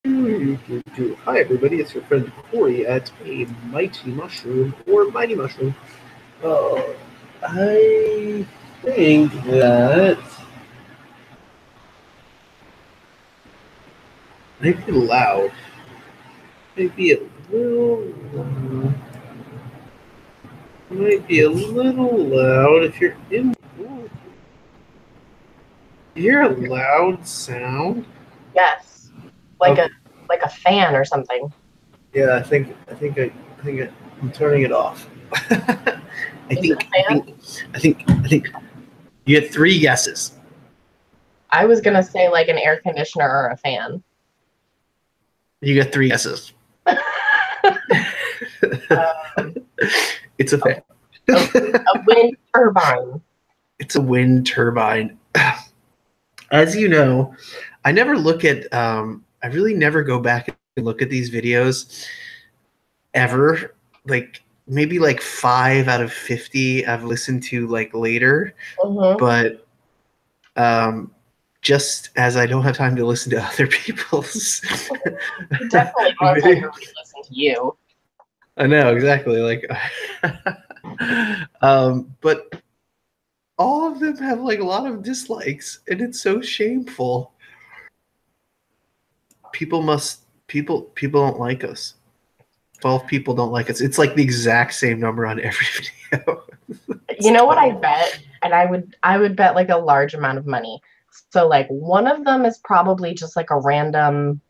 Hi, everybody. It's your friend Corey at a Mighty Mushroom or Mighty Mushroom. I think that might be loud. Maybe a little. Might be a little loud if you're in. Ooh, you hear a loud sound? Yes, like Okay. a fan or something. Yeah, I'm turning it off. I Is it think. a fan? I think. You get three guesses. I was gonna say like an air conditioner or a fan. You get three guesses. Um, It's a fan. a wind turbine. It's a wind turbine. As you know, I never look at. I really never go back and look at these videos ever. Like maybe like 5 out of 50 I've listened to like later, Mm-hmm. but just as I don't have time to listen to other people's. You definitely want time to re-listen to you. I know exactly. Like, but all of them have like a lot of dislikes, and it's so shameful. People don't like us. 12 people don't like us. It's like the exact same number on every video. You know what I bet? And I would bet like a large amount of money. So like one of them is probably just like a random,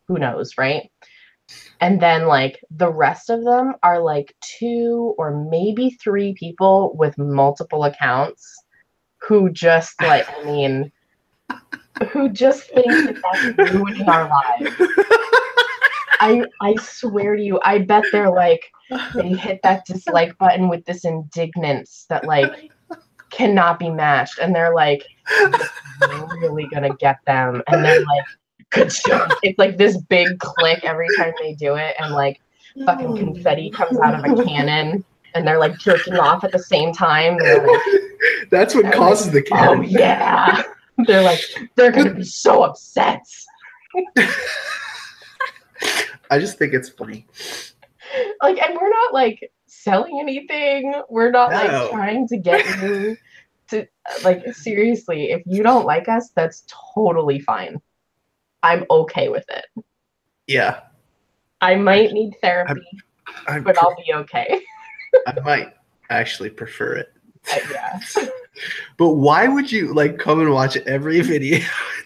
who knows, right? And then like the rest of them are like two or maybe three people with multiple accounts who just like, I mean, who just think that that's ruining our lives. I swear to you, I bet they're like they hit that dislike button with this indignance that like cannot be matched, and they're like, this is really gonna get them, and they're like, good job. It's like this big click every time they do it, and like fucking confetti comes out of a cannon, and they're like jerking off at the same time. Like, That's what causes the cannon. Oh yeah. They're gonna be so upset. I just think it's funny. Like, and we're not like selling anything. We're not No. like trying to get you to like seriously, if you don't like us, that's totally fine. I'm okay with it. Yeah. I might need therapy, but I'll be okay. I might actually prefer it. Yeah. But why would you like come and watch every video,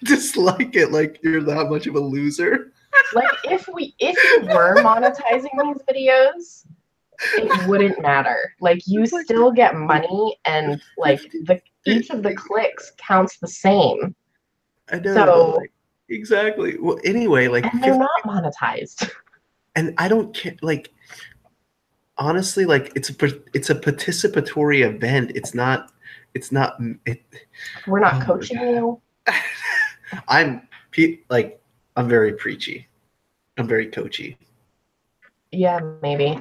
dislike it like you're that much of a loser? Like if you were monetizing these videos, it wouldn't matter. Like you still get money, and like each of the clicks counts the same. I know. So like, exactly. Well, anyway, like, and they're not monetized. And I don't care. Like, honestly, like it's a participatory event. It's not. We're not coaching you. I'm very preachy. I'm very coachy. Yeah, maybe.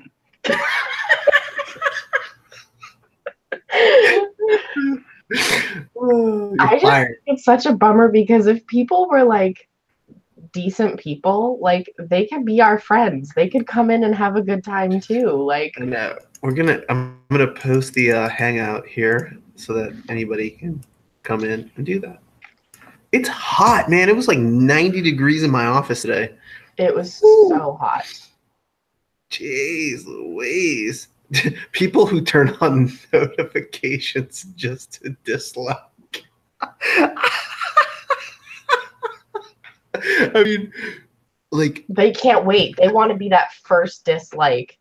I just think it's such a bummer because if people were like decent people, like they could be our friends. They could come in and have a good time too. Like, I know. I'm gonna post the hangout here so that anybody can come in and do that. It's hot, man. It was like 90 degrees in my office today. It was so hot. Jeez Louise. People who turn on notifications just to dislike. I mean, like, they can't wait. They want to be that first dislike.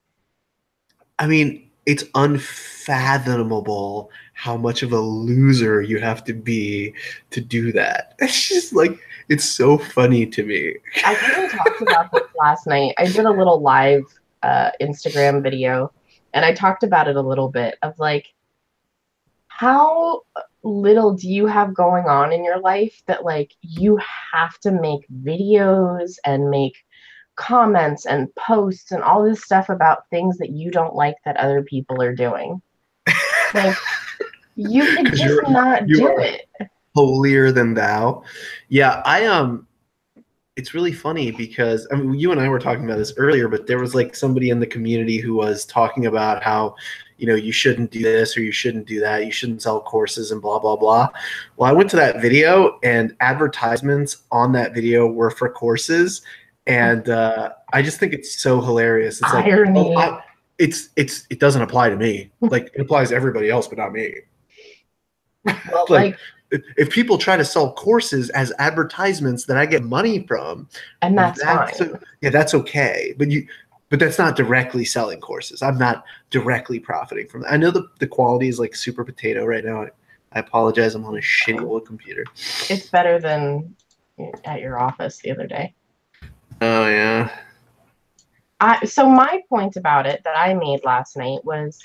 I mean, it's unfathomable how much of a loser you have to be to do that. It's just like, it's so funny to me. I kind of talked about this last night. I did a little live Instagram video, and I talked about it a little bit of like, how little do you have going on in your life that like you have to make videos and make comments and posts and all this stuff about things that you don't like that other people are doing. Like, you could just not do it. Holier than thou. Yeah, it's really funny because I mean, you and I were talking about this earlier, but there was like somebody in the community who was talking about how, you know, you shouldn't do this or you shouldn't do that. You shouldn't sell courses and blah, blah, blah. Well, I went to that video and advertisements on that video were for courses. And I just think it's so hilarious. It's like, Irony. oh, it doesn't apply to me. Like it applies to everybody else, but not me. Well, like if people try to sell courses as advertisements that I get money from, and that's fine. Yeah, that's okay. But that's not directly selling courses. I'm not directly profiting from that. I know the quality is like super potato right now. I apologize. I'm on a shitty old computer. It's better than at your office the other day. Oh yeah. So my point about it that I made last night was,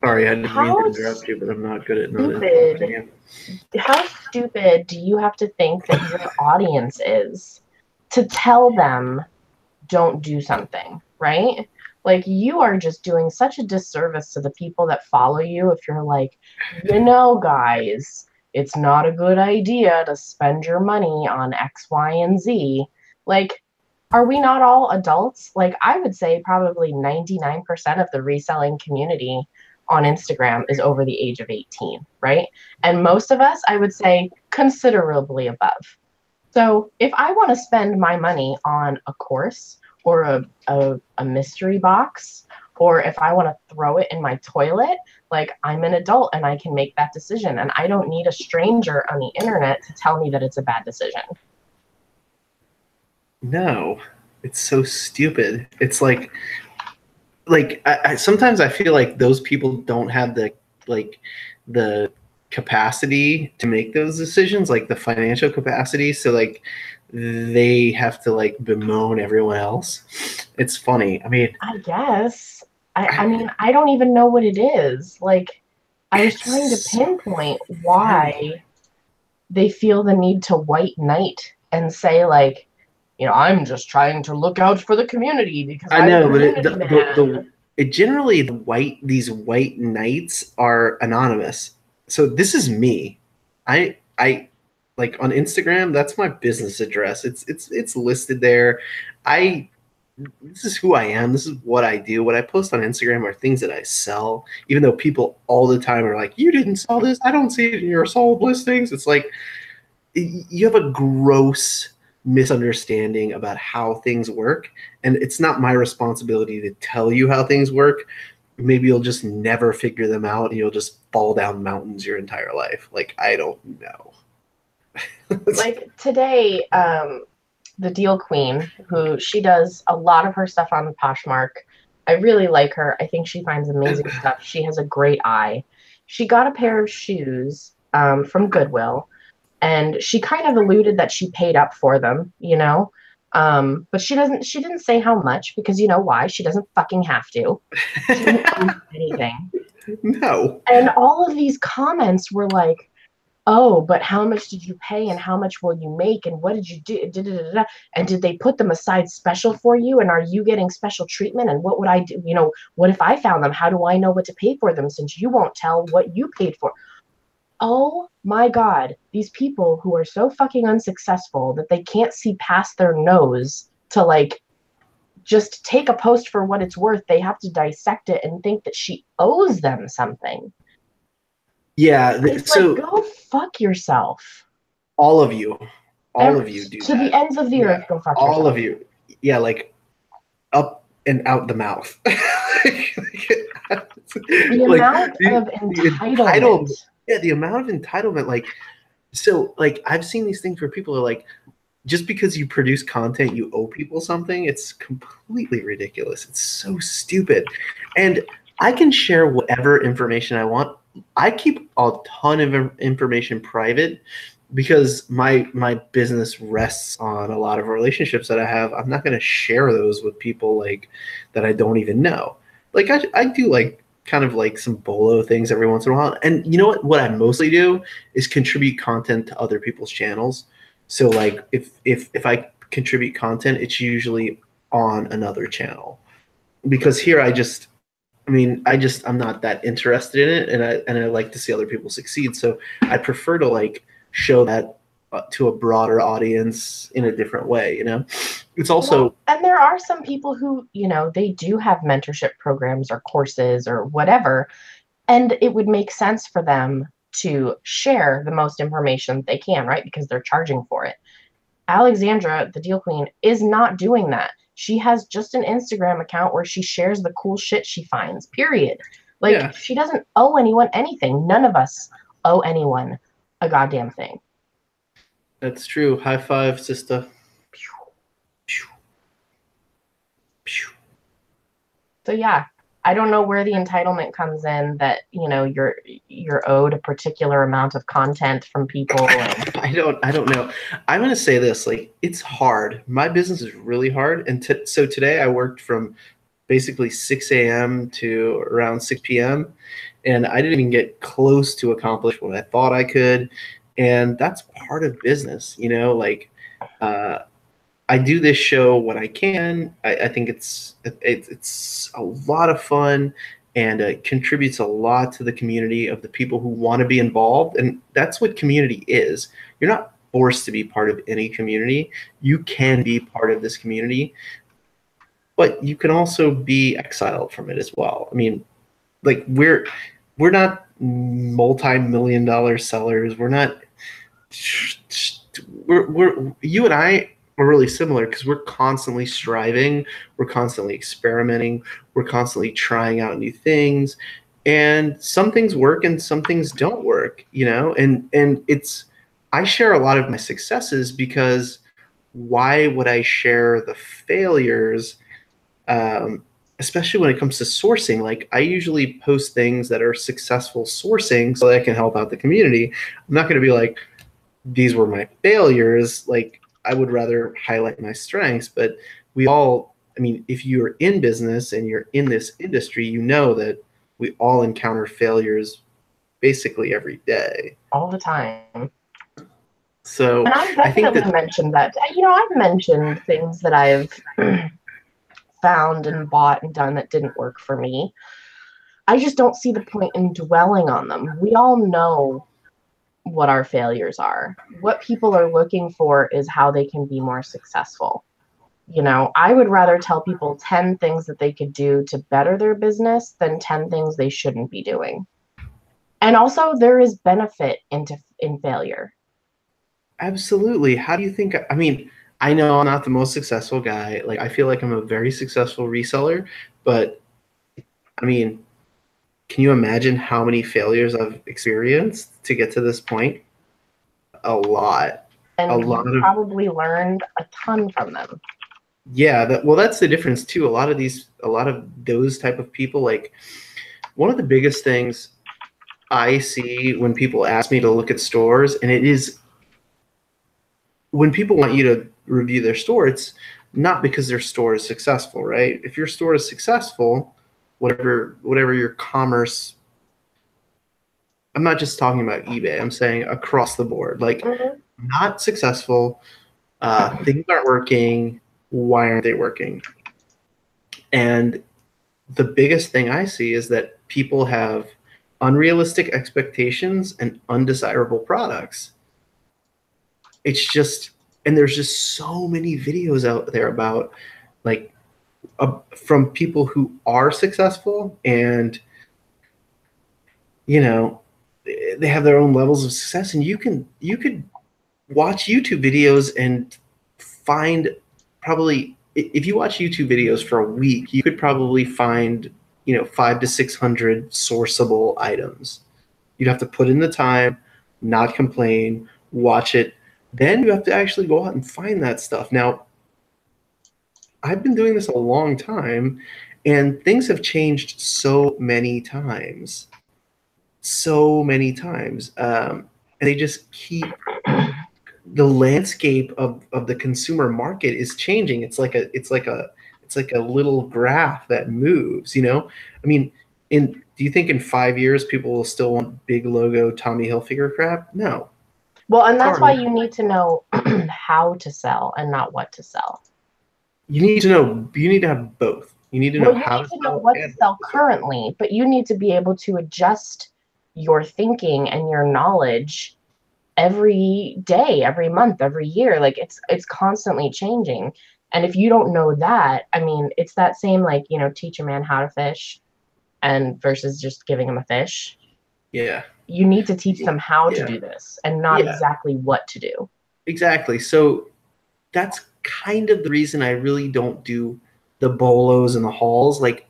sorry, I didn't mean to interrupt you, but I'm not good at not interrupting you. How stupid do you have to think that your audience is to tell them don't do something, right? Like, you are just doing such a disservice to the people that follow you if you're like, you know, guys, it's not a good idea to spend your money on X, Y, and Z. Like, are we not all adults? Like, I would say probably 99% of the reselling community on Instagram is over the age of 18, right? And most of us, I would say, considerably above. So if I want to spend my money on a course or a mystery box, or if I want to throw it in my toilet, like, I'm an adult and I can make that decision. And I don't need a stranger on the internet to tell me that it's a bad decision. No, it's so stupid. It's like I sometimes I feel like those people don't have the capacity to make those decisions, like the financial capacity. So like they have to like bemoan everyone else. It's funny. I mean, I guess. I mean, I don't even know what it is. Like, I was trying to pinpoint why they feel the need to white knight and say, like, you know, I'm just trying to look out for the community because I know, but it generally these white knights are anonymous. So this is me. I like on Instagram, that's my business address. It's listed there. This is who I am. This is what I do. What I post on Instagram are things that I sell, even though people all the time are like, you didn't sell this. I don't see it in your sold listings. It's like, you have a gross misunderstanding about how things work, and it's not my responsibility to tell you how things work. Maybe you'll just never figure them out and you'll just fall down mountains your entire life. Like, I don't know. Like today, the Deal Queen, who she does a lot of her stuff on Poshmark. I really like her. I think she finds amazing stuff. She has a great eye. She got a pair of shoes from Goodwill, and she kind of alluded that she paid up for them, you know. But she didn't say how much, because you know why? She doesn't fucking have to. She didn't own anything. No. And all of these comments were like, oh, but how much did you pay and how much will you make and what did you do? And did they put them aside special for you? And are you getting special treatment? And what would I do? You know, what if I found them? How do I know what to pay for them since you won't tell what you paid for? Oh my God, these people who are so fucking unsuccessful that they can't see past their nose to like just take a post for what it's worth. They have to dissect it and think that she owes them something. Yeah. So like, go fuck yourself. All of you do to the ends of the earth. Go fuck yourself. All of you. Yeah, like up and out the mouth. The amount of entitlement. Yeah, the amount of entitlement. Like, so like I've seen these things where people are like, just because you produce content, you owe people something. It's completely ridiculous. It's so stupid. And I can share whatever information I want. I keep a ton of information private because my business rests on a lot of relationships that I have. I'm not going to share those with people like that I don't even know. Like I do like kind of like some bolo things every once in a while. And you know what I mostly do is contribute content to other people's channels. So like if I contribute content, it's usually on another channel, because here I'm not that interested in it, and I like to see other people succeed. So I prefer to like show that to a broader audience in a different way. You know, it's also, well, and there are some people who, you know, they do have mentorship programs or courses or whatever, and it would make sense for them to share the most information they can, right? Because they're charging for it. Alexandra, the Deal Queen, is not doing that. She has just an Instagram account where she shares the cool shit she finds, period. Like, yeah, she doesn't owe anyone anything. None of us owe anyone a goddamn thing. that's true. High five, sister. So yeah, I don't know where the entitlement comes in that, you know, you're owed a particular amount of content from people. And I don't know. I'm gonna say this, like, it's hard. My business is really hard, and so today I worked from basically 6 a.m. to around 6 p.m. and I didn't even get close to accomplish what I thought I could. And that's part of business, you know, like, uh, I do this show when I can. I think it's a lot of fun, and it contributes a lot to the community of the people who want to be involved. And that's what community is. You're not forced to be part of any community. You can be part of this community, but you can also be exiled from it as well. I mean, like, we're not multi-million dollar sellers. We're not. We're you and I are really similar because we're constantly striving, we're constantly experimenting, we're constantly trying out new things, and some things work and some things don't work, you know. And it's, I share a lot of my successes because why would I share the failures? Especially when it comes to sourcing, like, I usually post things that are successful sourcing so that I can help out the community. I'm not going to be like, these were my failures. Like, I would rather highlight my strengths. But we all, I mean, if you're in business and you're in this industry, you know that we all encounter failures basically every day. all the time. So And I've I think definitely that, mentioned that. You know, I've mentioned things that I've found and bought and done that didn't work for me. I just don't see the point in dwelling on them. We all know what our failures are. What people are looking for is how they can be more successful. You know, I would rather tell people 10 things that they could do to better their business than 10 things they shouldn't be doing. And also, there is benefit in failure. absolutely. How do you think? I mean, I know I'm not the most successful guy. Like, I feel like I'm a very successful reseller, but I mean, can you imagine how many failures I've experienced to get to this point? A lot. A And lot you of, probably learned a ton from them. yeah, well, that's the difference too. A lot of those type of people, like, one of the biggest things I see when people ask me to look at stores, and it is when people want you to review their store, it's not because their store is successful, right? If your store is successful, whatever your commerce, I'm not just talking about eBay, I'm saying across the board, like, Mhm. not successful, things aren't working, why aren't they working? And the biggest thing I see is that people have unrealistic expectations and undesirable products. It's just, and there's just so many videos out there about, like, from people who are successful, and you know, they have their own levels of success, and you could watch YouTube videos and find, probably, if you watch YouTube videos for a week, you could probably find, you know, 500 to 600 sourceable items. You'd have to put in the time, not complain, watch it. Then you have to actually go out and find that stuff. Now, I've been doing this a long time, and things have changed so many times, so many times, and they just keep, the landscape of the consumer market is changing. It's like a little graph that moves, you know. I mean, in do you think in 5 years people will still want big logo Tommy Hilfiger crap? No. Well, and It's that's why hard. you need to know how to sell and not what to sell. You need to have both. You need to know Well, you how need to to know sell what to and sell what to sell. currently, but you need to be able to adjust your thinking and your knowledge every day, every month, every year. Like it's constantly changing. And if you don't know that, I mean, it's that same like, you know, teach a man how to fish and versus just giving him a fish. Yeah. You need to teach them how to Yeah. do this and not Yeah. exactly what to do. Exactly. So that's kind of the reason I really don't do the bolos and the hauls. Like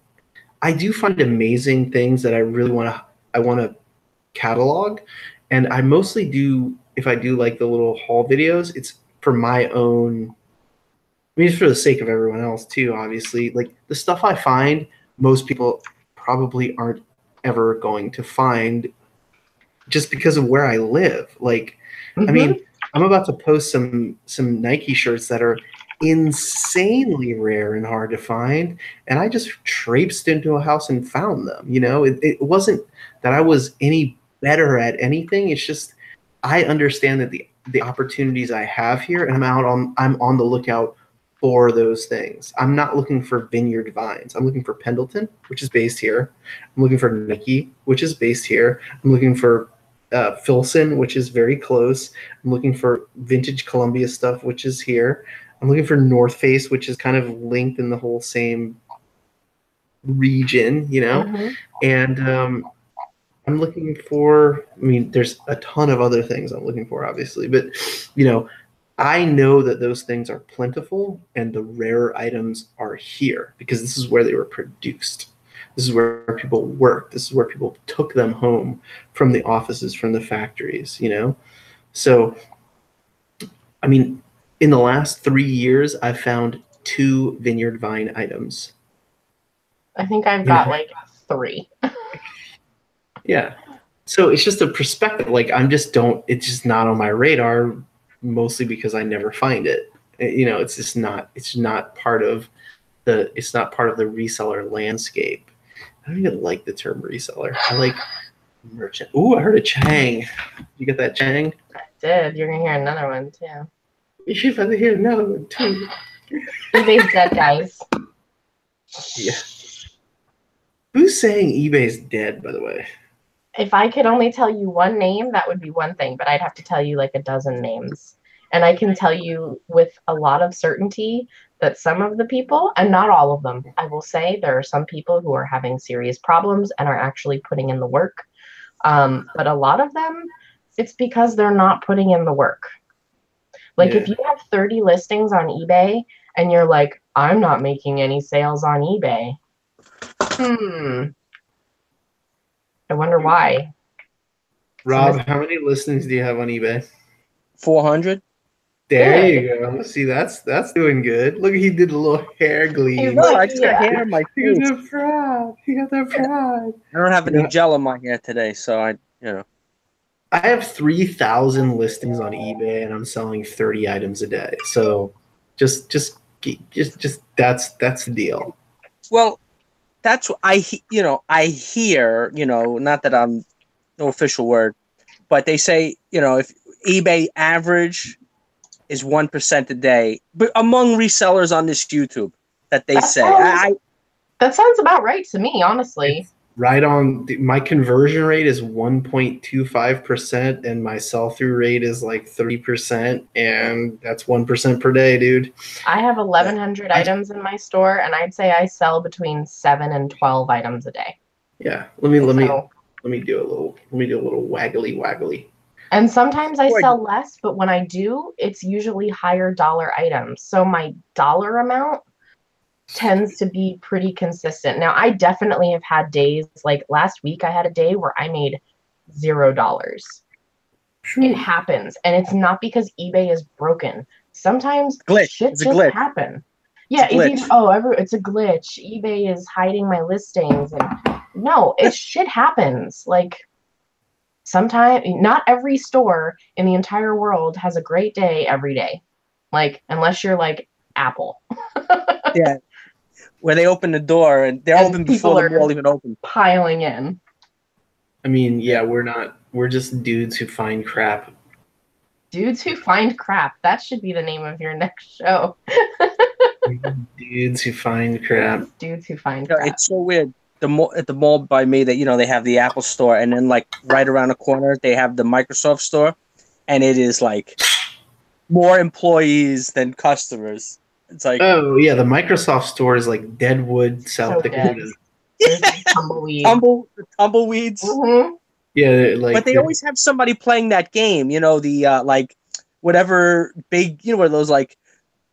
I do find amazing things that I want to catalog, and I mostly do if I do like the little haul videos, it's for my own. I mean, it's for the sake of everyone else too. Obviously, like the stuff I find, most people probably aren't ever going to find just because of where I live. Like, I mean, I'm about to post some Nike shirts that are insanely rare and hard to find, and I just traipsed into a house and found them. You know, it wasn't that I was any better at anything. It's just I understand that the opportunities I have here, and I'm on the lookout for those things. I'm not looking for Vineyard Vines. I'm looking for Pendleton, which is based here. I'm looking for Nike, which is based here. I'm looking for Filson, which is very close. I'm looking for vintage Columbia stuff, which is here. I'm looking for North Face, which is kind of linked in the whole same region, you know. And I'm looking for. I mean, there's a ton of other things I'm looking for, obviously, but you know, I know that those things are plentiful and the rarer items are here because this is where they were produced. This is where people worked. This is where people took them home from the offices, from the factories, you know? So, I mean, in the last 3 years, I've found 2 Vineyard Vine items. I think I've got like 3. Yeah. So it's just a perspective. Like it's just not on my radar, mostly because I never find it. You know, it's not part of the reseller landscape. I don't even like the term reseller. I like merchant. Ooh, I heard a chang. You get that chang? I did. You're gonna hear another one too. You're about to hear another one too. eBay's dead, guys. Yeah. Who's saying eBay's dead, by the way? If I could only tell you one name, that would be one thing, but I'd have to tell you like a dozen names. And I can tell you with a lot of certainty that some of the people, and not all of them, I will say there are some people who are having serious problems and are actually putting in the work. But a lot of them, it's because they're not putting in the work. Like if you have 30 listings on eBay and you're like, I'm not making any sales on eBay. I wonder why. Rob, how many listings do you have on eBay? 400. There you go. See, that's doing good. Look, he did a little hair gleam. No, I just got hair in my face. He got that pride. He got that pride. I don't have any gel in my hair today, so I have 3,000 listings on eBay, and I'm selling 30 items a day. So, just that's the deal. Well, that's what I hear. Not that I'm no official word, but they say if eBay average is 1% a day, but among resellers on this YouTube that they that sounds about right to me, honestly. It's right on. My conversion rate is 1.25%, and my sell-through rate is like 3%, and that's 1% per day, dude. I have 1,100 items in my store, and I'd say I sell between 7 and 12 items a day. Yeah, let me do a little waggly. And sometimes I sell less, but when I do, it's usually higher dollar items. So my dollar amount tends to be pretty consistent. Now, I definitely have had days, like last week I had a day where I made $0. It happens. And it's not because eBay is broken. Sometimes shit just happen. Yeah, it's a glitch. eBay is hiding my listings. And no, shit happens. Like, sometimes, not every store in the entire world has a great day every day. Like, unless you're like Apple. Yeah. Where they open the door and they're open before the wall even opens. Piling in. I mean, yeah, we're just dudes who find crap. Dudes who find crap. That should be the name of your next show. Dudes who find crap. Dudes who find crap. It's so weird. At the mall by me that they have the Apple store, and then like right around the corner they have the Microsoft store, and it is like more employees than customers. It's like Oh yeah, the Microsoft store is like Deadwood, South So dead. Dakota. There's tumbleweed. tumbleweeds. Mhm. Yeah, like But they always have somebody playing that game, you know, the like whatever big, you know, where those like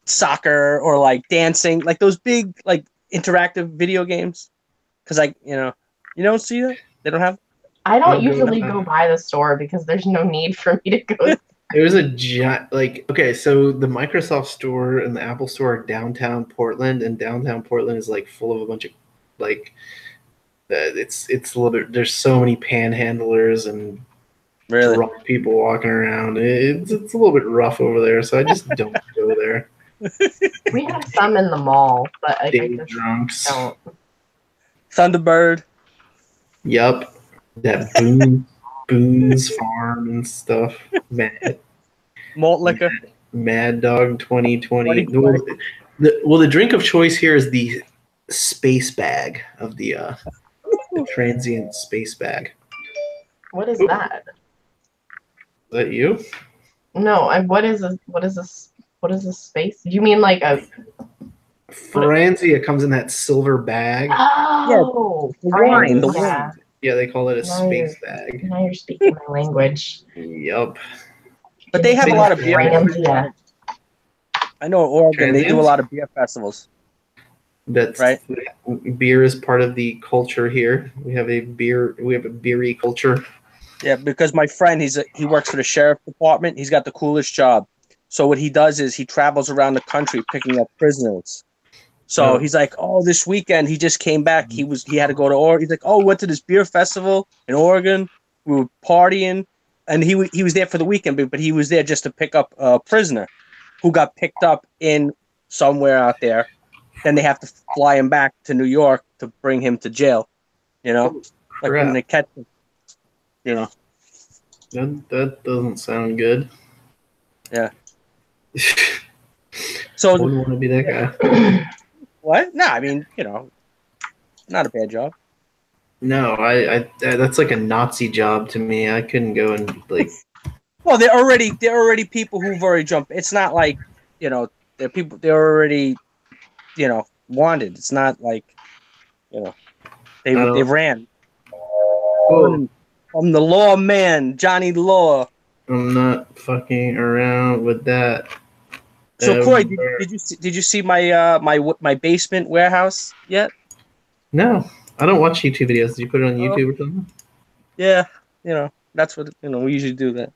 soccer or like dancing, like those big like interactive video games. Because like you don't see that, they don't have. I don't Don't go usually that go way. by the store because there's no need for me to go. There's a giant, like, okay, so the Microsoft store and the Apple store are downtown Portland, and downtown Portland is like full of a bunch of like, it's a little bit. There's so many panhandlers and Really? drunk people walking around. It's a little bit rough over there, so I just don't go there. We have some in the mall, but like, I Day just drunks. don't. Thunderbird. Yup, that Boone's Farm and stuff. Malt liquor. Mad Dog 2020. 2020. The drink of choice here is the space bag of the transient space bag. What is that? Is that you? No, what is this? What is this? What is this space? Do you mean like a? Franzia comes in that silver bag. Oh, the Franz, wine, the yeah. Yeah, they call it a Now space bag. Now you're speaking my language. Yup. But they have a lot of beer. Franzia. I know in Oregon they do a Transients? lot of beer festivals. That's Right. Beer is part of the culture here. We have a beery culture. Yeah, because my friend, he works for the sheriff department. He's got the coolest job. So what he does is he travels around the country picking up prisoners. So Oh. he's like, oh, this weekend he just came back. He had to go to Oregon. He's like, oh, went to this beer festival in Oregon. We were partying, and he was there for the weekend, but he was there just to pick up a prisoner who got picked up in somewhere out there. Then they have to fly him back to New York to bring him to jail. You know, like when Crap. they catch him. You know. That doesn't sound good. Yeah. So I wouldn't want to be that guy. what? No, I mean, not a bad job. No, I that's like a Nazi job to me. I couldn't go and like. Well, they're already people who've already jumped. It's not like they're people. They're already wanted. It's not like they Oh. ran Oh, from the law man, Johnny Law. I'm not fucking around with that. So Corey, ever. did you see my basement warehouse yet? No, I don't watch YouTube videos. Did you put it on YouTube or something? Yeah, that's what we usually do that.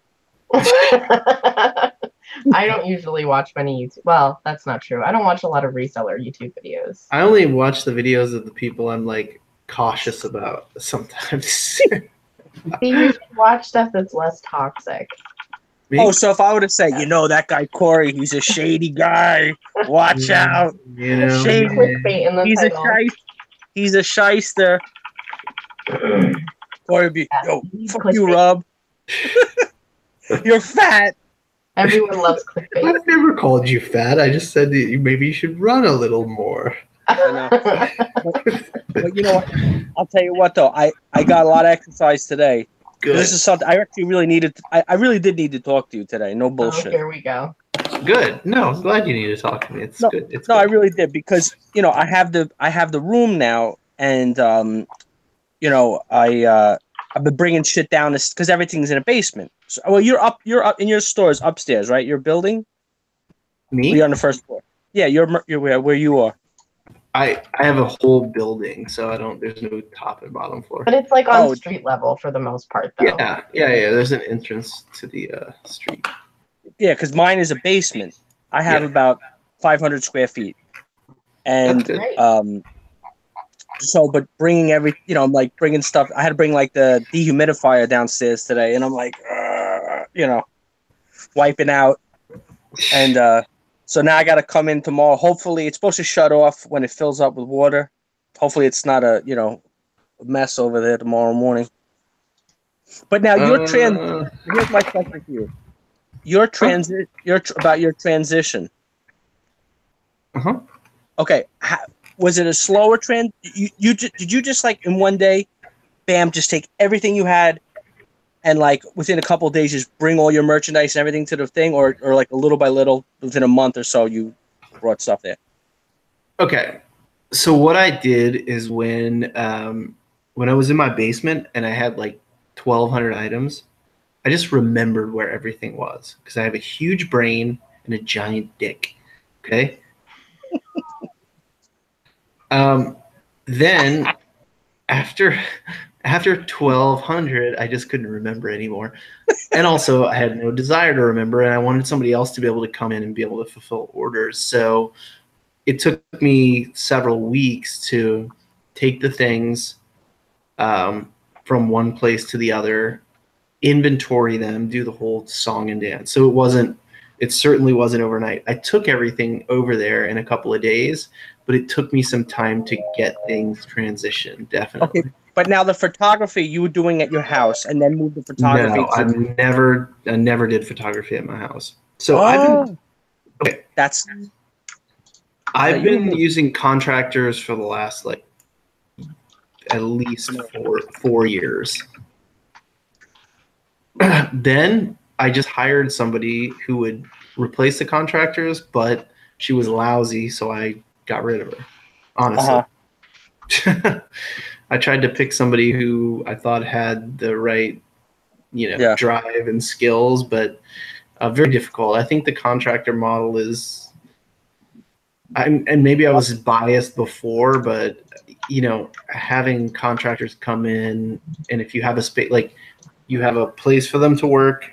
I don't usually watch many YouTube. Well, that's not true. I don't watch a lot of reseller YouTube videos. I only watch the videos of the people I'm like cautious about sometimes. See, you should watch stuff that's less toxic. Me? Oh, so if I were to say, that guy Corey, he's a shady guy. Watch out. You know, Shade. Clickbait in the He's a title. shyster. He's a shyster. Corey be, yo, fuck you, Clickbait. Rob. You're fat. Everyone loves clickbait. I've never called you fat. I just said that maybe you should run a little more. But you know what? I'll tell you what, though. I got a lot of exercise today. Good. This is something I actually really needed. I really did need to talk to you today. No Oh, bullshit. here we go. Good. No, I'm glad you need to talk to me. It's good. It's No, I good. really did because I have the room now, and I've been bringing shit down because everything's in a basement. So, well, you're up in your stores upstairs, right? Your building. Me? You're on the first floor. Yeah, you're where you are. I have a whole building, so I don't. There's no top and bottom floor. But it's like on Oh. street level for the most part, though. Yeah. There's an entrance to the street. Yeah, because mine is a basement. I have Yeah. about 500 square feet, and That's good. Right. so but bringing I'm like bringing stuff. I had to bring like the dehumidifier downstairs today, and I'm like, wiping out, and so now I got to come in tomorrow. Hopefully, it's supposed to shut off when it fills up with water. Hopefully, it's not a mess over there tomorrow morning. But now here's my question for you. Your about your transition. Uh-huh. Okay, was it a slower trend? Did you just like in one day, bam, just take everything you had and like within a couple of days, just bring all your merchandise and everything to the thing, or like a little by little, within a month or so, you brought stuff there? Okay. So what I did is when I was in my basement and I had like 1,200 items, I just remembered where everything was because I have a huge brain and a giant dick. Okay. Then after 1,200, I just couldn't remember anymore. And also I had no desire to remember, and I wanted somebody else to be able to come in and be able to fulfill orders. So it took me several weeks to take the things from one place to the other, inventory them, do the whole song and dance. So it certainly wasn't overnight. I took everything over there in a couple of days, but it took me some time to get things transitioned, definitely. Okay, but now the photography you were doing at your house, and then moved the photography. No, I never did photography at my house. So I've been using contractors for the last like at least four years. Then I just hired somebody who would replace the contractors, but she was lousy, so I got rid of her. Honestly. I tried to pick somebody who I thought had the right, drive and skills, but very difficult. I think the contractor model is, and maybe I was biased before, but having contractors come in, and if you have a space, like you have a place for them to work,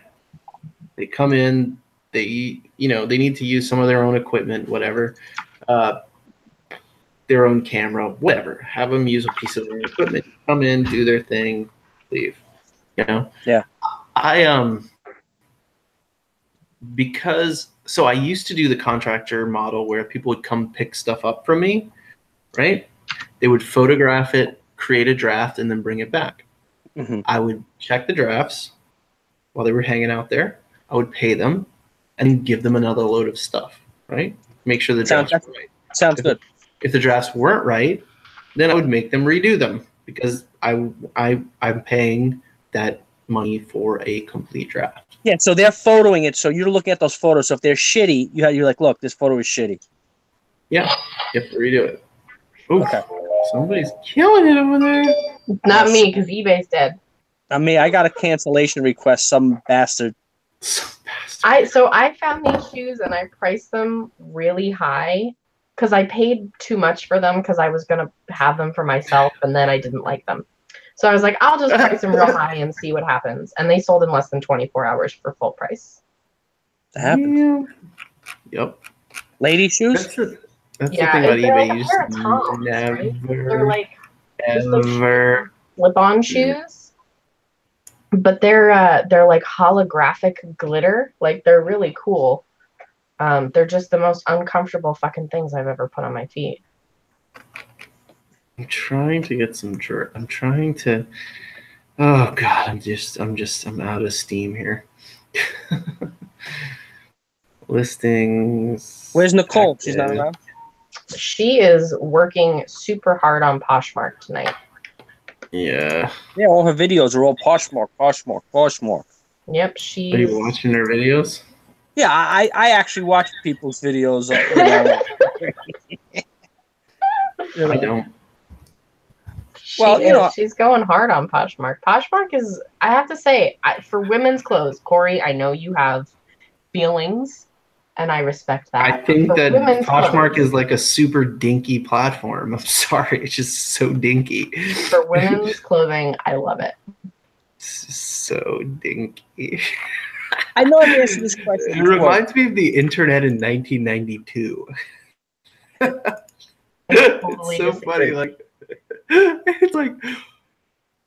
they come in, they need to use some of their own equipment, whatever, their own camera, whatever. Have them use a piece of their equipment, come in, do their thing, leave. Yeah. So I used to do the contractor model where people would come pick stuff up from me, right? They would photograph it, create a draft, and then bring it back. Mm-hmm. I would check the drafts while they were hanging out there. I would pay them and give them another load of stuff, right? Make sure the drafts were right. Sounds good. If the drafts weren't right, then I would make them redo them because I'm paying that money for a complete draft. Yeah, so they're photoing it. So you're looking at those photos. So if they're shitty, you're like, look, this photo is shitty. Yeah, you have to redo it. Oof, okay. Somebody's killing it over there. Not me, because eBay's dead. I got a cancellation request. Some bastard. I found these shoes and I priced them really high because I paid too much for them because I was gonna have them for myself and then I didn't like them. So I was like, I'll just price them real high and see what happens. And they sold in less than 24 hours for full price. That happens. Yeah. Yep. Lady shoes? That's the thing about eBay. You just They're like ever slip-on shoes, but they're like holographic glitter. Like they're really cool. They're just the most uncomfortable fucking things I've ever put on my feet. I'm trying to get some dirt. I'm trying to. Oh God, I'm out of steam here. Listings. Where's Nicole? She's not around. She is working super hard on Poshmark tonight. Yeah. Yeah, all her videos are all Poshmark. Yep, she's. Are you watching her videos? Yeah, I actually watch people's videos. I don't. She's going hard on Poshmark. Poshmark is, I have to say, for women's clothes, Corey, I know you have feelings, and I respect that. I think that Poshmark is like a super dinky platform. I'm sorry, it's just so dinky. For women's clothing, I love it. So dinky. I know I've answered this question. It reminds me of the internet in 1992. It's so funny, like. It's like,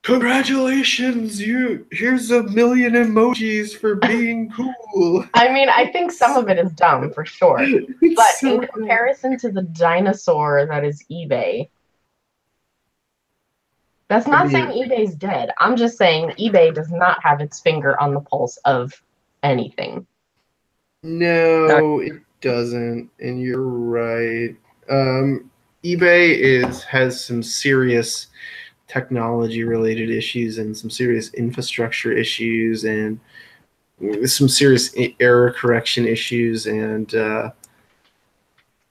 congratulations, here's 1 million emojis for being cool. I mean, I think some of it is dumb for sure. But so in comparison to the dinosaur that is eBay, that's not saying eBay's dead. I'm just saying eBay does not have its finger on the pulse of anything. No, it doesn't, and you're right. eBay has some serious technology related issues and some serious infrastructure issues and some serious error correction issues. And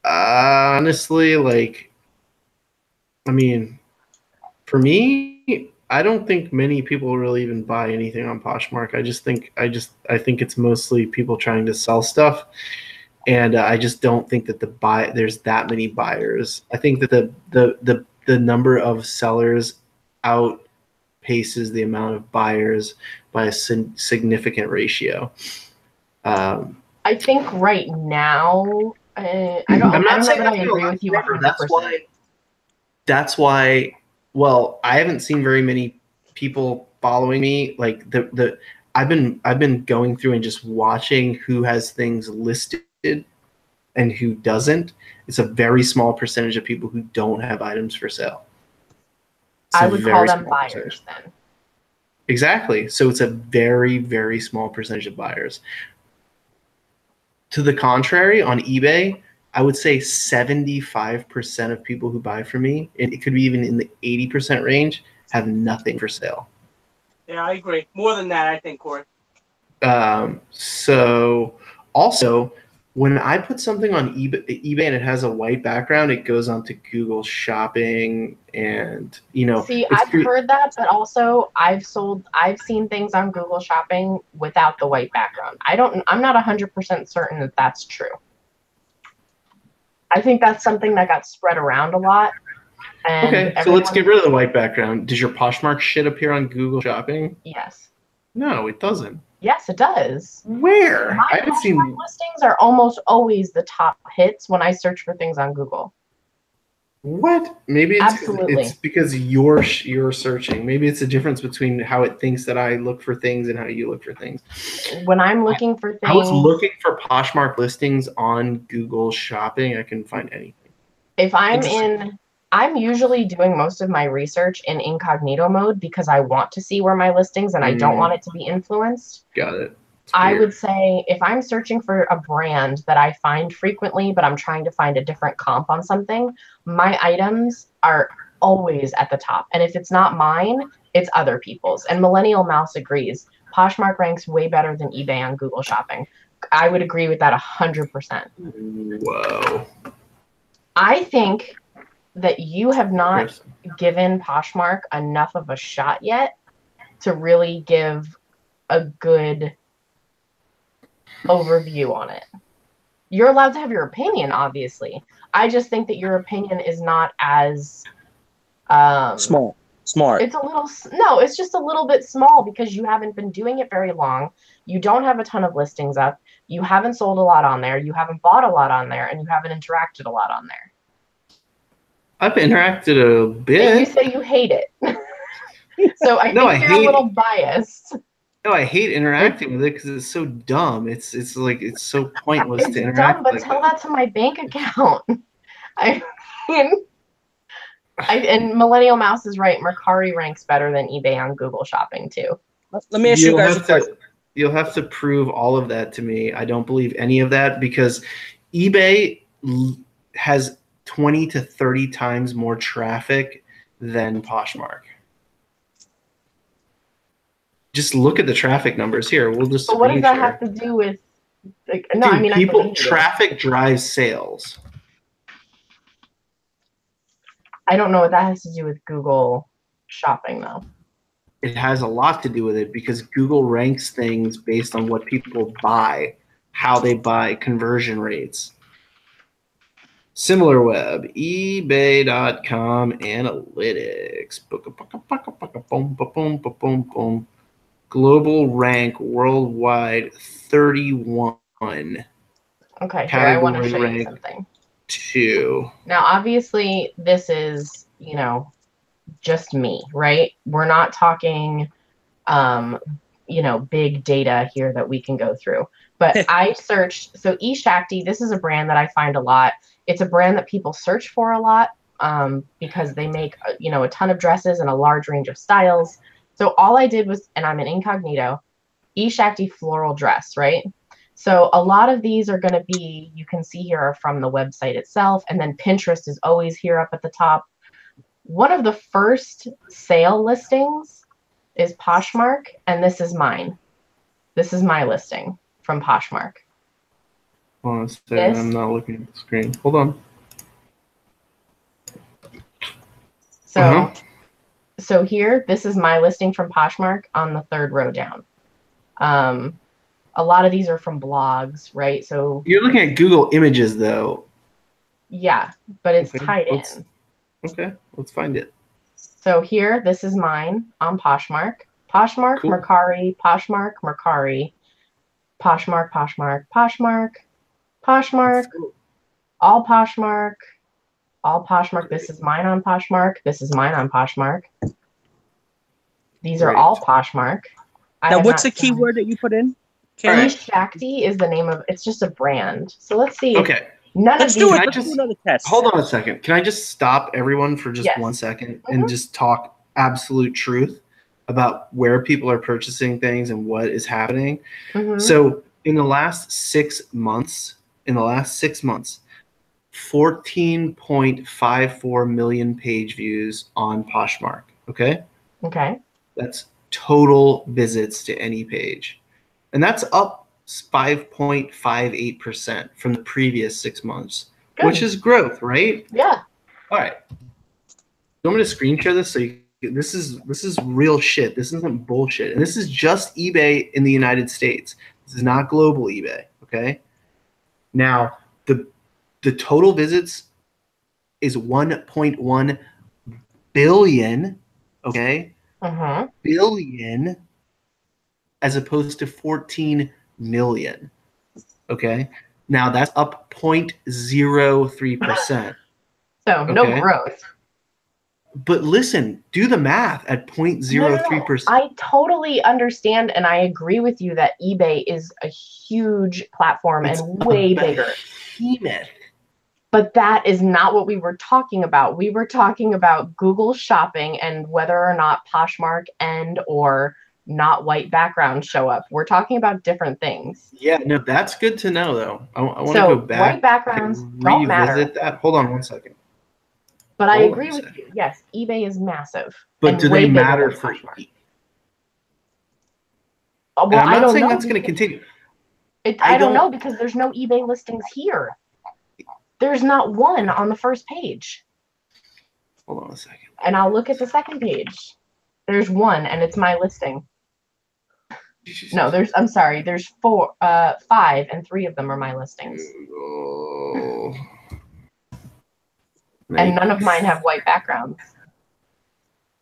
honestly, like, I mean, for me, I don't think many people really even buy anything on Poshmark. I think it's mostly people trying to sell stuff, and I just don't think that there's that many buyers. I think that the number of sellers outpaces the amount of buyers by a significant ratio. I think right now, I don't know that I agree with you 100%. That's why. Well, I haven't seen very many people following me. Like I've been going through and just watching who has things listed and who doesn't. It's a very small percentage of people who don't have items for sale. I would call them buyers then. Exactly. So it's a very, very small percentage of buyers. To the contrary, on eBay, I would say 75% of people who buy from me, and it could be even in the 80% range, have nothing for sale. Yeah, I agree. More than that, I think, Corey. So also, when I put something on eBay and it has a white background, it goes onto Google Shopping, and See, I've heard that, but also I've seen things on Google Shopping without the white background. I'm not 100% certain that that's true. I think that's something that got spread around a lot. And okay, so let's get rid of the white background. Does your Poshmark shit appear on Google Shopping? Yes. No, it doesn't. Yes, it does. Where? My Poshmark listings are almost always the top hits when I search for things on Google. What? Maybe it's because you're searching. Maybe it's a difference between how it thinks that I look for things and how you look for things. When I'm looking for things, I was looking for Poshmark listings on Google Shopping. I couldn't find anything. If I'm usually doing most of my research in incognito mode because I want to see where my listings and I don't want it to be influenced. Got it. I would say if I'm searching for a brand that I find frequently, but I'm trying to find a different comp on something, my items are always at the top. And if it's not mine, it's other people's. And Millennial Mouse agrees. Poshmark ranks way better than eBay on Google Shopping. I would agree with that 100%. Whoa. I think that you have not given Poshmark enough of a shot yet to really give a good overview on it. You're allowed to have your opinion, obviously. I just think that your opinion is not as smart. It's just a little bit small because you haven't been doing it very long. You don't have a ton of listings up. You haven't sold a lot on there. You haven't bought a lot on there, and you haven't interacted a lot on there. I've interacted a bit. And you say you hate it. So I think you're a little biased. No, I hate interacting with it because it's so dumb. It's so pointless to interact. It's dumb, but tell that to my bank account. And Millennial Mouse is right. Mercari ranks better than eBay on Google Shopping too. Let me ask you guys a question. You'll have to prove all of that to me. I don't believe any of that because eBay has 20 to 30 times more traffic than Poshmark. Just look at the traffic numbers here. We'll just. But what does that have to do with? Traffic drives sales. I don't know what that has to do with Google Shopping, though. It has a lot to do with it because Google ranks things based on what people buy, how they buy, conversion rates. SimilarWeb, eBay.com analytics. Boom. Global rank worldwide 31. Okay, here I want to show you something. 2. Now, obviously, this is, just me, right? We're not talking, big data here that we can go through. But I searched, so eShakti, this is a brand that I find a lot. It's a brand that people search for a lot because they make, a ton of dresses and a large range of styles. So all I did was, and I'm in incognito, eShakti floral dress, right? So a lot of these are going to be, you can see here, are from the website itself. And then Pinterest is always here up at the top. One of the first sale listings is Poshmark, and this is mine. This is my listing from Poshmark. Hold on a second. I'm not looking at the screen. Hold on. So, so here, this is my listing from Poshmark on the third row down. A lot of these are from blogs, right? So you're looking at Google Images, though. Yeah, but it's Okay, tied in. Okay, let's find it. So here, this is mine on Poshmark. Poshmark, Cool. Mercari, Poshmark, Mercari, Poshmark, Poshmark, Poshmark, Poshmark, all Poshmark, all Poshmark. This is mine on Poshmark. This is mine on Poshmark. These are all Poshmark. Now, what's the keyword that you put in? Right. Shakti is the name of, it's just a brand. So let's see. Okay. Let's do another test. Hold on a second. Can I just stop everyone for just 1 second and just talk absolute truth about where people are purchasing things and what is happening? So in the last 6 months, 14.54 million page views on Poshmark. Okay. Okay. That's total visits to any page. And that's up 5.58% from the previous 6 months, which is growth, right? Yeah. All right. You want me to screen share this? So this is real shit. This isn't bullshit. And this is just eBay in the United States. This is not global eBay. Okay. Now the total visits is 1.1 billion. Okay. Billion, as opposed to 14 million. Okay. Now that's up 0.03%. So no growth. But listen, do the math at 0.03%. I totally understand, and I agree with you that eBay is a huge platform and way bigger. But that is not what we were talking about. We were talking about Google Shopping and whether or not Poshmark and or not white backgrounds show up. We're talking about different things. Yeah, no, that's good to know, though. I want to go back. White backgrounds don't matter. That. Hold on 1 second. But I agree with you. Yes, eBay is massive. But do they matter for Poshmark? Well, I'm not saying that's going to continue. I don't know, because there's no eBay listings here. There's not one on the first page. Hold on a second. And I'll look at the second page. There's one, and it's my listing. No, I'm sorry. There's 5, and 3 of them are my listings. And none of mine have white backgrounds.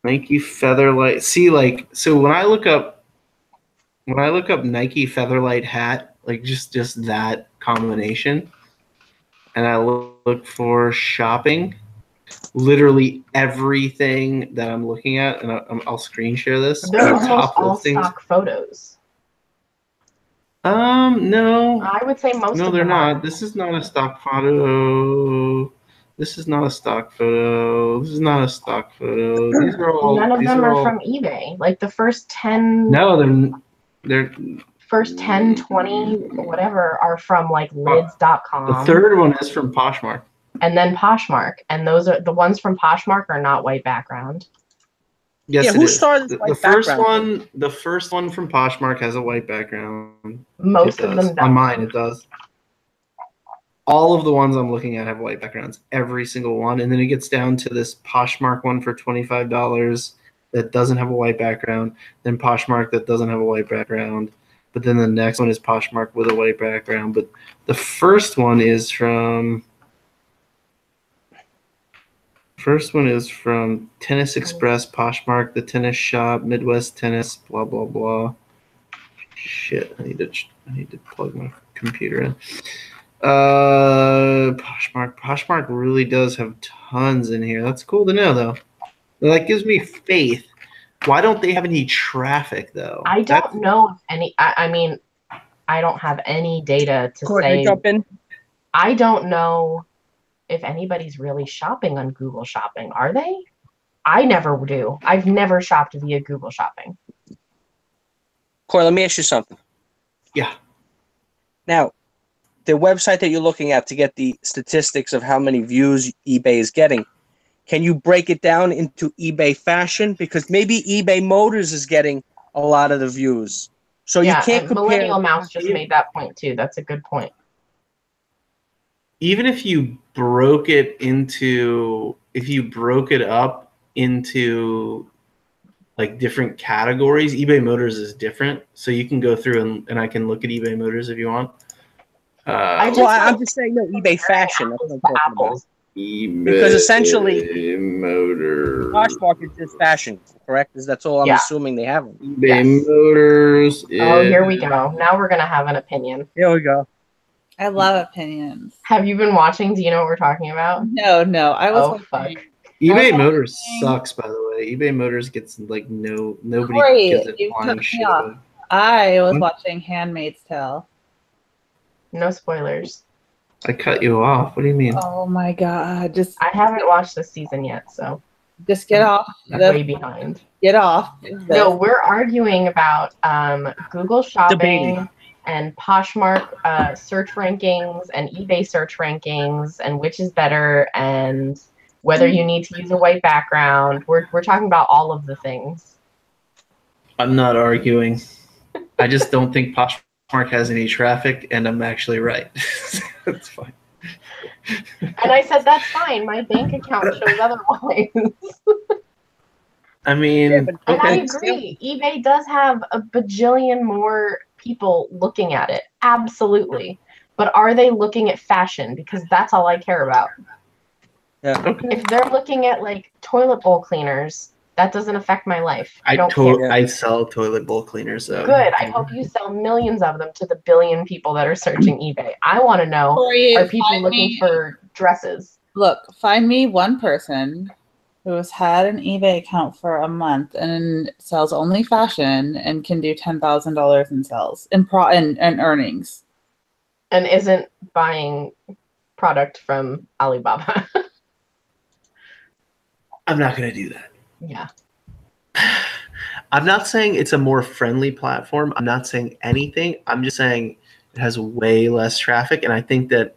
Nike Featherlight. See, so when I look up Nike Featherlight hat, just that combination, and I look for shopping, literally everything that I'm looking at, and I'll screen share this. They're almost all stock photos. No. I would say most. No, of they're them not. are. This is not a stock photo. This is not a stock photo. This is not a stock photo. These are all. None of them are from eBay. Like the first 10. No, they're. First 10, 20, whatever are from lids.com. The third one is from Poshmark. And then Poshmark. And those are the ones from Poshmark are not white background. Yes, who started the first one? The first one from Poshmark has a white background. Most of them don't. On mine, it does. All of the ones I'm looking at have white backgrounds. Every single one. And then it gets down to this Poshmark one for $25 that doesn't have a white background. Then Poshmark that doesn't have a white background. But then the next one is Poshmark with a white background. But the first one is from Tennis Express, Poshmark, The Tennis Shop, Midwest Tennis, blah blah blah. Shit, I need to plug my computer in. Poshmark really does have tons in here. That's cool to know, though. That gives me faith. Why don't they have any traffic, though? I don't know if any. I mean, I don't have any data to say. Jump in. I don't know if anybody's really shopping on Google Shopping. Are they? I never do. I've never shopped via Google Shopping. Corey, let me ask you something. Yeah. Now, the website that you're looking at to get the statistics of how many views eBay is getting, Can you break it down into eBay fashion? Because maybe eBay Motors is getting a lot of the views. So you can't compare. Millennial Mouse just made that point too. That's a good point. Even if you broke it up into like different categories, eBay Motors is different. So you can go through and I can look at eBay Motors if you want. I'm just saying, no, eBay fashion. That's what I'm talking about. eBay Because essentially, Motors. Poshmark is just fashion, correct? That's all I'm assuming they have. eBay Motors. Oh, here we go. Now we're gonna have an opinion. Here we go. I love opinions. Have you been watching? Do you know what we're talking about? No. I was. Oh fuck. eBay Motors sucks, by the way. eBay Motors gets like nobody Corey, gives it you flying took shit me off. about. I was watching Handmaid's Tale. No spoilers. I cut you off. What do you mean? Oh my god! I haven't watched this season yet, so Just get off. I'm way behind. Get off. No, we're arguing about Google Shopping Debating. and Poshmark search rankings and eBay search rankings and which is better and whether you need to use a white background. We're talking about all of the things. I'm not arguing. I just don't think Poshmark has any traffic, and I'm actually right. That's fine. And I said, that's fine. My bank account shows otherwise. I mean, And I okay. agree. eBay does have a bajillion more people looking at it. Absolutely. But are they looking at fashion? Because that's all I care about. Yeah. If they're looking at like toilet bowl cleaners, that doesn't affect my life. I don't care. I sell toilet bowl cleaners, though. Good. I hope you sell millions of them to the billion people that are searching eBay. I want to know, Corey, are people find looking me- for dresses? Look, find me one person who has had an eBay account for a month and sells only fashion and can do $10,000 in sales and earnings. And isn't buying product from Alibaba. I'm not going to do that. Yeah. I'm not saying it's a more friendly platform. I'm not saying anything. I'm just saying it has way less traffic, and I think that,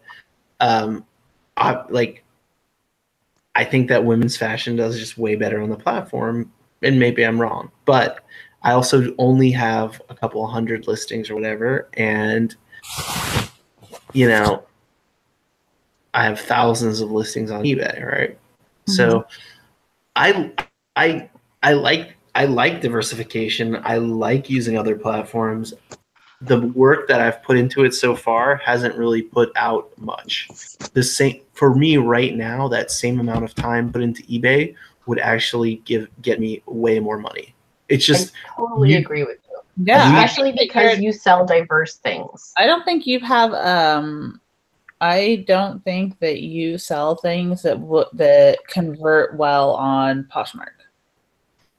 I think that women's fashion does just way better on the platform, and maybe I'm wrong, but I also only have a couple hundred listings or whatever, and you know, I have thousands of listings on eBay, right? Mm-hmm. So, I like diversification. I like using other platforms. The work that I've put into it so far hasn't really put out much. The same for me right now, that same amount of time put into eBay would actually get me way more money. It's just I totally agree with you. Yeah, especially because you sell diverse things. I don't think you have I don't think that you sell things that convert well on Poshmark.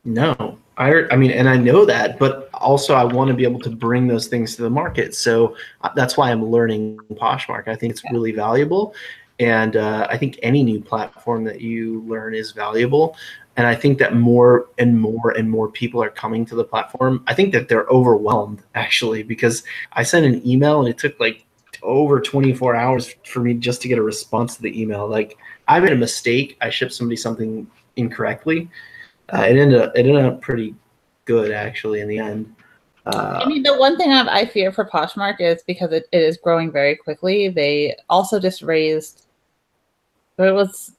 No, I mean, and I know that, but also I want to be able to bring those things to the market. So that's why I'm learning Poshmark. I think it's really valuable. And I think any new platform that you learn is valuable. And I think that more and more and more people are coming to the platform. I think that they're overwhelmed, actually, because I sent an email and it took like over 24 hours for me just to get a response to the email. Like, I made a mistake. I shipped somebody something incorrectly. It ended up pretty good, actually, in the end. I mean, the one thing I fear for Poshmark is because it is growing very quickly. They also just raised, it was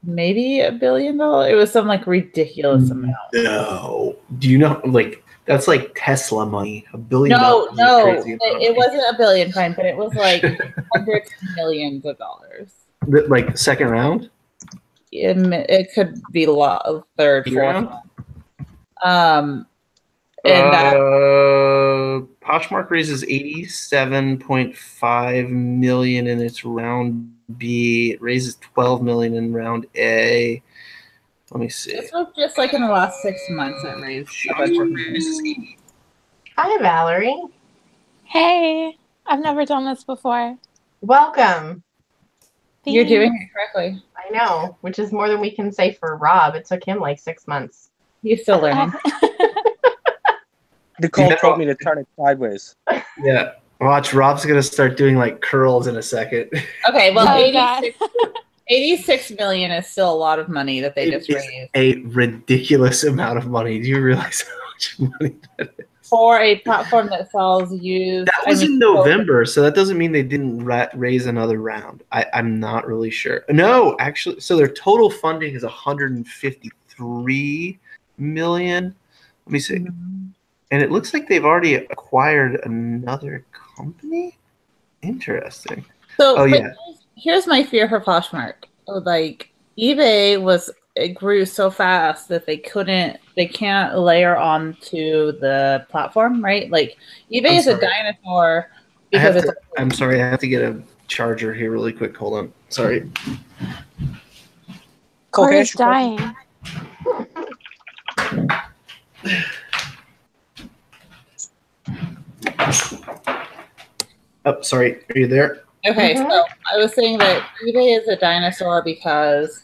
maybe $1 billion. It was some like ridiculous amount. No, do you know, like, that's like Tesla money. $1 billion. No, it wasn't $1 billion, fine, but it was like hundreds of millions of dollars. Like second round. It could be third, fourth. And Poshmark raises 87.5 million in its round B. It raises 12 million in round A. Let me see. This was just like in the last 6 months it raised. Hi, Valerie. Hey, I've never done this before. Welcome. You're doing it correctly. I know, which is more than we can say for Rob. It took him like 6 months. He's still learning. Nicole told me to turn it sideways. Yeah. Watch, Rob's going to start doing like curls in a second. Okay, well, Oh, $86 million is still a lot of money that they It just is raised a ridiculous amount of money. Do you realize how much money that is? for a platform that sells used. That was in November, so that doesn't mean they didn't raise another round. I'm not really sure. No, actually, so their total funding is 153 million. Let me see. And it looks like they've already acquired another company. Interesting. So, yeah. Here's my fear for Poshmark. Like eBay it grew so fast that they can't layer onto the platform, right? Like eBay is a dinosaur because I'm sorry, I have to get a charger here really quick. Hold on. Sorry. Corey's dying. Oh, sorry. Are you there? Okay, so I was saying that eBay is a dinosaur because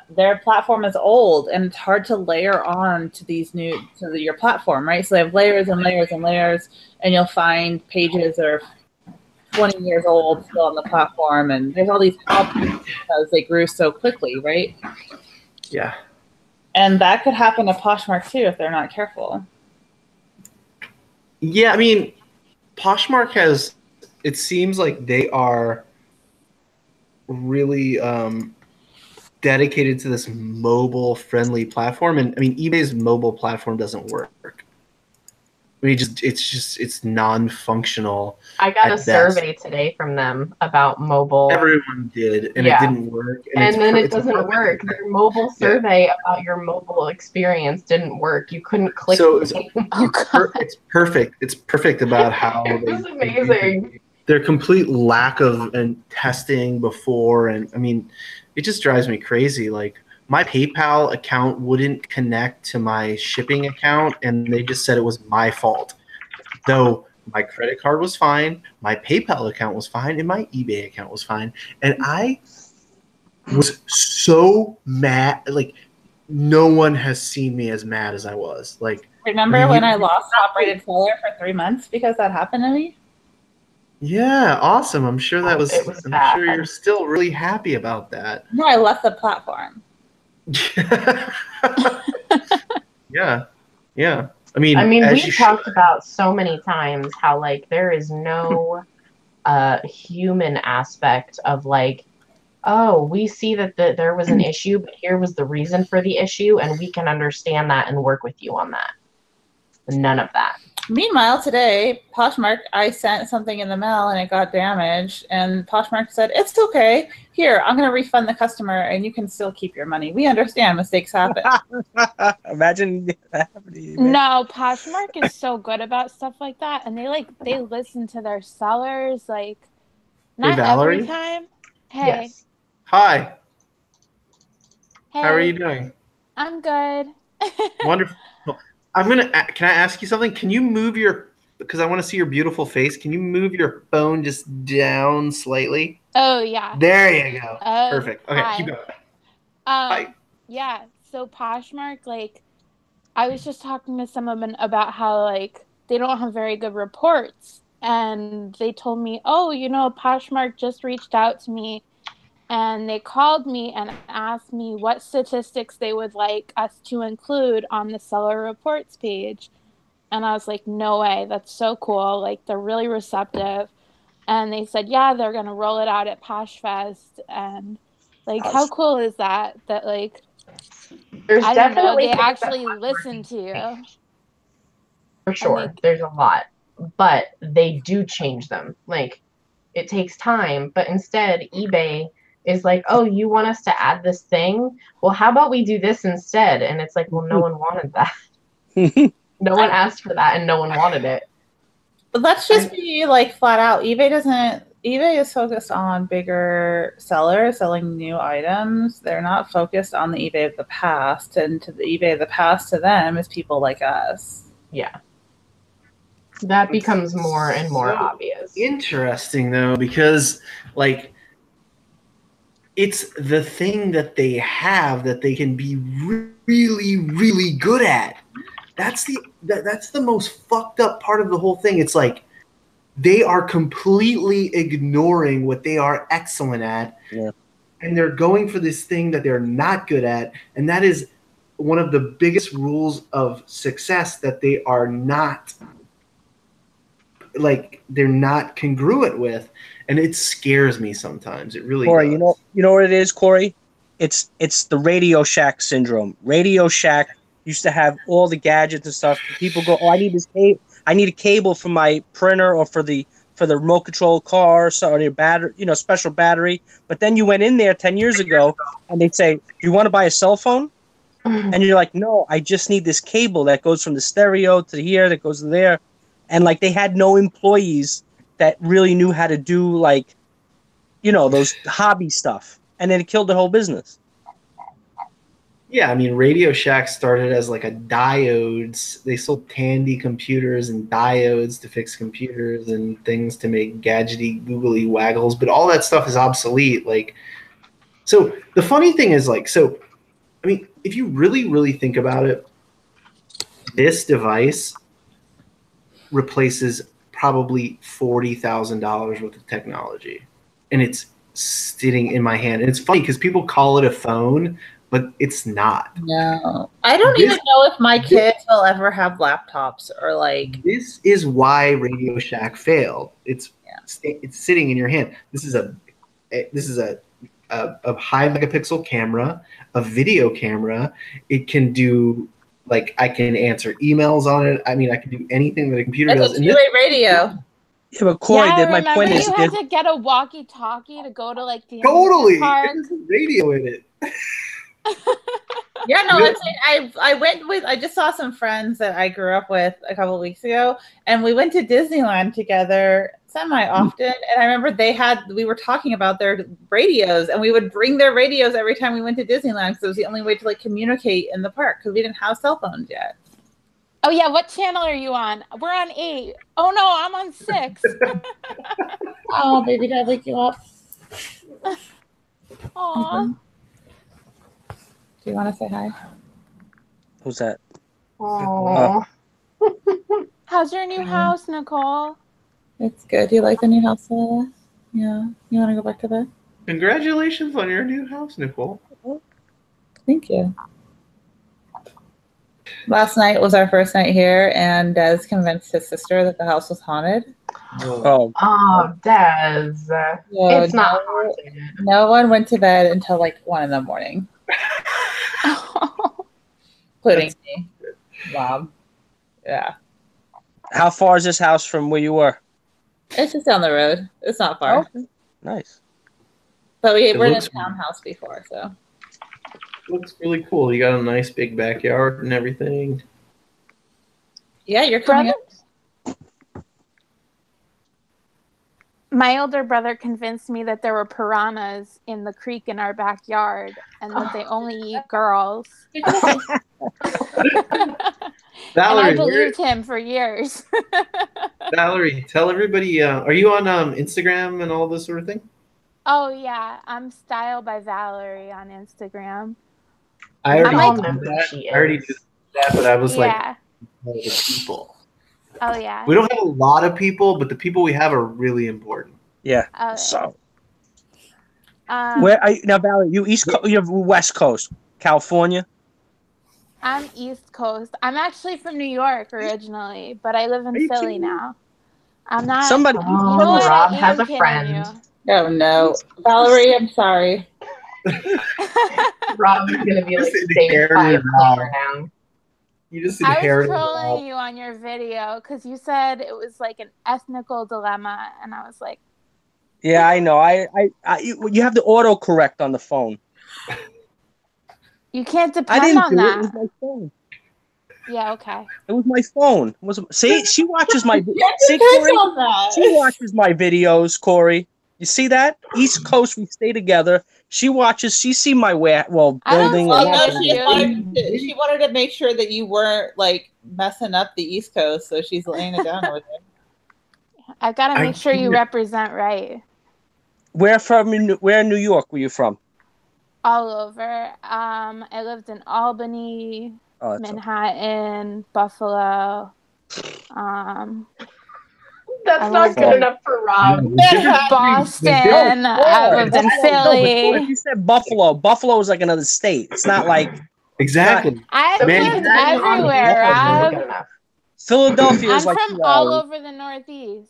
their platform is old and it's hard to layer on to your platform, right? So they have layers and layers and layers, and you'll find pages that are 20 years old still on the platform, and there's all these problems because they grew so quickly, right? Yeah. And that could happen to Poshmark too if they're not careful. Yeah, I mean, Poshmark it seems like they are really dedicated to this mobile-friendly platform. And I mean, eBay's mobile platform doesn't work. I mean, it's non-functional. I got a survey today from them about mobile. Everyone did, and it didn't work. And then it doesn't work. Their mobile survey about your mobile experience didn't work. You couldn't click. So it's perfect. It's perfect about how it was amazing. Their complete lack of testing before, and I mean, it just drives me crazy. Like, my PayPal account wouldn't connect to my shipping account, and they just said it was my fault. Though my credit card was fine, my PayPal account was fine, and my eBay account was fine. And I was so mad. Like, no one has seen me as mad as I was. Like, remember when I lost top-rated seller for 3 months because that happened to me? Yeah, awesome. I'm sure that was. I'm sure you're still really happy about that. No, I left the platform. Yeah. I mean, we've talked about so many times how like there is no human aspect of like, oh, we see that there was an issue, but here was the reason for the issue, and we can understand that and work with you on that. None of that. Meanwhile, today, Poshmark, I sent something in the mail and it got damaged, and Poshmark said, it's okay. Here, I'm going to refund the customer and you can still keep your money. We understand mistakes happen. Imagine that happening. No, Poshmark is so good about stuff like that, and they listen to their sellers, like, not every time. Hey. Yes. Hi. Hey. How are you doing? I'm good. Wonderful. Can I ask you something? Can you move because I want to see your beautiful face. Can you move your phone just down slightly? Oh, yeah. There you go. Perfect. Okay, keep going. Hi. Yeah, so Poshmark, like, I was just talking to some of them about how, like, they don't have very good reports. And they told me, oh, Poshmark just reached out to me. And they called me and asked me what statistics they would like us to include on the seller reports page. And I was like, no way. That's so cool. Like, they're really receptive. And they said, yeah, they're going to roll it out at PoshFest. And, like, how cool is that? That, like, there's definitely they actually listen to you. For sure. There's a lot. But they do change them. Like, it takes time. But instead, eBay is like, oh, you want us to add this thing? Well, how about we do this instead? And it's like, well, no one wanted that. No one asked for that, and no one wanted it. But let's just be like flat out. eBay is focused on bigger sellers selling new items. They're not focused on the eBay of the past. And to the eBay of the past to them is people like us. Yeah. That becomes more and more obvious. Interesting, though, because, like, it's the thing that they have that they can be really, really good at. That's the most fucked up part of the whole thing. It's like they are completely ignoring what they are excellent at and they're going for this thing that they're not good at, and that is one of the biggest rules of success, that they are not they're not congruent with, and it scares me sometimes. It really Corey, does. you know what it is, Corey? It's the Radio Shack syndrome. Radio Shack used to have all the gadgets and stuff. People go, "Oh, I need this cable. I need a cable for my printer or for the remote control car, or your battery, special battery." But then you went in there 10 years ago, and they'd say, "Do you want to buy a cell phone?" And you're like, "No, I just need this cable that goes from the stereo to here, that goes to there." And like, they had no employees that really knew how to do those hobby stuff, and then it killed the whole business. Yeah, I mean, Radio Shack started as like a diodes. They sold Tandy computers and diodes to fix computers and things to make gadgety, googly waggles, but all that stuff is obsolete. So the funny thing is, I mean, if you really, really think about it, this device replaces probably $40,000 worth of technology, and it's sitting in my hand. And it's funny because people call it a phone, but it's not. No, I don't even know if my kids will ever have laptops or like. This is why Radio Shack failed. It's sitting in your hand. This is a high megapixel camera, a video camera. It can do I can answer emails on it. I mean, I can do anything that a computer does. It's a two-way radio. Yeah, but Corey, my point is, you had to get a walkie-talkie to go to the totally park. There's a radio in it. Yeah, no, I went with. I just saw some friends that I grew up with a couple of weeks ago, and we went to Disneyland together semi-often. And I remember we were talking about their radios, and we would bring their radios every time we went to Disneyland because it was the only way to communicate in the park because we didn't have cell phones yet. Oh yeah, what channel are you on? We're on 8. Oh no, I'm on 6. Oh, baby, did I wake you up? Aw. Do you want to say hi? Who's that? Aww. How's your new house, Nicole? It's good. Do you like the new house, Lola? Yeah. You want to go back to bed? Congratulations on your new house, Nicole. Thank you. Last night was our first night here, and Des convinced his sister that the house was haunted. Oh, Des. It's not haunted. No one went to bed until 1 a.m. Including me. Mom. Yeah. How far is this house from where you were? It's just down the road. It's not far. Oh, nice. But we're in a townhouse before, so. Looks really cool. You got a nice big backyard and everything. Yeah, you're coming up. My older brother convinced me that there were piranhas in the creek in our backyard and that they only eat girls. Valerie, and I believed him for years. Valerie, tell everybody, are you on Instagram and all this sort of thing? Oh, yeah. I'm Style by Valerie on Instagram. I already did that, but I was the people. Oh, yeah. We don't have a lot of people, but the people we have are really important. Yeah. Oh, so, where are you now, Valerie? You you're West Coast, California. I'm East Coast. I'm actually from New York originally, but I live in Philly now. I'm not. Somebody. Rob has a friend. Oh no, Valerie, I'm sorry. Rob is gonna be staying 5 now. You just I was trolling you on your video because you said it was an ethnical dilemma, and I was like, "Yeah, I know. You have the autocorrect on the phone. You can't depend on that. It was my phone. Yeah, okay. It was my phone. See, she watches my. See, Corey? She watches my videos, Corey. You see that? East Coast, we stay together. She watches. She see my building. She wanted to make sure that you weren't messing up the East Coast, so she's laying it down with it. I've got to make sure you represent right. Where in New York were you from? All over. I lived in Albany, Manhattan, Buffalo. That's not good enough for Rob. Boston. I lived in Philly. If you said Buffalo, Buffalo is like another state. It's not like Exactly. I've lived everywhere, Rob. Philadelphia is I'm like from all over the Northeast.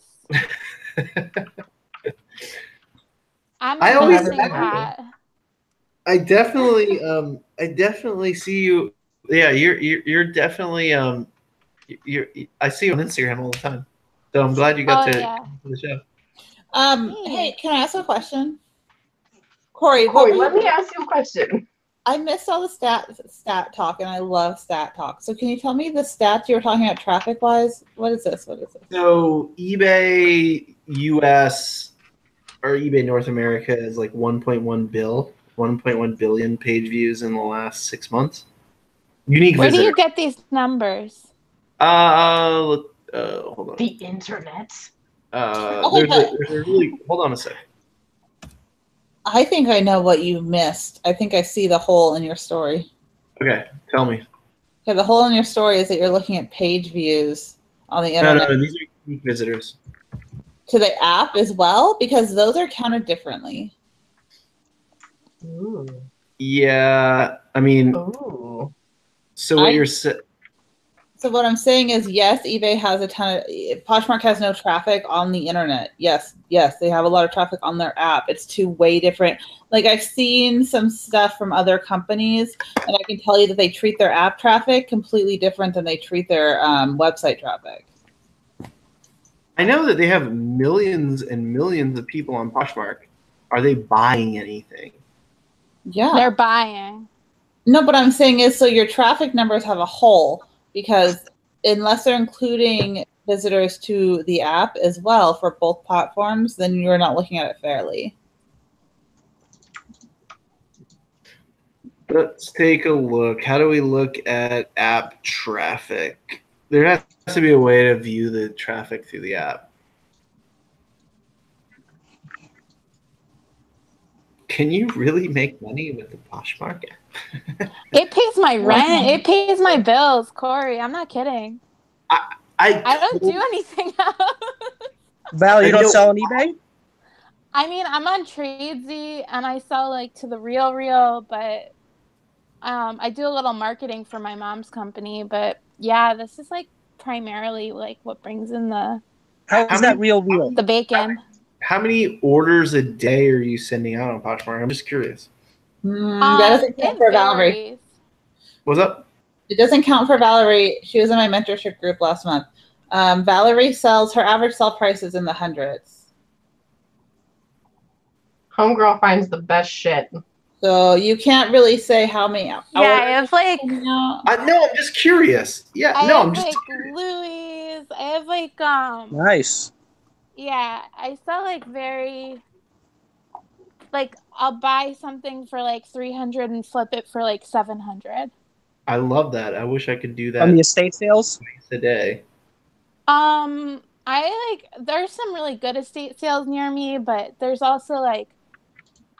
I'm a melting pot. I definitely see you. Yeah, you're definitely I see you on Instagram all the time. So I'm glad you got to the show. Hey, can I ask a question? Corey, let me ask you a question. I missed all the stat talk, and I love stat talk. So can you tell me the stats you were talking about traffic-wise? What is this? So eBay US or eBay North America is like 1.1 billion page views in the last 6 months. Unique Where visitor. do you get these numbers? Hold on. The internet. There's a really, hold on a sec. I think I know what you missed. I think I see the hole in your story. Okay, tell me. Okay, the hole in your story is that you're looking at page views on the internet. No, these are unique visitors. To the app as well? Because those are counted differently. Ooh. Yeah, I mean, so what you're saying. So what I'm saying is, yes, eBay has a ton of. Poshmark has no traffic on the internet. Yes, they have a lot of traffic on their app. It's two way different. Like I've seen some stuff from other companies, and I can tell you that they treat their app traffic completely different than they treat their website traffic. I know that they have millions and millions of people on Poshmark. Are they buying anything? Yeah, they're buying. No, but I'm saying is so your traffic numbers have a hole. Because unless they're including visitors to the app as well for both platforms, then you're not looking at it fairly. Let's take a look. How do we look at app traffic? There has to be a way to view the traffic through the app. Can you really make money with the Poshmark app? It pays my rent. It pays my bills, Corey. I'm not kidding. I don't do anything else. Val, you don't sell on eBay? I mean, I'm on Tradesy and I sell like to the Real, but I do a little marketing for my mom's company. But yeah, this is like primarily like what brings in the. How is that Real? The bacon. How many orders a day are you sending out on Poshmark? I'm just curious. That doesn't count for Valerie. What's up? It doesn't count for Valerie. She was in my mentorship group last month. Valerie sells, her average sell price is in the hundreds. Homegirl finds the best shit. So you can't really say how many hours. Yeah, it's like. No, I'm just curious. Yeah, I'm just. Like Louis. I have like Nice. Yeah, I sell like very. Like I'll buy something for like 300 and flip it for like 700. I love that. I wish I could do that. On the estate sales? Twice a day. There's some really good estate sales near me, but there's also like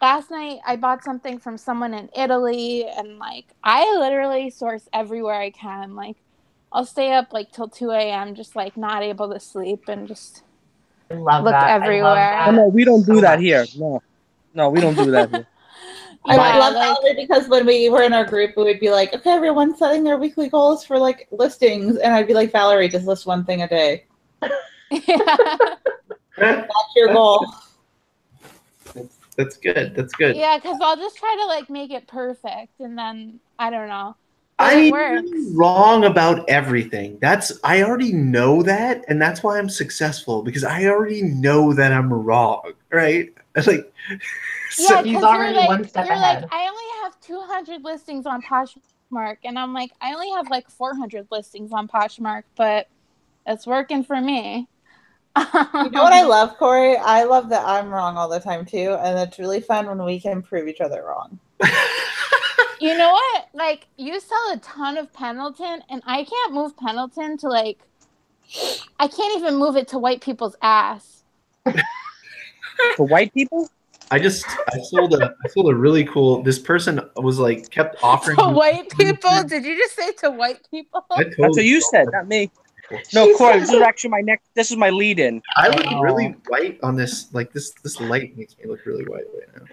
last night I bought something from someone in Italy, and like I literally source everywhere I can. Like I'll stay up like till 2 a.m. just like not able to sleep and just look everywhere. No, we don't do that here. No, we don't do that here. I love Valerie because when we were in our group, we would be like, okay, everyone's setting their weekly goals for like listings. And I'd be like, Valerie, just list one thing a day. That's your goal. That's good. That's good. Yeah, because I'll just try to like make it perfect. And then, I don't know. I'm wrong about everything. I already know that. And that's why I'm successful, because I already know that I'm wrong. Right? Like, yeah, he's already like, one step ahead. Like, I only have 200 listings on Poshmark, and I'm like, I only have like 400 listings on Poshmark, but it's working for me. You know what I love, Corey? I love that I'm wrong all the time too, and it's really fun when we can prove each other wrong. You know what? Like, you sell a ton of Pendleton, and I can't move Pendleton to like, I can't even move it to white people's ass. For white people? I sold a really cool. This person was like kept offering to white people. Did you just say to white people? That's what you said, not me. No, She Corey, said- this is actually my next. This is my lead-in. I look really white on this. Like this light makes me look really white right now.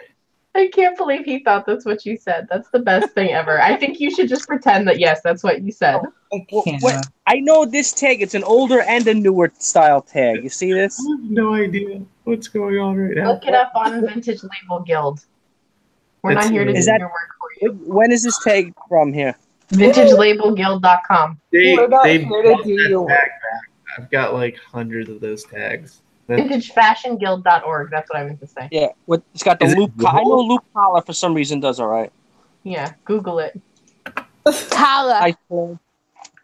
I can't believe he thought that's what you said. That's the best thing ever. I think you should just pretend that yes, that's what you said. I What, can't. I know this tag. It's an older and a newer style tag. You see this? I have no idea what's going on right now. Look it up on Vintage Label Guild. We're That's not here to do Is that- your work for you. When is this tag from here? VintageLabelGuild.com. They We're not they here to brought do that your tag back. I've got like hundreds of those tags. VintageFashionGuild.org. That's what I meant to say. Yeah, it's got the Is it loop. I know Google? loop collar for some reason does all right. Yeah, Google it. Tala. I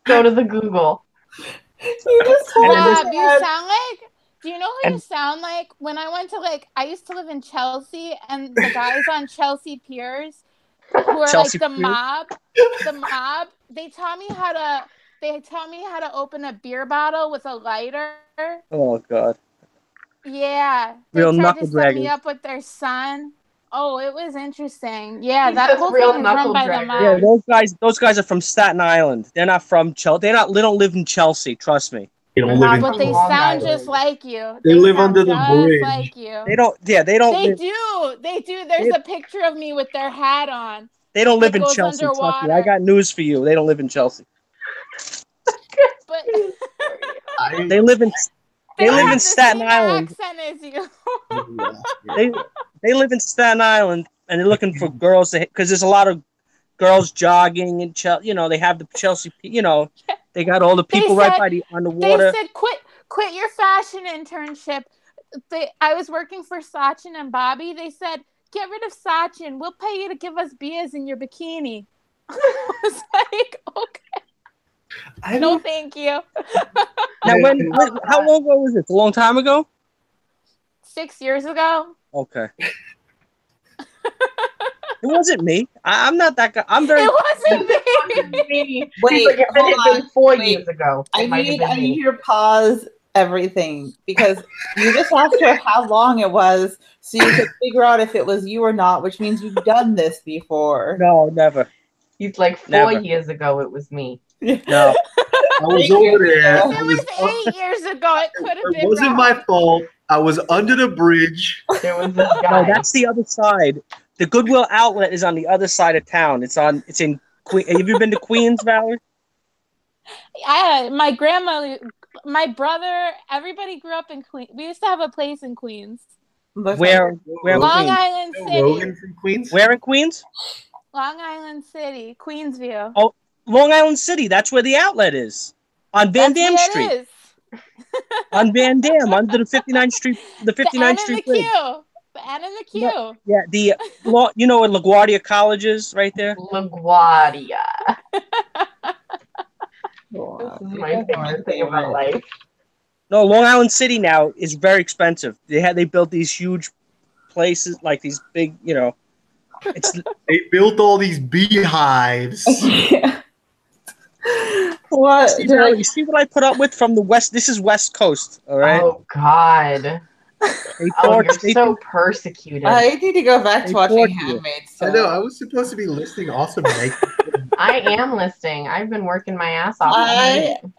Go to the Google. You just And then Rob, you had- sound like. Do you know who you And- sound like? When I went to I used to live in Chelsea, and the guys on Chelsea Piers, who are Chelsea like the Piers? mob. They taught me how to open a beer bottle with a lighter. Oh God. Yeah, they Real tried knuckle to set me draggers. up with their son. Oh, it was interesting. Yeah, He that says whole real thing is run knuckle by the dragger. mob. Yeah, those guys are from Staten Island. They're not from Chelsea. They don't live in Chelsea. Trust me. They don't They're live not in. But they Long sound Island. just like you. They live sound under the just bridge. like you. They don't. Yeah, they don't. They live, do. They do. There's They- a picture of me with their hat on. They don't live It in goes Chelsea. Trust me. underwater. I got news for you. They don't live in Chelsea. But They live in. They live have in the Staten same Island. accent as you. They live in Staten Island, and they're looking for girls because there's a lot of girls jogging in Chelsea. You know, they have the Chelsea. You know, they got all the people right said- by on the They water. said, quit your fashion internship. I was working for Sachin and Bobby. They said, get rid of Sachin. We'll pay you to give us beers in your bikini. I was like, okay, I no, don't. thank you. Now, how long ago was this? A long time ago. 6 years ago. Okay. It wasn't me. I'm not that guy. I'm very. It wasn't me. Wait, He's like, if it hold had been on. 4 Wait. years ago, it might have been I me. need you to pause everything because you just asked her how long it was so you could figure out if it was you or not, which means you've done this before. No, never. He's like, 4 Never. years ago, it was me. No. I was over there. It was 8 years ago. It could have It been. wasn't Rob. my fault. I was under the bridge. There was this No, guy. that's the other side. The Goodwill outlet is on the other side of town. It's in Queen. Have you been to Queens, Valerie? My grandma, my brother, everybody grew up in Queens. We used to have a place in Queens. Where in Long Queens? Island Joe City. Rogan from Queens. Where in Queens? Long Island City, Queensview. Oh, Long Island City. That's where the outlet is. On Van That's Dam where Street. it is. On Van Dam, under the 59th Street. The The 59th N and the Street Q. Bridge. The N and the Q. Yeah, you know where LaGuardia College is, right there. LaGuardia. Wow. This is my favorite thing about life. No, Long Island City now is very expensive. They built these huge places, like these big, you know. It's They built all these beehives. Yeah. What? see, Valerie, you see what I put up with from the west. This is West Coast, all right. Oh, God. They Oh, torch- you're so persecuted. I need to go back They to watching torture you. Handmaid's I Tale. know. I was supposed to be listening. Also, Mike. I am listening. I've been working my ass off.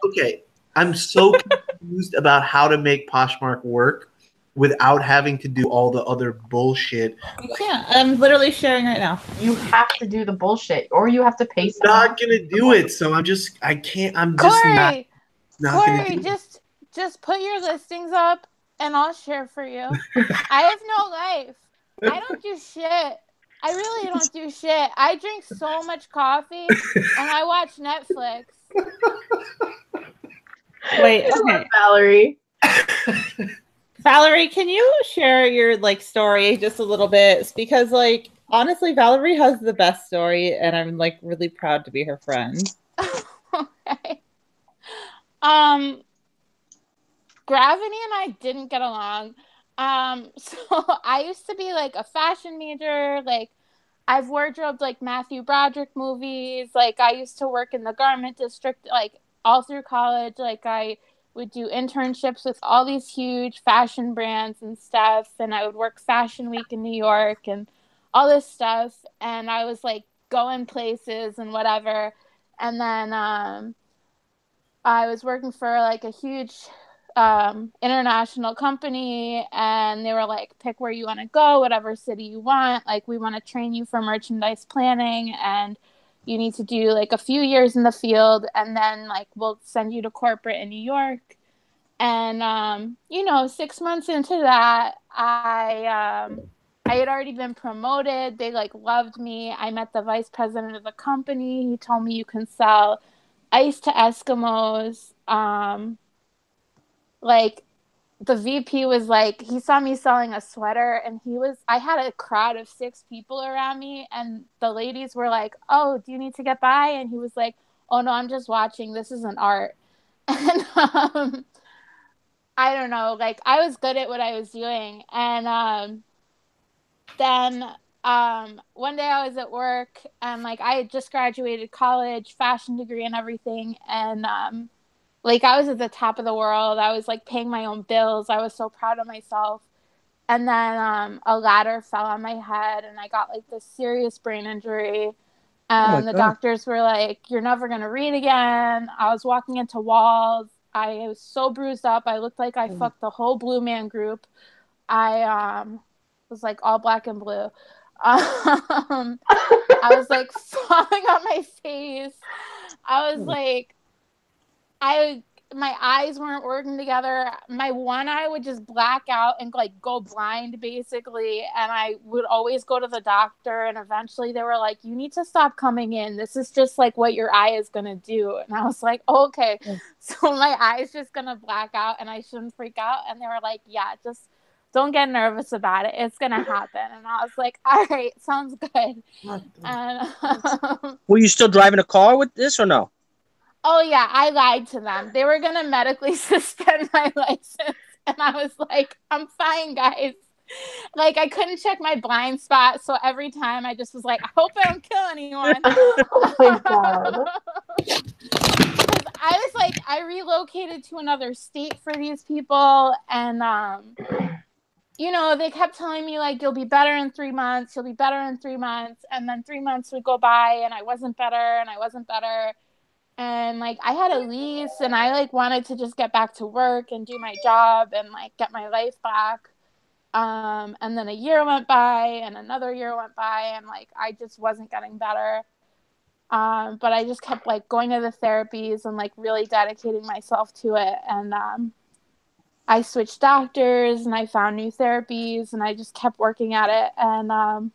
Okay, I'm so confused about how to make Poshmark work without having to do all the other bullshit. You can't. I'm literally sharing right now. You have to do the bullshit, or you have to pay I'm someone. not gonna do it, so I can't. I'm just Corey, not gonna Corey, do it. just put your listings up and I'll share for you. I have no life. I don't do shit. I really don't do shit. I drink so much coffee and I watch Netflix. Wait, I love okay. Valerie. Valerie, can you share your story just a little bit? Because honestly, Valerie has the best story and I'm really proud to be her friend. Okay. Gravity and I didn't get along. So I used to be a fashion major. I've wardrobed Matthew Broderick movies. I used to work in the garment district all through college. I would do internships with all these huge fashion brands and stuff, and I would work Fashion Week in New York and all this stuff, and I was going places and whatever. And then I was working for like a huge international company, and they were like, pick where you want to go, whatever city you want. Like, we want to train you for merchandise planning, and you need to do like a few years in the field, and then like we'll send you to corporate in New York. And 6 months into that, I had already been promoted. They like loved me. I met the vice president of the company. He told me you can sell ice to Eskimos. Like, the VP was like, he saw me selling a sweater, and I had a crowd of 6 people around me, and the ladies were like, oh, do you need to get by? And he was like, oh no, I'm just watching. This is an art. And I don't know, like, I was good at what I was doing. And then one day I was at work, and like I had just graduated college, fashion degree and everything, and like I was at the top of the world. I was like paying my own bills. I was so proud of myself. And then a ladder fell on my head, and I got like this serious brain injury. And the doctors were like, you're never going to read again. I was walking into walls. I was so bruised up. I looked like I fucked the whole Blue Man Group. I was like all black and blue. I was like falling on my face. I was like, my eyes weren't working together. My one eye would just black out and like go blind basically. And I would always go to the doctor, and eventually they were like, you need to stop coming in. This is just like what your eye is going to do. And I was like, oh, okay. So my eye is just going to black out and I shouldn't freak out. And they were like, yeah, just don't get nervous about it. It's going to happen. And I was like, all right, sounds good. And were you still driving a car with this or no? Oh, yeah, I lied to them. They were going to medically suspend my license. And I was like, I'm fine, guys. Like, I couldn't check my blind spot. So every time I just was like, I hope I don't kill anyone. Oh my God. I was like, I relocated to another state for these people. And, they kept telling me, like, you'll be better in 3 months. You'll be better in 3 months. And then 3 months would go by, and I wasn't better, and I wasn't better. And like I had a lease, and I like wanted to just get back to work and do my job and like get my life back. And then a year went by, and another year went by, and like I just wasn't getting better. But I just kept like going to the therapies and like really dedicating myself to it. And I switched doctors, and I found new therapies, and I just kept working at it. And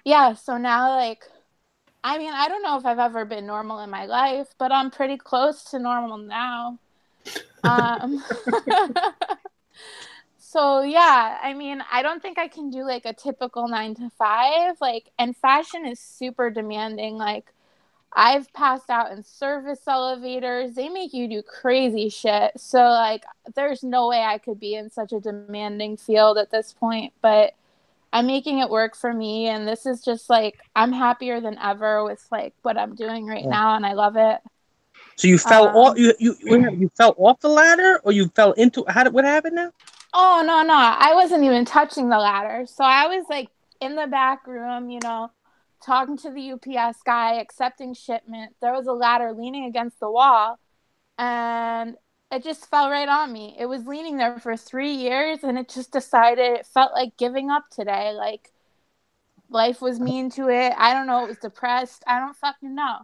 yeah, so now like, I mean, I don't know if I've ever been normal in my life, but I'm pretty close to normal now. So yeah, I mean, I don't think I can do like a typical 9 to 5. Like, and fashion is super demanding. Like, I've passed out in service elevators. They make you do crazy shit. So like, there's no way I could be in such a demanding field at this point. But I'm making it work for me, and this is just like I'm happier than ever with like what I'm doing right now, and I love it. So you fell off. You fell off the ladder, or you fell into? What happened now? Oh no, I wasn't even touching the ladder. So I was like in the back room, talking to the UPS guy, accepting shipment. There was a ladder leaning against the wall, and it just fell right on me. It was leaning there for 3 years, and it just decided it felt like giving up today. Like, life was mean to it. I don't know. It was depressed. I don't fucking know.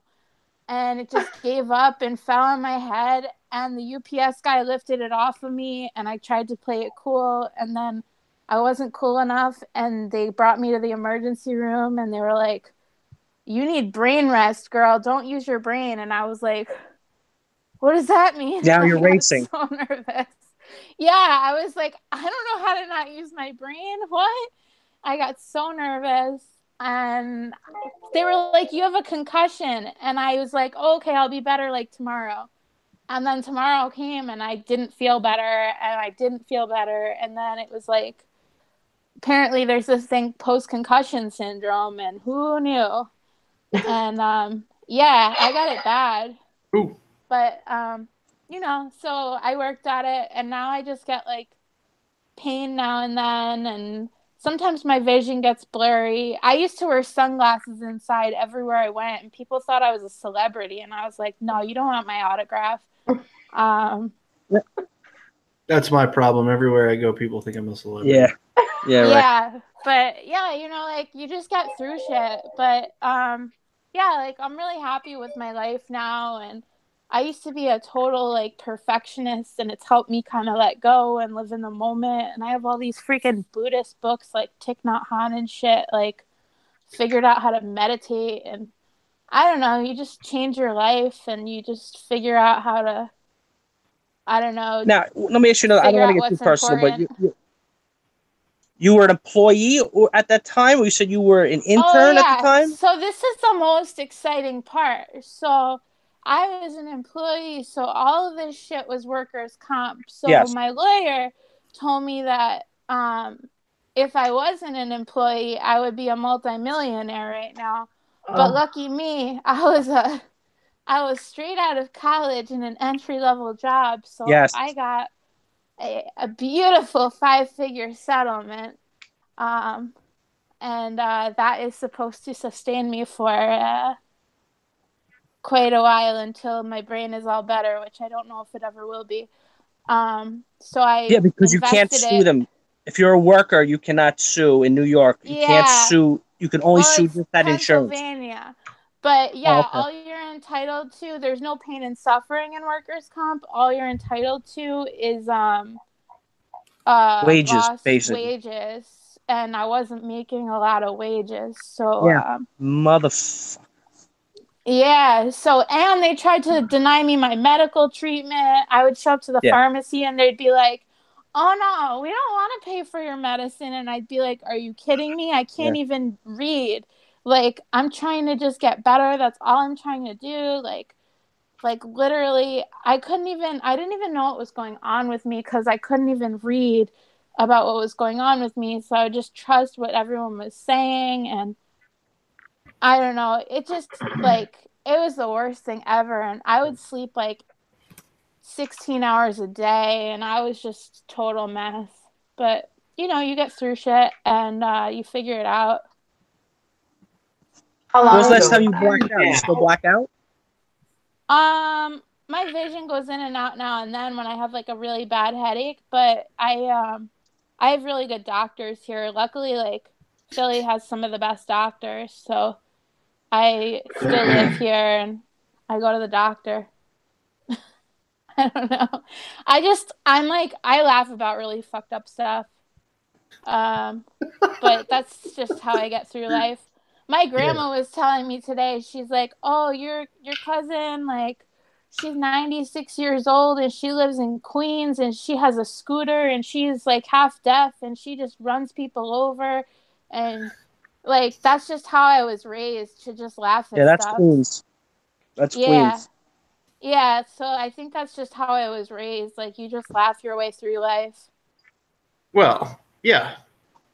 And it just gave up and fell on my head. And the UPS guy lifted it off of me, and I tried to play it cool. And then I wasn't cool enough, and they brought me to the emergency room, and they were like, you need brain rest, girl. Don't use your brain. And I was like, what does that mean? Now you're racing. So nervous. Yeah, I was like, I don't know how to not use my brain. What? I got so nervous, and they were like, you have a concussion. And I was like, oh, okay, I'll be better like tomorrow. And then tomorrow came, and I didn't feel better, and I didn't feel better. And then it was like, apparently there's this thing, post-concussion syndrome, and who knew? And yeah, I got it bad. Ooh. But, so I worked at it, and now I just get, like, pain now and then, and sometimes my vision gets blurry. I used to wear sunglasses inside everywhere I went, and people thought I was a celebrity, and I was like, no, you don't want my autograph. That's my problem. Everywhere I go, people think I'm a celebrity. Yeah. Yeah, right. Yeah, but yeah, you know, like you just get through shit. But yeah, like I'm really happy with my life now, and I used to be a total like perfectionist, and it's helped me kind of let go and live in the moment. And I have all these freaking Buddhist books like Thich Nhat Hanh and shit, like figured out how to meditate, and I don't know, you just change your life and you just figure out how to, I don't know. Now, let me ask you another. I don't want to get too personal, but you were an employee at that time, or you said you were an intern at the time? So this is the most exciting part. So I was an employee, so all of this shit was workers' comp. So my lawyer told me that if I wasn't an employee, I would be a multimillionaire right now. But lucky me, I was straight out of college in an entry-level job, so I got a beautiful 5-figure settlement, and that is supposed to sustain me for quite a while until my brain is all better, which I don't know if it ever will be. So I because you can't sue them. If you're a worker, you cannot sue in New York. You can't sue. You can only sue just that insurance. Pennsylvania. But yeah, all you're entitled to, there's no pain and suffering in workers' comp. All you're entitled to is wages, basically. Wages. And I wasn't making a lot of wages. So motherfucker. Yeah, so and they tried to deny me my medical treatment. I would show up to the pharmacy and they'd be like, "Oh no, we don't want to pay for your medicine." And I'd be like, "Are you kidding me? I can't even read. Like, I'm trying to just get better. That's all I'm trying to do." Like literally, I didn't even know what was going on with me because I couldn't even read about what was going on with me. So I would just trust what everyone was saying, and I don't know. It just like it was the worst thing ever, and I would sleep like 16 hours a day, and I was just total mess. But you know, you get through shit and you figure it out. How long was the last time you blacked out? You still black out? My vision goes in and out now and then when I have like a really bad headache, but I have really good doctors here. Luckily, like Philly has some of the best doctors, so I still live here and I go to the doctor. I don't know. I laugh about really fucked up stuff. But that's just how I get through life. My grandma was telling me today, she's like, "Oh, your cousin, like, she's 96 years old and she lives in Queens and she has a scooter and she's like half deaf and she just runs people over." And like, that's just how I was raised, to just laugh at that's stuff. Queens. That's Queens. Yeah, so I think that's just how I was raised. Like, you just laugh your way through life. Well, yeah.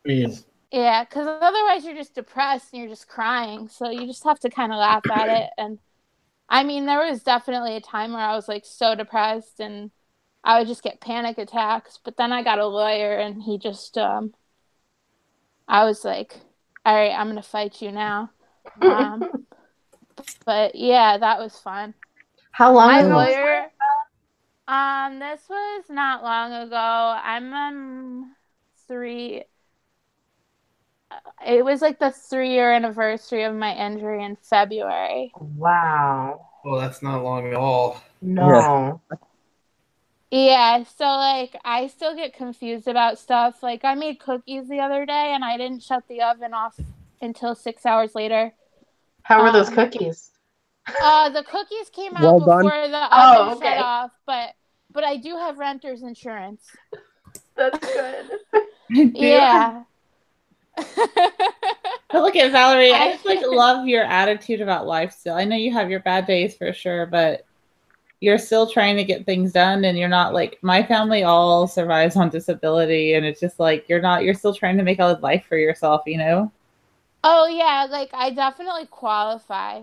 I mean... Yeah, because otherwise you're just depressed and you're just crying. So you just have to kind of laugh at it. And I mean, there was definitely a time where I was like so depressed and I would just get panic attacks. But then I got a lawyer and he just, I was like, all right, I'm going to fight you now. But yeah, that was fun. How long ago? My lawyer, this was not long ago. I'm 3. It was like the 3-year anniversary of my injury in February. Wow. Well, that's not long at all. No. Yeah, so like I still get confused about stuff. Like I made cookies the other day and I didn't shut the oven off until 6 hours later. How were those cookies? The cookies came out before the oven shut off, but I do have renter's insurance. That's good. Yeah. But look at Valerie, I just like love your attitude about life still. I know you have your bad days for sure, but you're still trying to get things done and you're not like, my family all survives on disability and it's just like you're still trying to make a life for yourself, you know? Oh yeah, like I definitely qualify.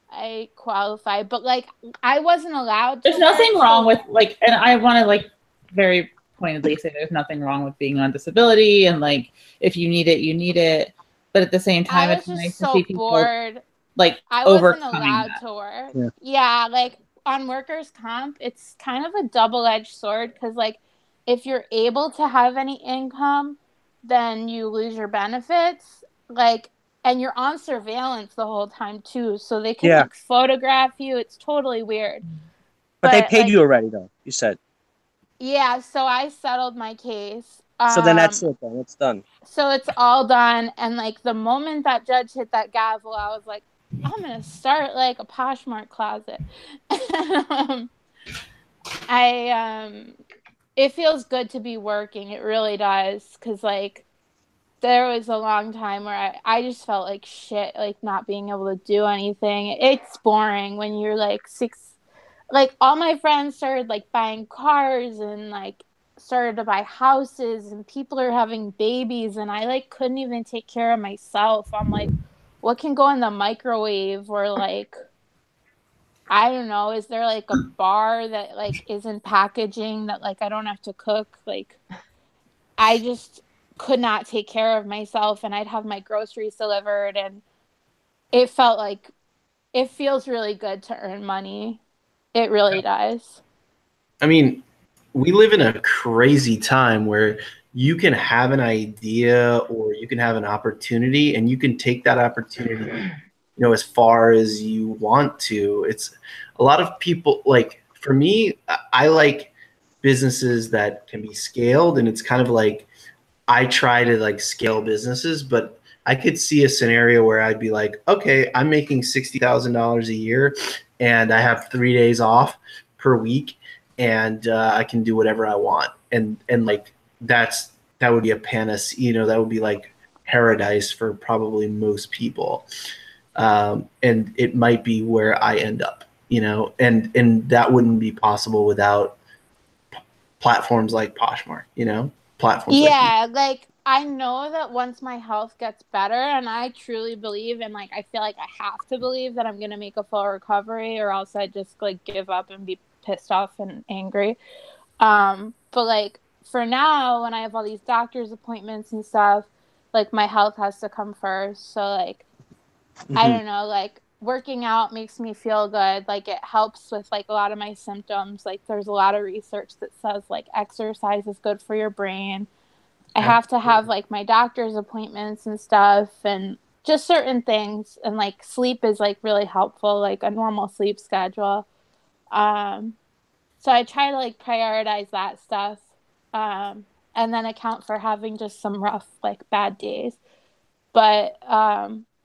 But like I wasn't allowed to. There's nothing wrong with like, and I want to like very pointedly say there's nothing wrong with being on disability, and like if you need it, you need it. But at the same time, I was it's just nice so to see people bored. like I wasn't overcoming allowed that. to work. Yeah. Yeah, like on workers' comp, it's kind of a double-edged sword because, like, if you're able to have any income, then you lose your benefits. Like, and you're on surveillance the whole time too, so they can Yeah. like photograph you. It's totally weird. But they paid like, you already, though. You said. Yeah, so I settled my case. So then that's it. Then it's done. So it's all done, and like the moment that judge hit that gavel, I was like, I'm gonna start like a Poshmark closet. It feels good to be working. It really does, because like there was a long time where I just felt like shit, like not being able to do anything. It's boring when you're like like all my friends started like buying cars and like started to buy houses, and people are having babies, and I like couldn't even take care of myself. I'm like, what can go in the microwave? Or like, I don't know, is there like a bar that like isn't packaging that like I don't have to cook? Like, I just could not take care of myself, and I'd have my groceries delivered, and it felt like it feels really good to earn money. It really does. I mean, we live in a crazy time where you can have an idea or you can have an opportunity, and you can take that opportunity, you know, as far as you want to. It's a lot of people, like for me, I like businesses that can be scaled, and it's kind of like I try to like scale businesses, but I could see a scenario where I'd be like, okay, I'm making $60,000 a year and I have 3 days off per week, and I can do whatever I want. And like, that would be a panacea, you know, that would be like paradise for probably most people. And it might be where I end up, you know, and that wouldn't be possible without platforms like Poshmark, you know, platforms Yeah, like I know that once my health gets better, and I truly believe, and like I feel like I have to believe that I'm gonna make a full recovery, or else I just like give up and be pissed off and angry. But like for now, when I have all these doctor's appointments and stuff, like my health has to come first. So like I don't know, like working out makes me feel good. Like it helps with like a lot of my symptoms. Like there's a lot of research that says like exercise is good for your brain. I have to have like my doctor's appointments and stuff, and just certain things. And like sleep is like really helpful, like a normal sleep schedule. So I try to like prioritize that stuff, and then account for having just some rough, like bad days. But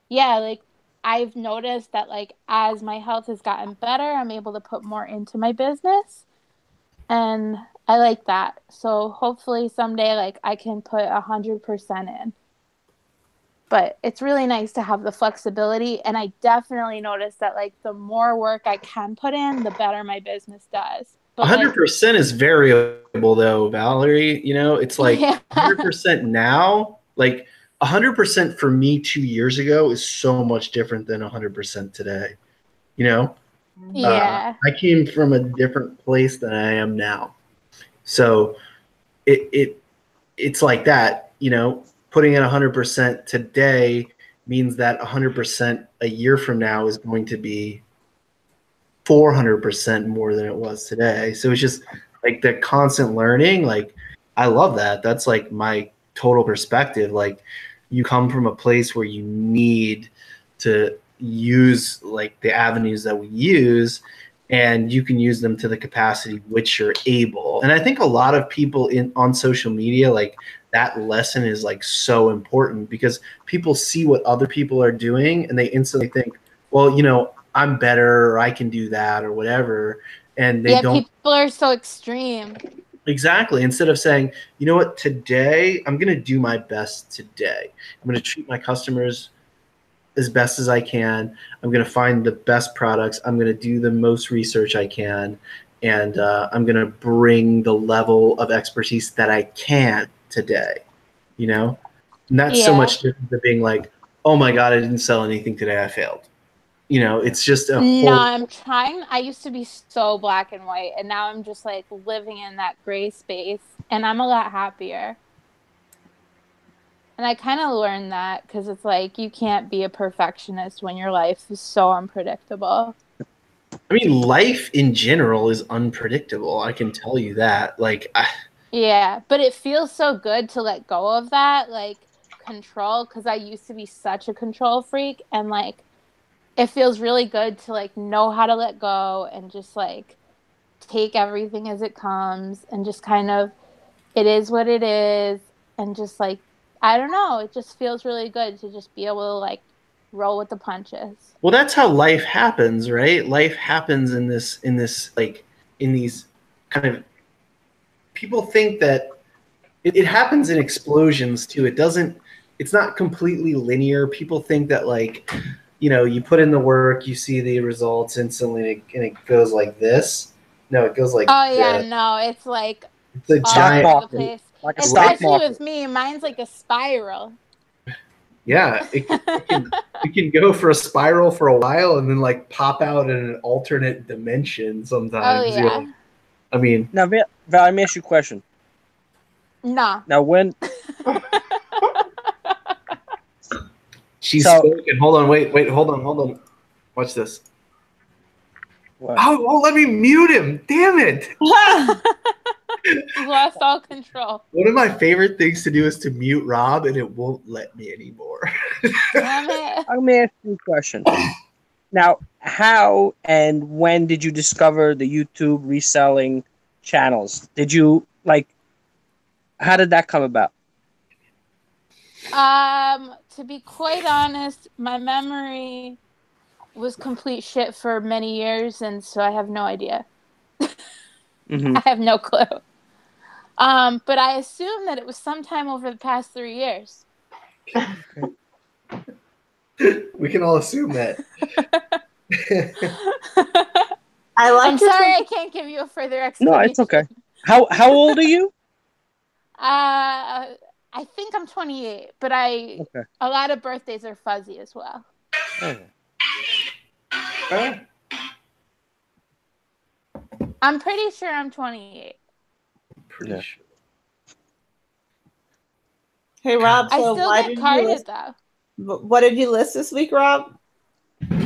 yeah, like I've noticed that like as my health has gotten better, I'm able to put more into my business, and I like that. So hopefully someday like I can put 100% in. But it's really nice to have the flexibility, and I definitely noticed that like the more work I can put in, the better my business does. But 100% is variable though, Valerie. You know, it's like 100% now, like 100% for me 2 years ago is so much different than 100% today. You know, yeah, I came from a different place than I am now. So it's like that, you know, putting in 100% today means that 100% a year from now is going to be 400% more than it was today. So it's just like the constant learning. Like, I love that. That's like my total perspective. Like, you come from a place where you need to use like the avenues that we use, and you can use them to the capacity which you're able. And I think a lot of people on social media, like that lesson is like so important, because people see what other people are doing and they instantly think, well, you know, I'm better, or I can do that, or whatever. And they don't. People are so extreme. Exactly. Instead of saying, you know what, today I'm going to do my best today. I'm going to treat my customers as best as I can. I'm going to find the best products. I'm going to do the most research I can. And I'm going to bring the level of expertise that I can today, you know? And that's so much different than being like, oh my God, I didn't sell anything today, I failed. You know, it's just a whole. No, I'm trying. I used to be so black and white, and now I'm just like living in that gray space. and I'm a lot happier. And I kind of learned that because it's like you can't be a perfectionist when your life is so unpredictable. I mean, life in general is unpredictable. I can tell you that. Like, yeah, but it feels so good to let go of that, like control, because I used to be such a control freak, and like it feels really good to like know how to let go and just like take everything as it comes and just kind of it is what it is, and just like I don't know, it just feels really good to just be able to like roll with the punches. well, that's how life happens, right? Life happens in these kind of, people think that it happens in explosions too. It's not completely linear. People think that like, you put in the work, you see the results instantly, and it goes like this. No, it goes like oh yeah, this. no, it's like It's a all giant over the place. Like a stock Especially market. with me, mine's like a spiral. Yeah, it can go for a spiral for a while and then like pop out in an alternate dimension sometimes. Oh yeah. I mean, Now, Val, let me ask you a question. Nah. Now, when she's So- spoken. Hold on, wait, hold on. Watch this. what? Oh, won't let me mute him. Damn it. You lost all control. One of my favorite things to do is to mute Rob, and it won't let me anymore. Damn it. I'm gonna ask you a question. Now, how and when did you discover the YouTube reselling channels? Did you like? How did that come about? To be quite honest, my memory was complete shit for many years, and so I have no idea. Mm-hmm. I have no clue. But I assume that it was sometime over the past 3 years. We can all assume that. I like I'm sorry I can't give you a further No, explanation. it's okay. How old are you? I think I'm 28, but a lot of birthdays are fuzzy as well. Okay. I'm pretty sure I'm 28. Pretty Yeah. sure. Hey, Rob. I So still why get did you carded list? though. What did you list this week, Rob?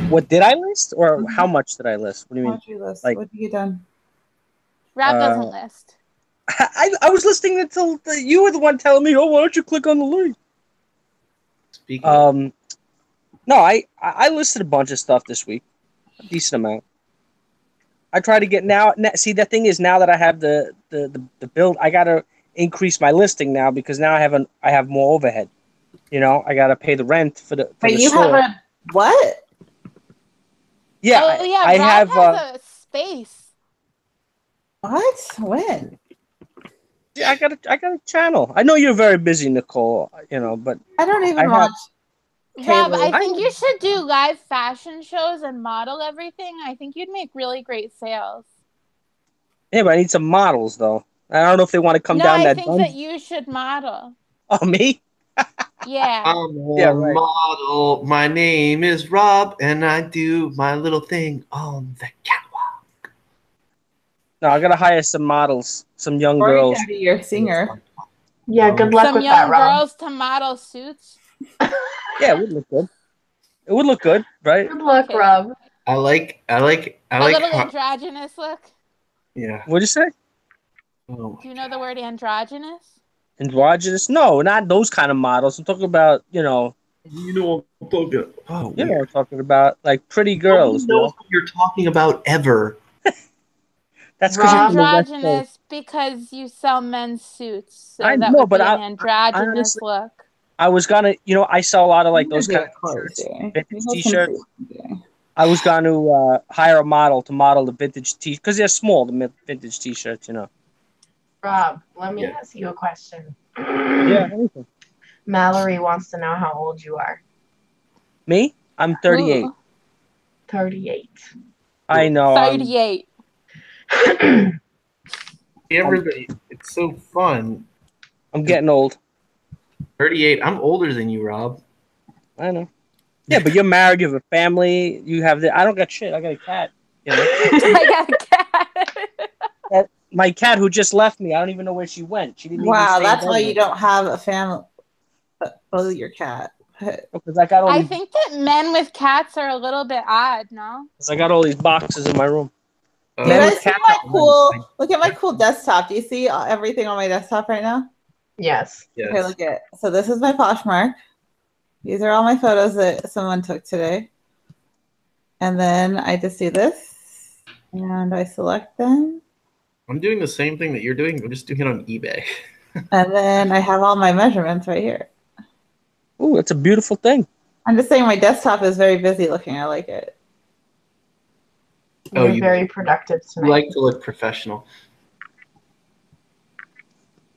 What did I list, or how much did I list? What do you How mean? much you list? Like- What have you done? Rob doesn't list. I was listening until you were the one telling me, "Oh, why don't you click on the link?" Speaking. No, I listed a bunch of stuff this week, a decent amount. I try to get now. See, the thing is, now that I have the build, I gotta increase my listing now because now I have more overhead. I gotta pay the rent for the But you store. have a what? Yeah, Oh yeah, I Rob have. has a space. What? When? Yeah, I got a channel. I know you're very busy, Nicole. But I don't even I have- watch. Rob, Taylor. I think you should do live fashion shows and model everything. I think you'd make really great sales. Yeah, but I need some models though. I don't know if they want to come down I that. think that you should model. Oh, me? Yeah. I'm a Yeah, right. model. My name is Rob, and I do my little thing on the catwalk. No, I gotta hire some models, some young Or you girls. can be your singer. Yeah, good luck Some with young that, Rob. girls to model suits. Yeah, it would look good. It would look good, right? Good luck, Okay. Rob. I like A little how, androgynous look. yeah. What'd you say? Oh, Do you know the word androgynous? Androgynous? No, not those kind of models. I'm talking about, you know what I'm talking about. Oh, you know what weird. I'm talking about, like pretty Nobody girls. knows what you're talking about ever. That's because you're Rob. from the West Coast. Androgynous because you sell men's suits. So I that know, would but be an I androgynous honestly- look. I was gonna, I sell a lot of like those You can kind do of it clothes, t-shirts, yeah. vintage You have some t-shirts. suits, yeah. I was gonna hire a model to model the vintage because they're small, the vintage t-shirts, Rob, let me Yeah. ask you a question. Yeah, anything. Mallory wants to know how old you are. Me? I'm 38. Ooh, 38. I know. 38. Everybody, it's so fun. I'm getting old. 38. I'm older than you, Rob. I know. Yeah, but you're married. You have a family. You have I don't got shit. I got a cat. I got a cat. my cat who just left me. I don't even know where she went. She didn't. Wow, even that's why you don't have a family. Both your cat. Because I got all I these, think that men with cats are a little bit odd, no? I got all these boxes in my room. Do you guys see my cool? Look at my cool desktop. Do you see everything on my desktop right now? Yes. Okay, look at. So this is my Poshmark. These are all my photos that someone took today. And then I just do this, and I select them. I'm doing the same thing that you're doing. I'm just doing it on eBay. And then I have all my measurements right here. Ooh, that's a beautiful thing. I'm just saying my desktop is very busy looking. I like it. You're very productive tonight. You like to look professional.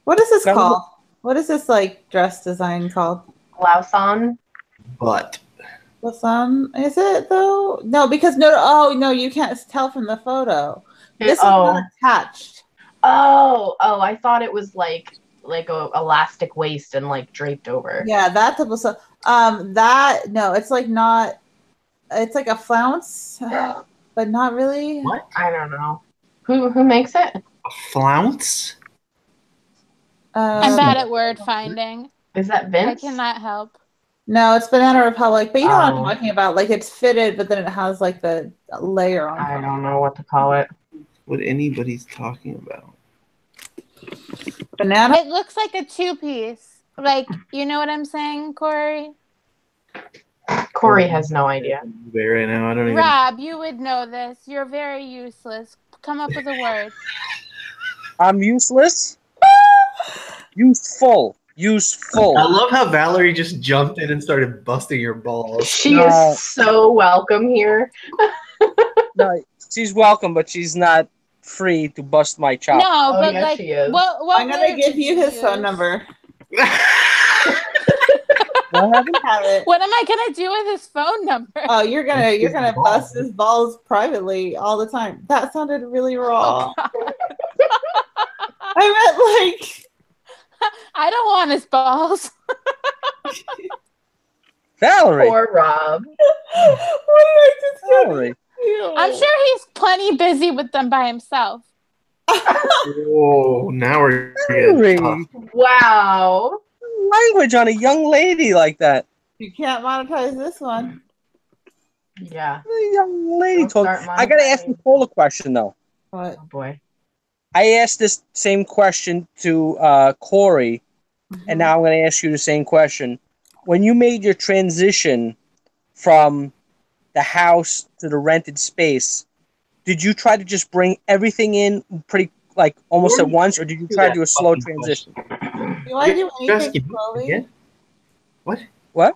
What is this called? What is this like dress design called? Blouse on. But. Is it though? No, because no, you can't tell from the photo. This is not attached. Oh, I thought it was like a elastic waist and like draped over. Yeah, that's a it's like not. It's like a flounce, but not really. What? I don't know. Who makes it? A flounce? I'm bad at word finding. Is that Vince? I cannot help. No, it's Banana Republic, but you know what I'm talking about. Like it's fitted, but then it has like the layer on top. I don't know what to call it. What anybody's talking about? Banana? It looks like a two-piece. Like, you know what I'm saying, Corey? Corey has no idea. Right now, I don't even. Rob, you would know this. You're very useless. Come up with a word. I'm useless? Useful. Useful. I love how Valerie just jumped in and started busting your balls. She is so welcome here. No, she's welcome, but she's not free to bust my chop. No, but yes, like, she is. what I'm gonna give you his phone number. What happened? Have it. What am I gonna do with his phone number? Oh, you're gonna bust his balls privately all the time. That sounded really wrong. I meant like. I don't want his balls. Valerie. Poor Rob. What did I just get? Valerie. I'm sure he's plenty busy with them by himself. Oh, now we're Valerie. Wow. Language on a young lady like that. You can't monetize this one. Yeah. A young lady Don't told. start I gotta ask Nicole a question though. What? Oh boy. I asked this same question to Corey, and now I'm going to ask you the same question. When you made your transition from the house to the rented space, did you try to just bring everything in pretty, like, almost at once, or did you try to do a slow transition? Do I do anything slowly? What?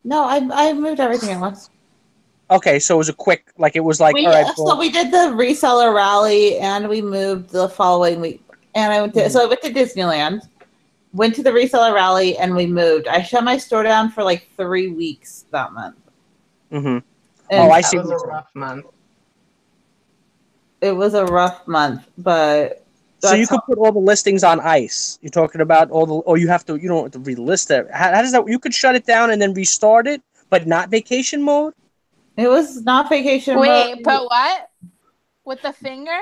No, I moved everything at once. Okay, so it was a quick, like, it was like, all right. So we did the reseller rally, and we moved the following week. And I went to Disneyland, went to the reseller rally, and we moved. I shut my store down for like 3 weeks that month. Mm-hmm. Oh, I see. It was a rough month. It was a rough month, but so you could put all the listings on ice. You're talking about all the, or you don't have to relist it. How does that? You could shut it down and then restart it, but not vacation mode. It was not vacation Wait, mode. but what? With the finger?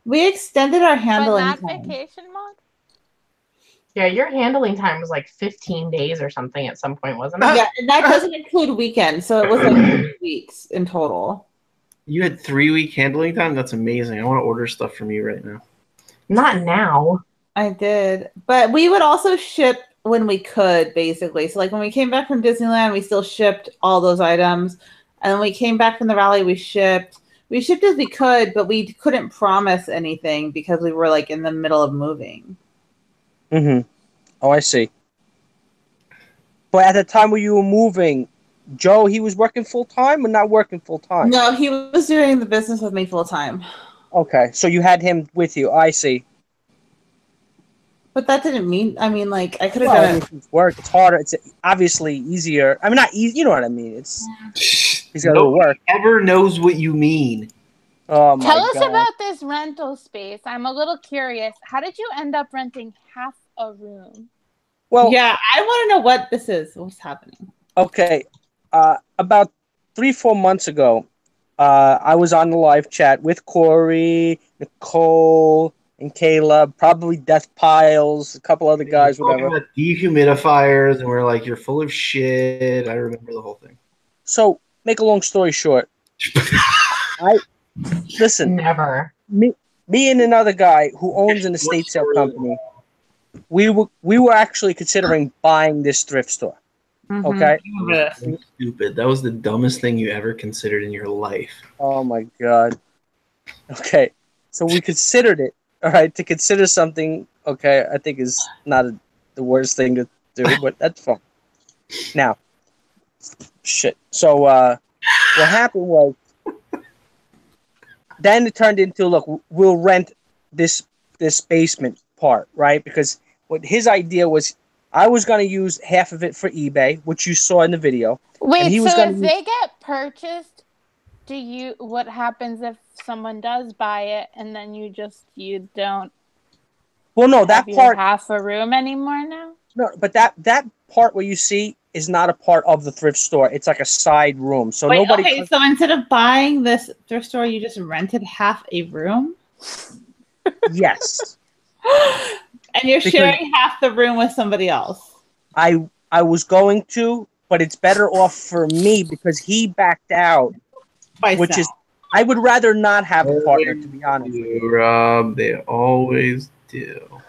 We extended our handling but not time. Vacation mode? Yeah, your handling time was like 15 days or something at some point, wasn't it? Yeah, and that doesn't include weekends, so it was like 3 weeks in total. You had 3 week handling time? That's amazing. I want to order stuff from you right now. Not now. I did. But we would also ship when we could, basically. So like when we came back from Disneyland, we still shipped all those items. And when we came back from the rally, we shipped as we could, but we couldn't promise anything because we were like in the middle of moving. Mm-hmm. Oh, I see. But at the time when you were moving, Joe, he was working full time or not working full time? No, he was doing the business with me full time. Okay, so you had him with you. I see. But that didn't mean. I mean, like I could have done it. It's work. It's harder. It's obviously easier. I mean, not easy. You know what I mean? It's he's got to work. Ever knows what you mean? Oh my Tell us God. about this rental space. I'm a little curious. How did you end up renting half a room? Well, Yeah, I want to know what this is. What's happening? okay. About 3-4 months ago, I was on the live chat with Corey, Nicole, and Caleb, probably Death Piles, a couple other guys, whatever. About dehumidifiers, and we're like, you're full of shit. I remember the whole thing. So, make a long story short, listen. Never. Me and another guy who owns an estate sale company, we were actually considering buying this thrift store. Okay. Stupid. That was the dumbest thing you ever considered in your life. Oh my god. Okay. So we considered it. All right. To consider something, okay, I think is not the worst thing to do, but that's fine. Now, shit. So what happened was, then it turned into, look, we'll rent this basement part, right? Because what his idea was, I was going to use half of it for eBay, which you saw in the video. Wait, so if they get purchased, what happens if someone does buy it and then you don't? Well, no, that part half a room anymore now. No, but that part where you see is not a part of the thrift store. It's like a side room. So nobody. Okay, so instead of buying this thrift store, you just rented half a room. Yes. And you're sharing half the room with somebody else. I was going to, but it's better off for me because he backed out. Which is, I would rather not have a partner, to be honest with you. Rob, they always do.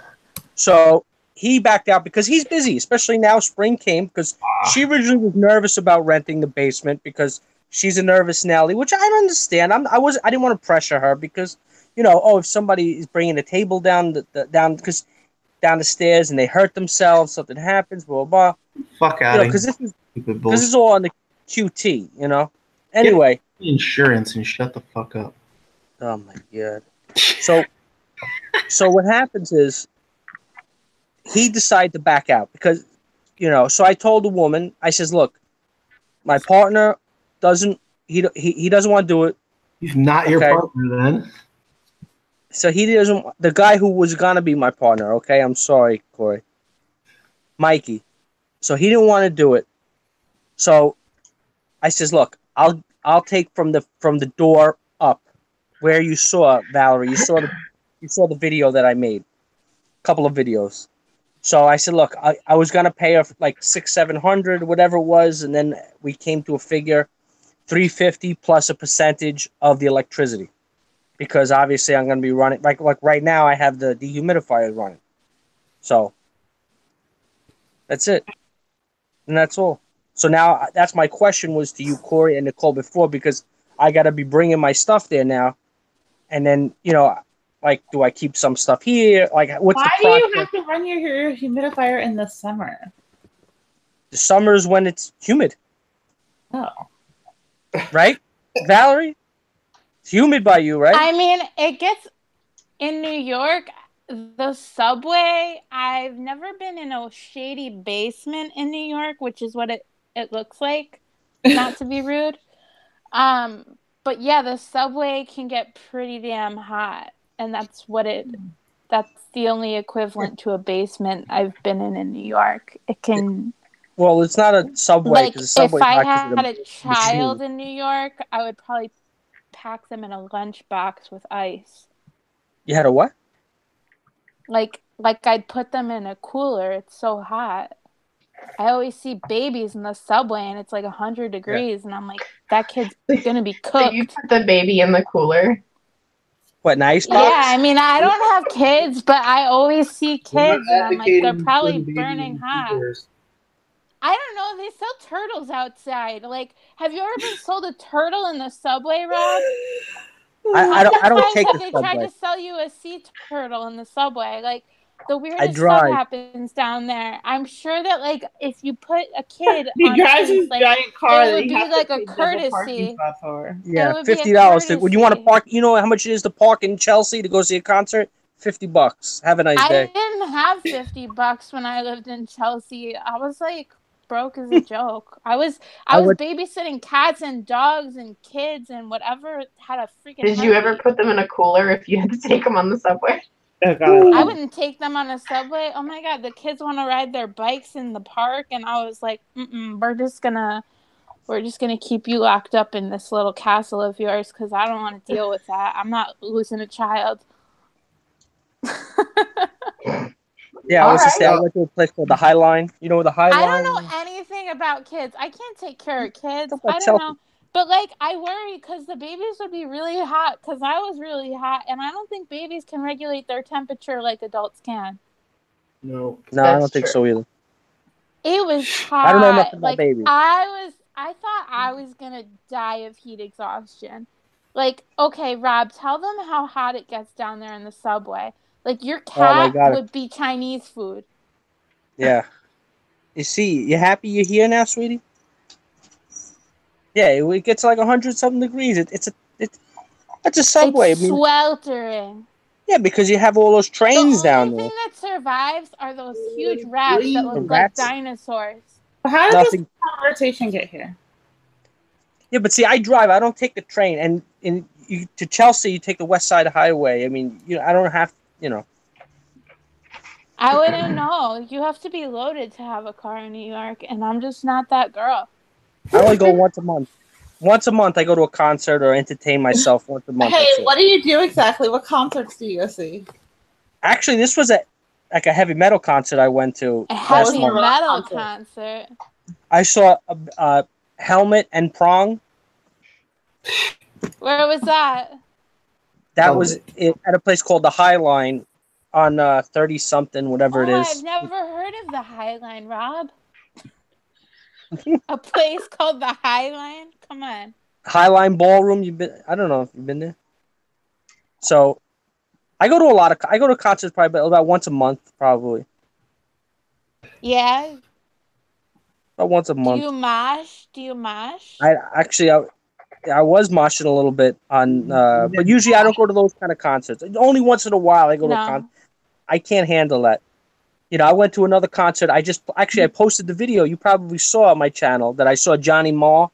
So he backed out because he's busy, especially now spring came, because she originally was nervous about renting the basement because she's a nervous Nelly, which I don't understand. I didn't want to pressure her because, if somebody is bringing a table down the stairs and they hurt themselves, something happens, blah blah blah. Fuck out of here. Because this is all on the QT, Anyway, insurance and shut the fuck up. Oh my god. So what happens is he decided to back out because, so I told the woman, I says, look, my partner doesn't want to do it. He's not your partner then. So he doesn't, the guy who was going to be my partner, okay? I'm sorry, Corey. Mikey. So he didn't want to do it. So I says, look, I'll take from the door up where you saw, Valerie. You saw the video that I made. A couple of videos. So I said, look, I was gonna pay her like $600-700, whatever it was, and then we came to a figure, $350 plus a percentage of the electricity. Because obviously I'm gonna be running like right now I have the dehumidifier running. So that's it. And that's all. So now that's my question was to you, Corey and Nicole, before, because I got to be bringing my stuff there now. And then, do I keep some stuff here? Like, what's the process? Why do you have to run your humidifier in the summer? The summer is when it's humid. Oh. Right? Valerie? It's humid by you, right? I mean, it gets in New York. The subway, I've never been in a shady basement in New York, which is what it looks like, not to be rude. But yeah, the subway can get pretty damn hot. And that's the only equivalent to a basement I've been in New York. It can. Well, it's not a subway. Like, subway if I had a child in New York, I would probably pack them in a lunchbox with ice. You had a what? Like I'd put them in a cooler. It's so hot. I always see babies in the subway and it's like 100 degrees, and I'm like, that kid's gonna be cooked. So you put the baby in the cooler? What, an icebox? Yeah, I mean, I don't have kids, but I always see kids, and I'm like, they're probably burning hot. I don't know. They sell turtles outside. Like, have you ever been sold a turtle in the subway, Rob? I don't take the They subway. tried to sell you a sea turtle in the subway. Like, the weirdest stuff happens down there. I'm sure that, like, if you put a kid he on drives his like, giant car, it would be like a courtesy. Yeah, $50. When you want to park, you know how much it is to park in Chelsea to go see a concert? $50. Have a nice day. I didn't have $50 when I lived in Chelsea. I was like broke as a joke. I was babysitting cats and dogs and kids and whatever had a freaking. Did you ever put them in a cooler if you had to take them on the subway? Oh, God. I wouldn't take them on a subway. Oh my God, the kids want to ride their bikes in the park, and I was like, we're just gonna keep you locked up in this little castle of yours because I don't want to deal with that. I'm not losing a child. Yeah, I was just Alright. saying, I went to a place called the High Line. You know the High Line? I don't know anything about kids. I can't take care of kids. Look like I don't know. But like, I worry because the babies would be really hot because I was really hot, and I don't think babies can regulate their temperature like adults can. No. No, I don't That's think true. so either. It was hot. I don't know nothing about like, babies. I thought I was gonna die of heat exhaustion. Like, okay, Rob, tell them how hot it gets down there in the subway. Like, your Oh my cat God. would be Chinese food. Yeah. You see, you happy you're here now, sweetie? Yeah, it gets like 100-something degrees. It's a subway. It's sweltering. Yeah, because you have all those trains The down only there. thing that survives are those huge rats that The look like rats? dinosaurs. How did Nothing. this conversation get here? Yeah, but see, I drive. I don't take the train, and to Chelsea, you take the West Side Highway. I mean, I don't have, I wouldn't know. You have to be loaded to have a car in New York, and I'm just not that girl. I only go once a month. Once a month, I go to a concert or entertain myself once a month. Hey, that's it. what do you do exactly? What concerts do you go see? Actually, this was a heavy metal concert I went to A last heavy month. metal concert. I saw Helmet and Prong. Where was that? That was it, at a place called the High Line on 30-something, whatever it is. I've never heard of the High Line, Rob. A place called the High Line? Come on. High Line Ballroom. I don't know if you've been there. So, I go to concerts probably about once a month, probably. Yeah. About once a month. Do you mosh? Do you mosh? I was moshing a little bit on, but usually I don't go to those kind of concerts. Only once in a while I go to a concert. I can't handle that. I went to another concert. I posted the video. You probably saw on my channel that I saw Johnny Marr.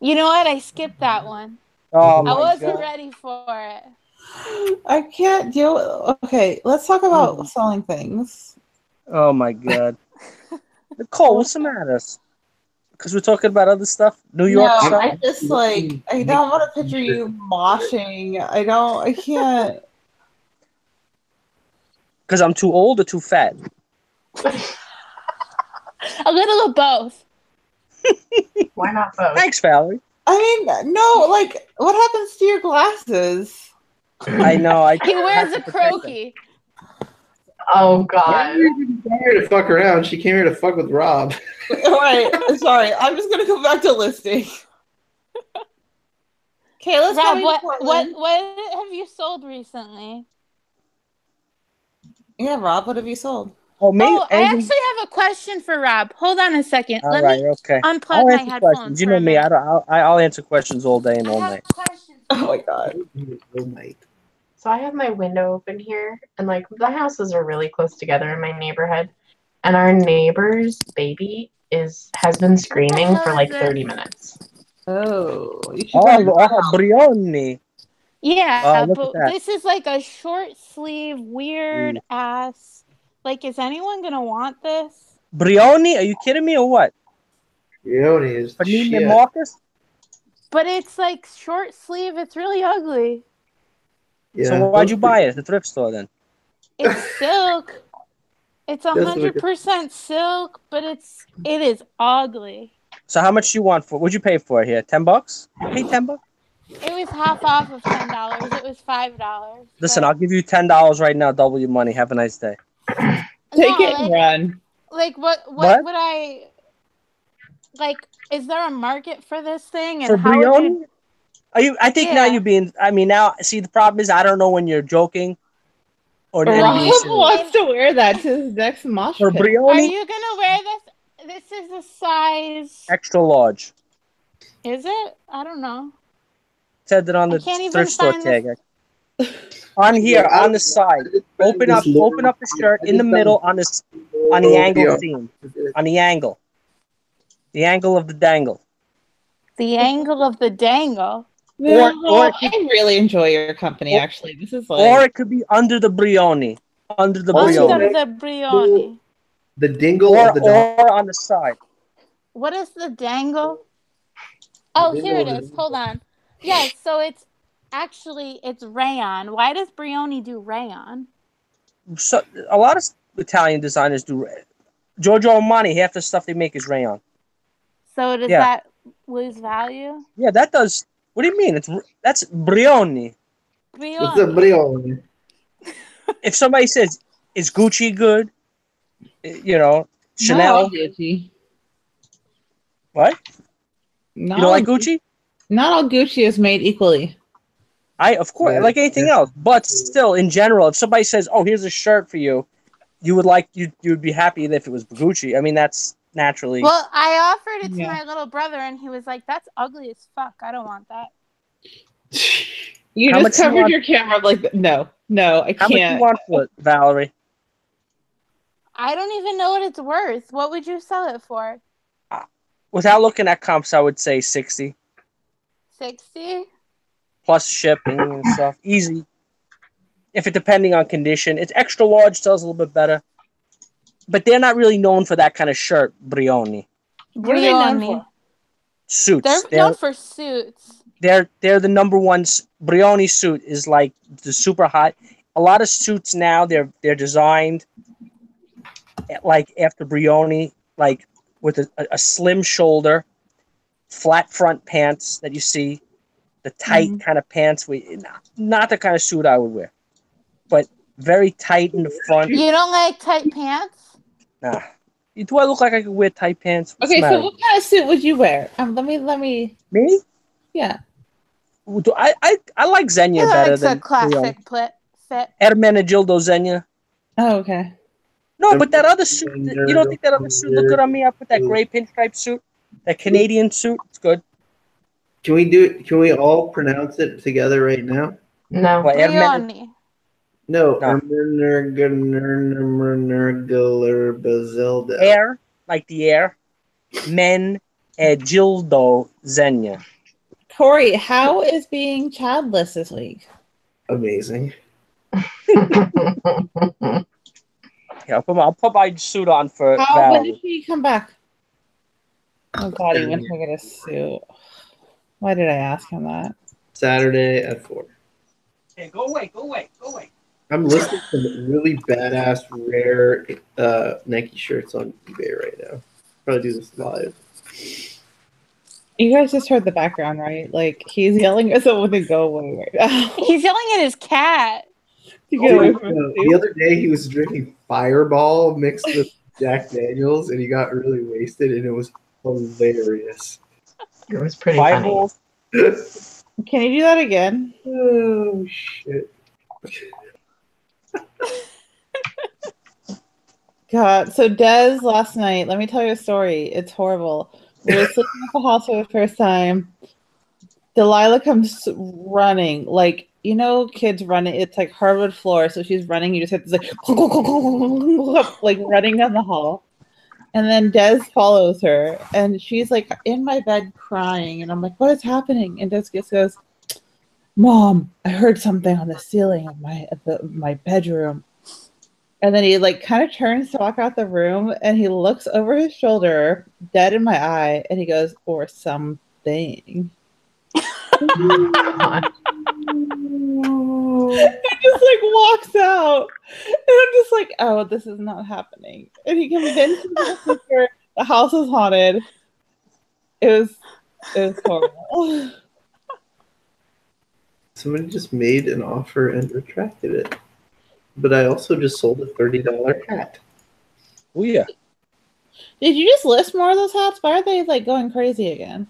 You know what? I skipped that one. Oh my I wasn't God. ready for it. I can't deal with. Okay, let's talk about selling things. Oh my God. Nicole, what's the matter? Because we're talking about other stuff? New York No, stuff? I just I don't want to picture you moshing. I can't. Because I'm too old or too fat? A little of both. Why not both? Thanks, Valerie. I mean, no, what happens to your glasses? I know. He wears a croaky. Oh God. She came here to fuck around. She came here to fuck with Rob. All right, sorry. I'm just gonna go back to listing. Okay, let's Rob, go. what have you sold recently? Yeah, Rob, what have you sold? Oh, me? I actually have a question for Rob. Hold on a second. All Let right, me okay. unplug I'll my answer headphones. questions. You know me. I'll answer questions all day and all I have night. questions. Oh my God. So I have my window open here, and the houses are really close together in my neighborhood, and our neighbor's baby has been screaming for 30 minutes. Oh, you should burn it down. Brioni. Yeah, look but at that. this is like a short sleeve, weird ass. Is anyone gonna want this? Brioni? Are you kidding me or what? Brioni is Panini shit. Marcus? But it's short sleeve. It's really ugly. Yeah, So why'd you buy it at the thrift store then? It's silk. It's look at- 100% silk, but it is ugly. So how much do you want for? What'd you pay for it here? $10? You paid $10? It was half off of $10. It was $5. Listen, I'll give you $10 right now. Double your money. Have a nice day. Take it and run. What What? would I is there a market for this thing? And For how would Brioni? I think now Yeah. you're being. I mean, now see the problem is I don't know when you're joking or Rob being serious. wants to wear that to his next mosh For pit. Are Brioni, you gonna wear this? This is a size. extra large. Is it? I don't know. Said that on I the can't even thrift store find tag. this. On here, on the side, open up the shirt in the middle on the angle seam, on the angle of the dangle. The angle of the dangle. Or I really enjoy your company. Actually, this is or it could be under the Brioni, under the Under Brioni, the Brioni. The dingle of the dog. or on the side. What is the dangle? Oh, here it is. Hold on. Yes, so it's rayon. Why does Brioni do rayon? So a lot of Italian designers do. Giorgio Armani, half the stuff they make is rayon. So does that lose value? Yeah, that does. What do you mean? That's Brioni. It's a Brioni. If somebody says, "Is Gucci good?" You know, Chanel. Not all Gucci. What? Not You don't like Gucci? Not all Gucci is made equally. Of course, like anything else. But still, in general, if somebody says, "Oh, here's a shirt for you," you would be happy if it was Gucci. I mean, that's naturally. Well, I offered it to my little brother, and he was like, "That's ugly as fuck. I don't want that." You just covered your camera like, no, I can't. How much you want for it, Valerie? I don't even know what it's worth. What would you sell it for? Without looking at comps, I would say 60. 60? Plus shipping and stuff. Easy. If it depending on condition. It's extra large, sells a little bit better. But they're not really known for that kind of shirt, Brioni. What are they known for? Suits. They're known for suits. They're the number one. Brioni suit is like the super hot. A lot of suits now, they're designed like after Brioni, like with a slim shoulder, flat front pants that you see, the tight kind of pants. Not the kind of suit I would wear, but very tight in the front. You don't like tight pants? Nah. Do I look like I could wear tight pants? Okay, so what kind of suit would you wear? Let me. Me? Yeah. I like Xenia better than a classic fit. Ermenegildo Xenia. Oh, okay. No, but that other suit, you don't think that other suit look good on me? I put that gray pinstripe suit, that Canadian suit. It's good. Can we all pronounce it together right now? No. What, No. Air, like the air. Men, Gildo Xenia. Corey, how is being childless this week? Amazing. Yeah, I'll put my suit on for when Valerie. did he come back? Oh God, he went to get a suit. Why did I ask him that? Saturday at 4. Hey, go away. I'm listing some really badass, rare Nike shirts on eBay right now. Probably do this live. You guys just heard the background, right? Like, he's yelling at someone to go away right now. He's yelling at his cat. The other day, he was drinking Fireball mixed with Jack Daniels, and he got really wasted, and it was hilarious. It was pretty funny. Can you do that again? Oh, shit. God. So Des last night, let me tell you a story. It's horrible. We were sleeping at the house for the first time. Delilah comes running, like, you know, kids running. It's like hardwood floor, so she's running. You just have to like running down the hall. And then Des follows her, and she's like in my bed crying, and I'm like, "What is happening?" And Des just goes, "Mom, I heard something on the ceiling of my bedroom." And then he like kind of turns to walk out the room, and he looks over his shoulder, dead in my eye, and he goes, "Or something." He just like walks out, and I'm just like, "Oh, this is not happening." And he convinced me the house is haunted. It was horrible. Somebody just made an offer and retracted it. But I also just sold a $30 hat. Oh yeah. Did you just list more of those hats? Why are they like going crazy again?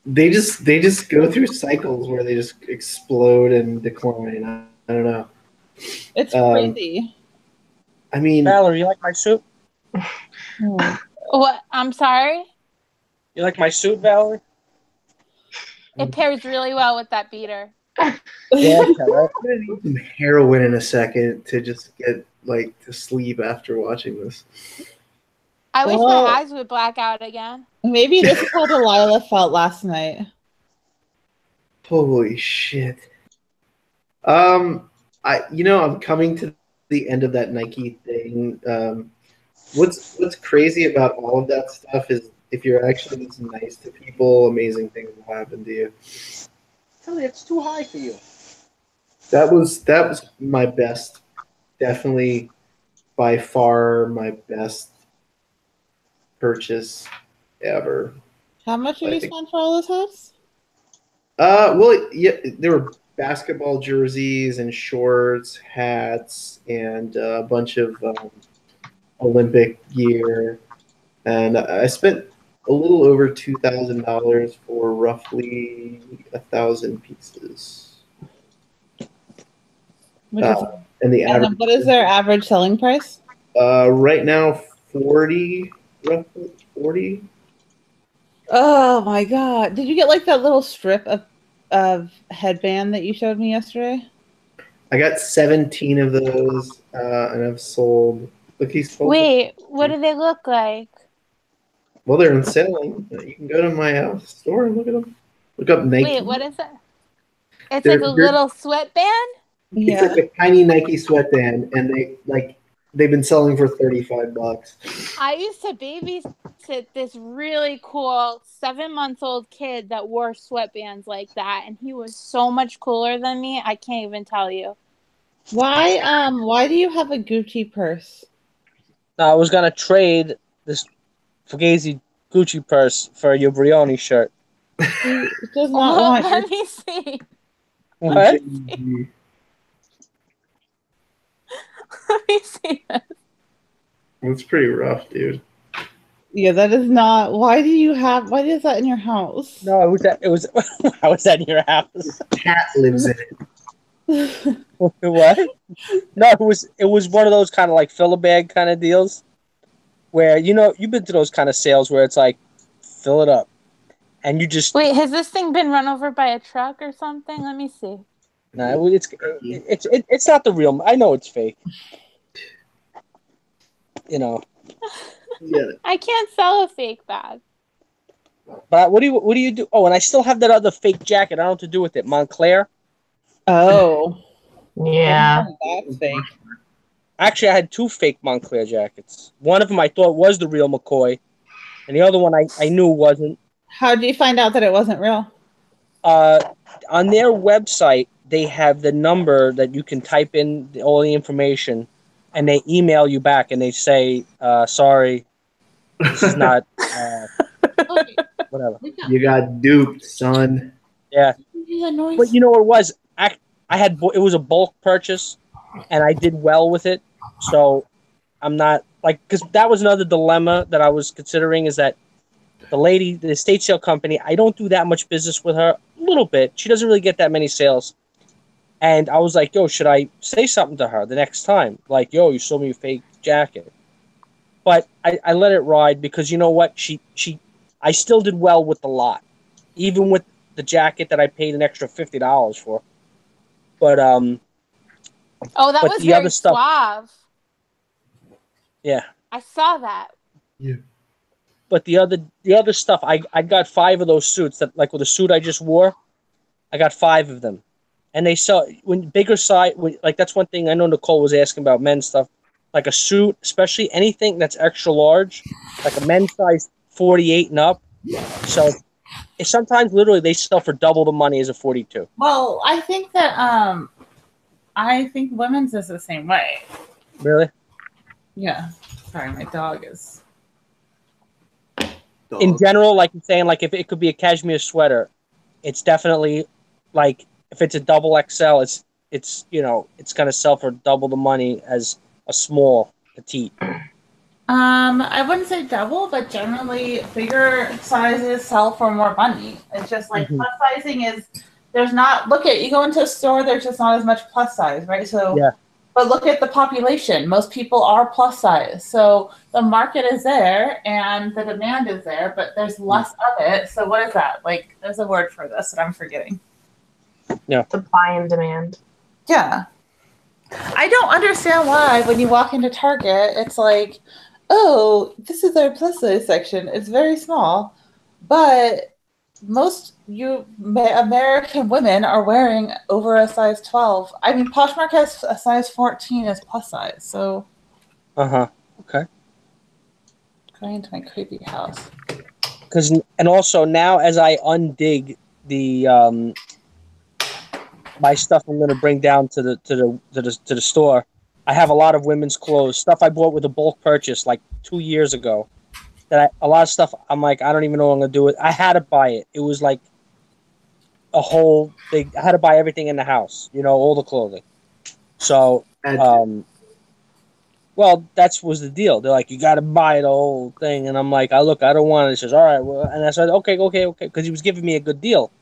They just go through cycles where they just explode and decline. I don't know. It's crazy. I mean, Valerie, you like my suit? What? I'm sorry? You like my suit, Valerie? It pairs really well with that beater. Yeah, okay, right? I'm gonna need some heroin in a second to just get like to sleep after watching this. I wish my eyes would black out again. Maybe this is how Delilah felt last night. Holy shit. I'm coming to the end of that Nike thing. What's crazy about all of that stuff is if you're actually just nice to people, amazing things will happen to you. Tell me, it's too high for you. That was my best definitely by far my best purchase ever. How much did I you think- spend for all those hats? Well, yeah, there were basketball jerseys and shorts, hats, and a bunch of Olympic gear, and I spent a little over $2,000 for roughly 1,000 pieces. Which is, And the and average then what is their average selling price? right now 40, roughly 40. Oh my god! Did you get like that little strip of headband that you showed me yesterday? I got 17 of those, and I've sold. Look, he's sold. Wait, what do they look like? Well, they're on sale. You can go to my store and look at them. Look up Nike. Wait, what is it? It's They're- like a they're- little sweatband? It's like a tiny Nike sweatband, and they've been selling for $35. I used to babysit this really cool 7-month-old kid that wore sweatbands like that, and he was so much cooler than me. I can't even tell you. Why do you have a Gucci purse? Now, I was gonna trade this Fugazi Gucci purse for your Brioni shirt. He does not want your Let me see. What? Let me see this. It's pretty rough, dude. Yeah, that is not. Why is that in your house? No, it was. How was that in your house? Cat lives in it. What? No, it was one of those kind of like fill a bag kind of deals, where you've been to those kind of sales where it's like fill it up, and you just Wait, has this thing been run over by a truck or something? Let me see. no, it's not the real. I know it's fake. Yeah. I can't sell a fake bag. But what do you do? Oh, and I still have that other fake jacket. I don't know what to do with it. Montclair. Oh, Yeah. that's fake. Actually, I had two fake Montclair jackets. One of them I thought was the real McCoy, and the other one I knew wasn't. How did you find out that it wasn't real? On their website, they have the number that you can type in all the information, and they email you back and they say, "Sorry, this is not whatever." You got duped, son. Yeah, Noise. but you know what it was? I had it was a bulk purchase, and I did well with it. So I'm not because that was another dilemma that I was considering is that the lady, the estate sale company, I don't do that much business with her. A little bit. She doesn't really get that many sales. And I was like, yo, should I say something to her the next time? Like, yo, you sold me a fake jacket. But I let it ride because you know what? I still did well with the lot. Even with the jacket that I paid an extra $50 for. But Oh, that But was the very other stuff- suave. yeah. I saw that. But the other stuff, I got 5 of those suits that like with the suit I just wore, I got 5 of them. And they sell when bigger size. Like that's one thing I know Nicole was asking about men's stuff, like a suit, especially anything that's extra large, like a men's size 48 and up. So sometimes literally they sell for double the money as a 42. Well, I think that I think women's is the same way. Really? Yeah. Sorry, my dog is. In general, like you're saying, like if it could be a cashmere sweater, it's definitely like if it's a double XL, it's it's going to sell for double the money as a small petite. I wouldn't say double, but generally bigger sizes sell for more money. It's just like plus sizing is there's not you go into a store, there's just not as much plus size, right? So Yeah. But look at the population. Most people are plus size. So the market is there and the demand is there, but there's less of it. So what is that? Like there's a word for this that I'm forgetting. Supply and demand. Yeah. I don't understand why when you walk into Target, it's like, oh, this is our plus size section. It's very small. But most American women are wearing over a size 12. I mean, Poshmark has a size 14 as plus size. So Okay. going into my creepy house. And also now as I undig the my stuff I'm going to bring down to the store, I have a lot of women's clothes, stuff I bought with a bulk purchase like 2 years ago. A lot of stuff I'm like, I don't even know what I'm gonna do with. I had to buy it. It was like a whole thing. I had to buy everything in the house, all the clothing. So, well, that was the deal. They're like, you got to buy the whole thing, and I'm like, I don't want it. He says, all right, well, and I said, okay, because he was giving me a good deal,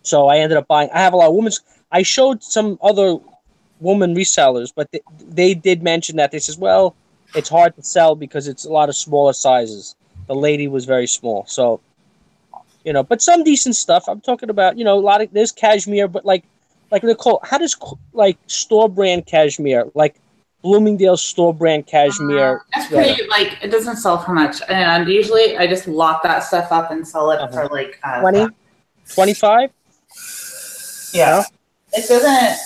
So I ended up buying. I have a lot of women's. I showed some other woman resellers, but they did mention that. They says, well, it's hard to sell because it's a lot of smaller sizes. The lady was very small, so but some decent stuff. I'm talking about a lot of there's cashmere, but like Nicole, how does like store brand cashmere, like Bloomingdale's store brand cashmere? That's pretty it doesn't sell for much, and usually I just lock that stuff up and sell it for 20, 25. Yeah, it doesn't.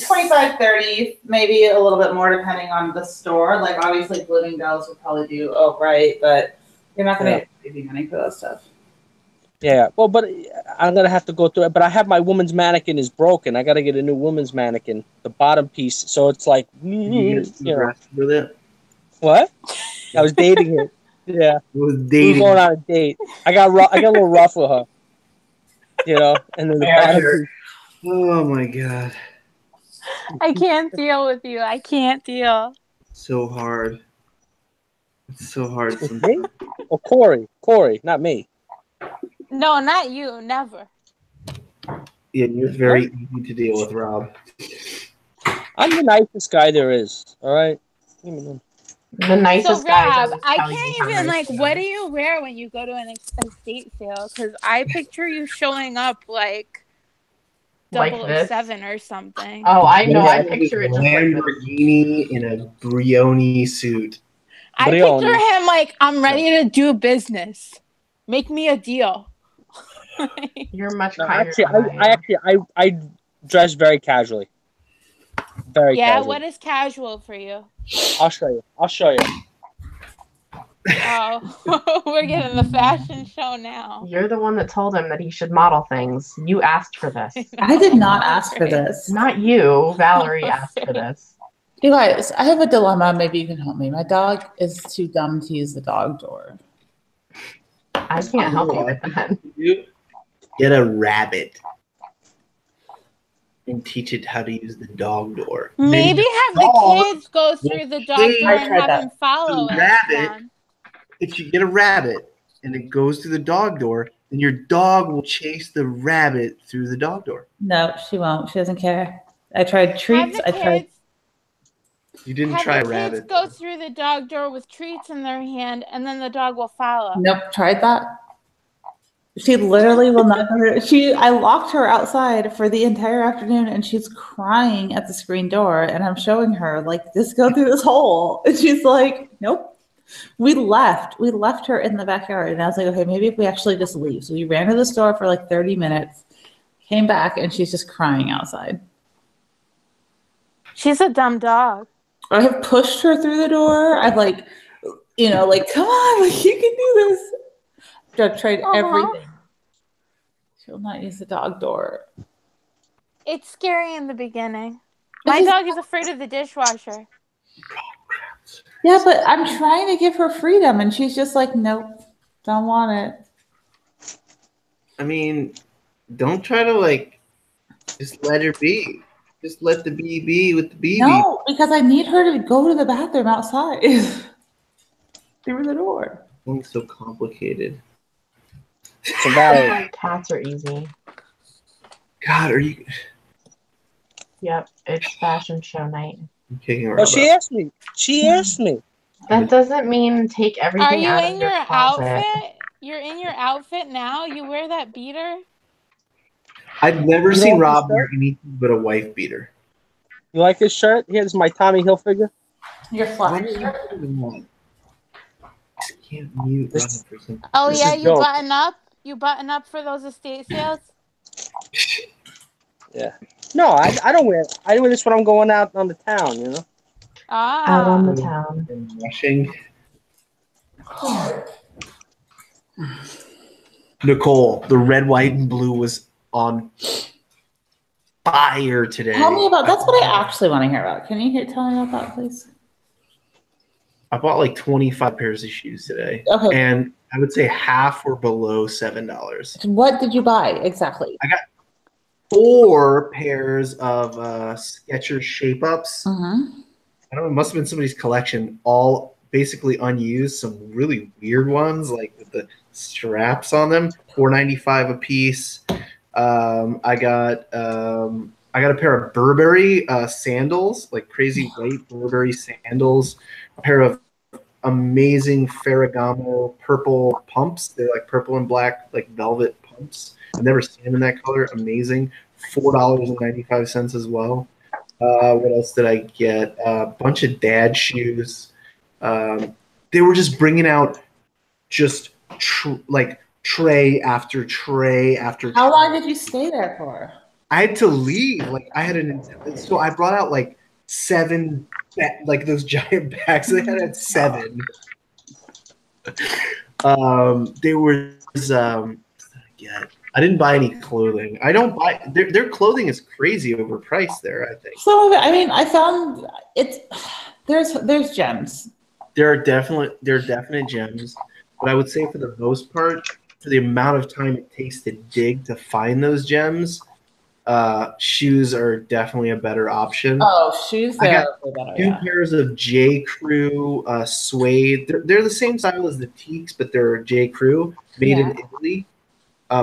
25, 30, maybe a little bit more depending on the store. Like obviously Bloomingdale's would probably do right, but you're not going to get crazy money for that stuff. Yeah, well, but I'm gonna have to go through it. But I have my woman's mannequin is broken. I got to get a new woman's mannequin, the bottom piece. So it's like, with it. What? I was dating her. Yeah, we were going on a date. I got a little rough with her. And then the bottom piece. Oh my god! I can't deal with you. I can't deal. So hard. It's so hard. Me? Or Corey, not me. No, not you. Never. Yeah, you're very easy to deal with, Rob. I'm the nicest guy there is. All right. The nicest guy. So Rob, I can't even what do you wear when you go to an estate sale? Because I picture you showing up like 007 or something. Oh, I know. I picture it just Lamborghini in a Brioni suit. I picture him like, I'm ready to do business. Make me a deal. You're much actually, I dress very casually. Very casual. What is casual for you? I'll show you. Oh, we're getting the fashion show now. You're the one that told him that he should model things. You asked for this. I did not ask for this. Not you. Valerie asked for this. You guys, I have a dilemma. Maybe you can help me. My dog is too dumb to use the dog door. I can't help you with that. Get a rabbit and teach it how to use the dog door. Maybe have the kids go through the dog door and have them follow it. If you get a rabbit and it goes through the dog door, then your dog will chase the rabbit through the dog door. No, she won't. She doesn't care. I tried treats. You didn't try a rabbit. Kids go through the dog door with treats in their hand, and then the dog will follow. Nope, tried that. She literally will not go. I locked her outside for the entire afternoon, and she's crying at the screen door. And I'm showing her just go through this hole, and she's like, "Nope." We left her in the backyard, and I was like, "Okay, maybe if we actually just leave." So we ran to the store for 30 minutes, came back, and she's just crying outside. She's a dumb dog. I have pushed her through the door. I've come on, you can do this. I've tried everything. She'll not use the dog door. It's scary in the beginning. My dog is afraid of the dishwasher. Yeah, but I'm trying to give her freedom, and she's just like, nope, don't want it. I mean, don't try to just let her be. Just let the bee be with the bee. No, because I need her to go to the bathroom outside. Through the door. It's so complicated. So Valerie, cats are easy. God, are you? Yep, it's fashion show night. I'm kicking her. Well, she asked me. That doesn't mean take everything. Are you out in of your closet. outfit? You're in your outfit now. You wear that beater. I've never seen Rob wear anything but a wife beater. You like this shirt? Here's my Tommy Hilfiger. Your flat. Can't mute. Oh yeah, you button up. You button up for those estate sales. Yeah. No, I don't wear. I wear this when I'm going out on the town. Out on the town. Rushing. Nicole, the red, white, and blue was on fire today. Tell me about that's what I actually want to hear about. Can you tell me about that, please? I bought like 25 pairs of shoes today. Okay. And I would say half were below $7. What did you buy exactly? I got 4 pairs of Skechers Shape Ups. Mm-hmm. I don't know, it must have been somebody's collection, all basically unused, some really weird ones, like with the straps on them, $4.95 a piece. I got a pair of Burberry sandals, like crazy white Burberry sandals, a pair of amazing Ferragamo purple pumps. They're like purple and black, like velvet pumps. I've never seen them in that color. Amazing. $4.95 as well. What else did I get? A bunch of dad shoes. They were just bringing out just like tray after tray after tray. How long did you stay there for? I had to leave. Like I had so I brought out like 7, like those giant bags. They had 7. There was I didn't buy any clothing. I don't buy their clothing is crazy overpriced there, I think. Some of it, I mean, I found there's gems. There are definite gems, but I would say for the most part, for the amount of time it takes to dig to find those gems, shoes are definitely a better option. Oh, shoes I got better, 2 pairs of J. Crew suede. They're the same style as the Teaks, but they're J. Crew made in Italy.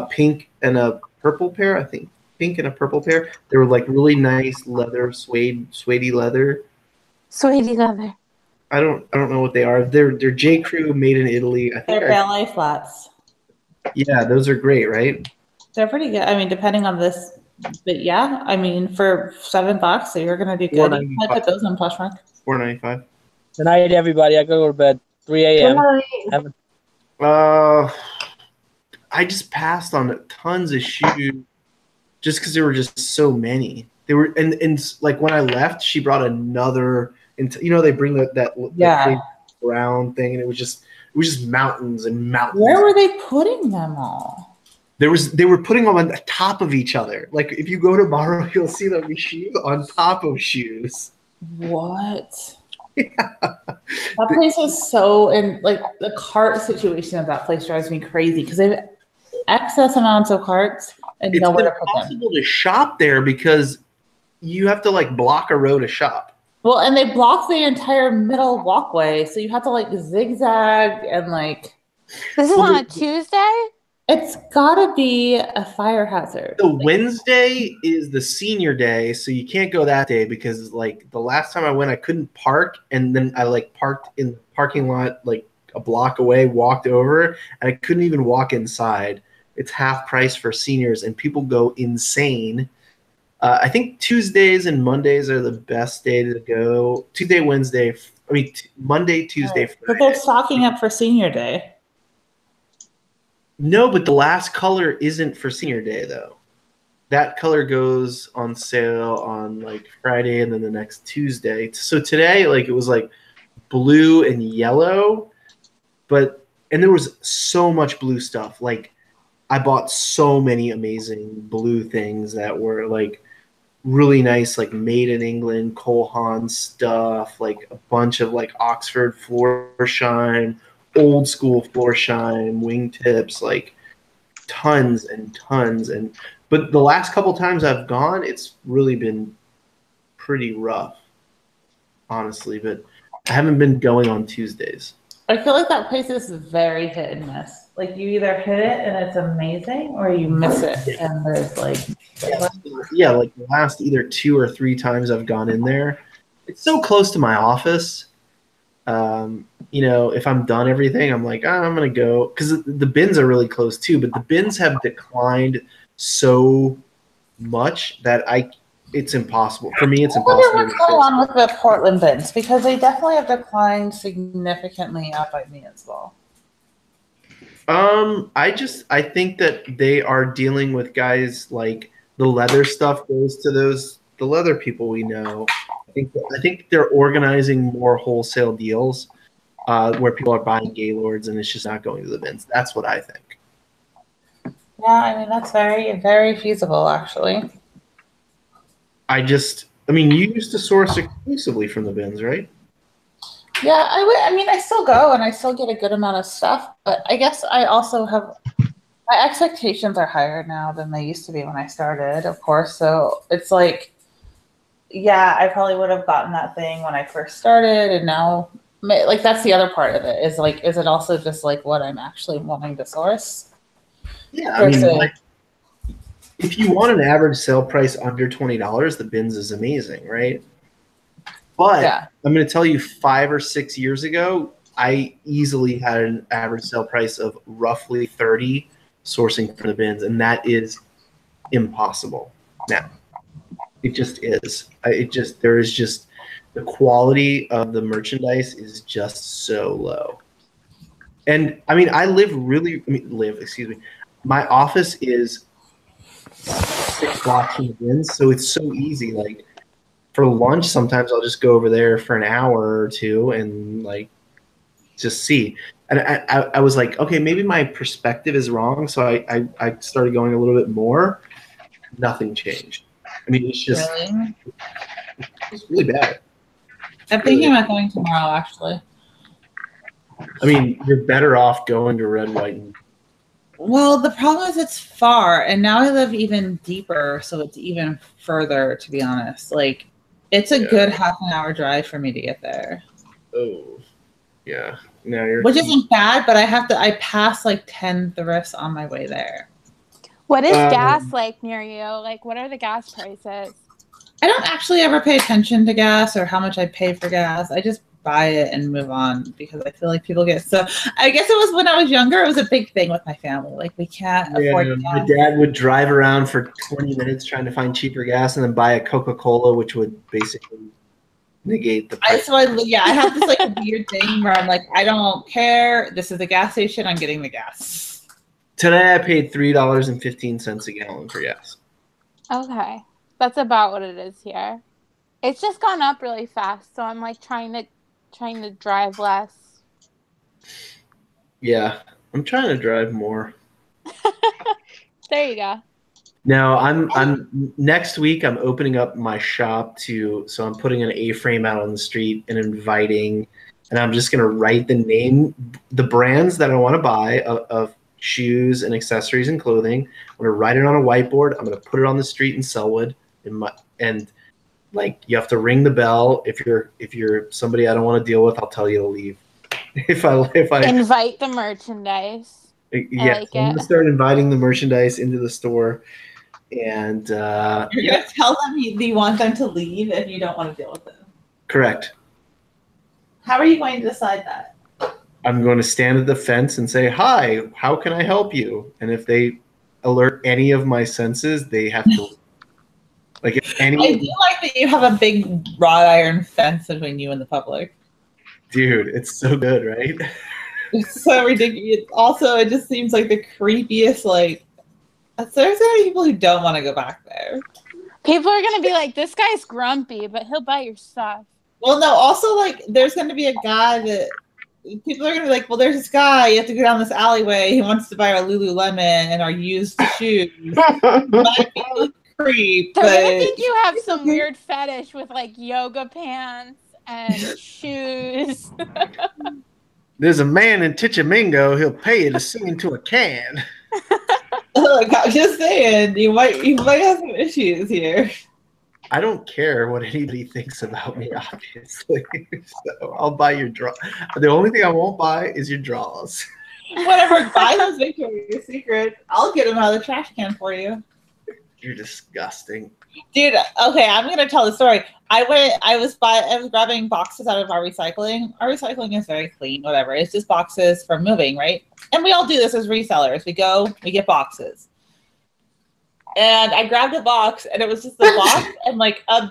Pink and a purple pair, I think. Pink and a purple pair. They were like really nice leather, suedey leather. Suedey leather. I don't know what they are. They're J. Crew made in Italy. I think they're ballet flats. Yeah, those are great, right? They're pretty good. I mean, depending on this, but yeah, I mean, for $7, so you're gonna do good. I put those on Poshmark. $4.95. Good night, everybody. I gotta go to bed. 3 a.m. I just passed on tons of shoes just because there were just so many. They were and like when I left, she brought another. And they bring that brown thing, and it was just mountains and mountains. Where were they putting them all? They were putting them on the top of each other. Like if you go to Morrow, you'll see them shoes on top of shoes. What? Yeah. That place is so, and like the cart situation of that place drives me crazy because they have excess amounts of carts and nowhere to put them. It's impossible to shop there because you have to like block a row to shop. Well, and they block the entire middle walkway, so you have to like zigzag and like. This is on a Tuesday? It's gotta be a fire hazard. The Wednesday is the senior day, so you can't go that day because like the last time I went, I couldn't park, and then I like parked in the parking lot like a block away, walked over, and I couldn't even walk inside. It's half price for seniors, and people go insane. I think Tuesdays and Mondays are the best day to go. Tuesday, Wednesday. Monday, Tuesday, Friday. But they're stocking up for Senior Day. No, but the last color isn't for Senior Day though. That color goes on sale on like Friday and then the next Tuesday. So today, like it was like blue and yellow, and there was so much blue stuff. Like I bought so many amazing blue things that were like really nice, like made in England, Cole Haan stuff, like a bunch of like Oxford Florsheim, old school Florsheim, wingtips, like tons and tons. But the last couple times I've gone, it's really been pretty rough, honestly. But I haven't been going on Tuesdays. I feel like that place is very hit and miss. Like you either hit it and it's amazing, or you miss it and there's like like the last either 2 or 3 times I've gone in there, it's so close to my office. If I'm done everything, I'm like, I'm gonna go because the bins are really close too. But the bins have declined so much that it's impossible for me. It's impossible. I wonder what's going on with the Portland bins because they definitely have declined significantly out by me as well. I think that they are dealing with guys like the leather stuff goes to the leather people we know. I think they're organizing more wholesale deals where people are buying Gaylords and it's just not going to the bins. That's what I think. Yeah, I mean that's very, very feasible actually. I mean, you used to source exclusively from the bins, right? Yeah, I would. I mean, I still go and I still get a good amount of stuff, but I guess I also have my expectations are higher now than they used to be when I started, of course. So it's like, yeah, I probably would have gotten that thing when I first started, and now, like, that's the other part of it is like, is it also just like what I'm actually wanting to source? Yeah, I mean, like, if you want an average sale price under $20, the bins is amazing, right? But yeah. I'm going to tell you, 5 or 6 years ago, I easily had an average sale price of roughly 30 sourcing from the bins, and that is impossible now. It just is. The quality of the merchandise is just so low. And I mean, excuse me. My office is 6 blocks from the bins, so it's so easy. Like, for lunch, sometimes I'll just go over there for an hour or two and like just see. And I was like, okay, maybe my perspective is wrong. So I started going a little bit more. Nothing changed. I mean, it's just it's really bad. I'm thinking about going tomorrow, actually. I mean, you're better off going to Red, White, and... Well, the problem is it's far, and now I live even deeper, so it's even further, to be honest. Like, it's a good half an hour drive for me to get there. Oh, yeah. Which isn't bad, but I pass like 10 thrifts on my way there. What is gas like near you? Like, what are the gas prices? I don't actually ever pay attention to gas or how much I pay for gas. I just buy it and move on because I feel like people get so. I guess it was when I was younger. It was a big thing with my family. Like, we can't afford gas. My dad would drive around for 20 minutes trying to find cheaper gas and then buy a Coca-Cola, which would basically negate the price. I have this like weird thing where I'm like, I don't care. This is a gas station. I'm getting the gas. Today I paid $3.15 a gallon for gas. Okay. That's about what it is here. It's just gone up really fast, so I'm like trying to drive less. Yeah, I'm trying to drive more. There you go. Now I'm next week I'm opening up my shop so I'm putting an A-frame out on the street and inviting, and I'm just gonna write the brands that I want to buy of shoes and accessories and clothing. I'm gonna write it on a whiteboard. I'm gonna put it on the street in Selwood, and like, you have to ring the bell. If you're somebody I don't want to deal with, I'll tell you to leave. If I invite the merchandise. Yeah, I'm gonna start inviting the merchandise into the store, and you're gonna tell them you want them to leave if you don't want to deal with them. Correct. How are you going to decide that? I'm going to stand at the fence and say, "Hi, how can I help you?" And if they alert any of my senses, they have to. Like, if any. I do like that you have a big wrought iron fence between you and the public. Dude, it's so good, right? It's so ridiculous. Also, it just seems like the creepiest. Like, there's gonna be people who don't want to go back there. People are gonna be like, "This guy's grumpy, but he'll buy your stuff." Well, no. Also, like, there's gonna be a guy that. People are going to be like, well, there's this guy. You have to go down this alleyway. He wants to buy our Lululemon and our used shoes. Might be a creep. They're going to think you have some weird fetish with, like, yoga pants and shoes. There's a man in Tichamingo. He'll pay you to sing into a can. Look, I'm just saying, you might have some issues here. I don't care what anybody thinks about me, obviously. So I'll buy your draw. The only thing I won't buy is your draws. Whatever. Buy those Victoria's Secret. I'll get them out of the trash can for you. You're disgusting. Dude, okay, I'm going to tell the story. I was grabbing boxes out of our recycling. Our recycling is very clean, whatever. It's just boxes for moving, right? And we all do this as resellers. We get boxes. And I grabbed a box, and it was just a box and like a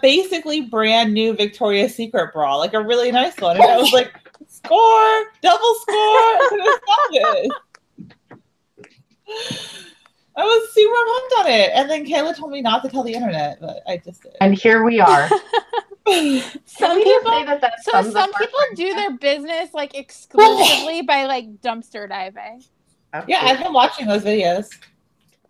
basically brand new Victoria's Secret bra, like a really nice one. And I was like, score, double score. I found it. I was super pumped on it. And then Kayla told me not to tell the internet, but I just did. And here we are. Some people do their business like exclusively by like dumpster diving. Yeah, I've been watching those videos.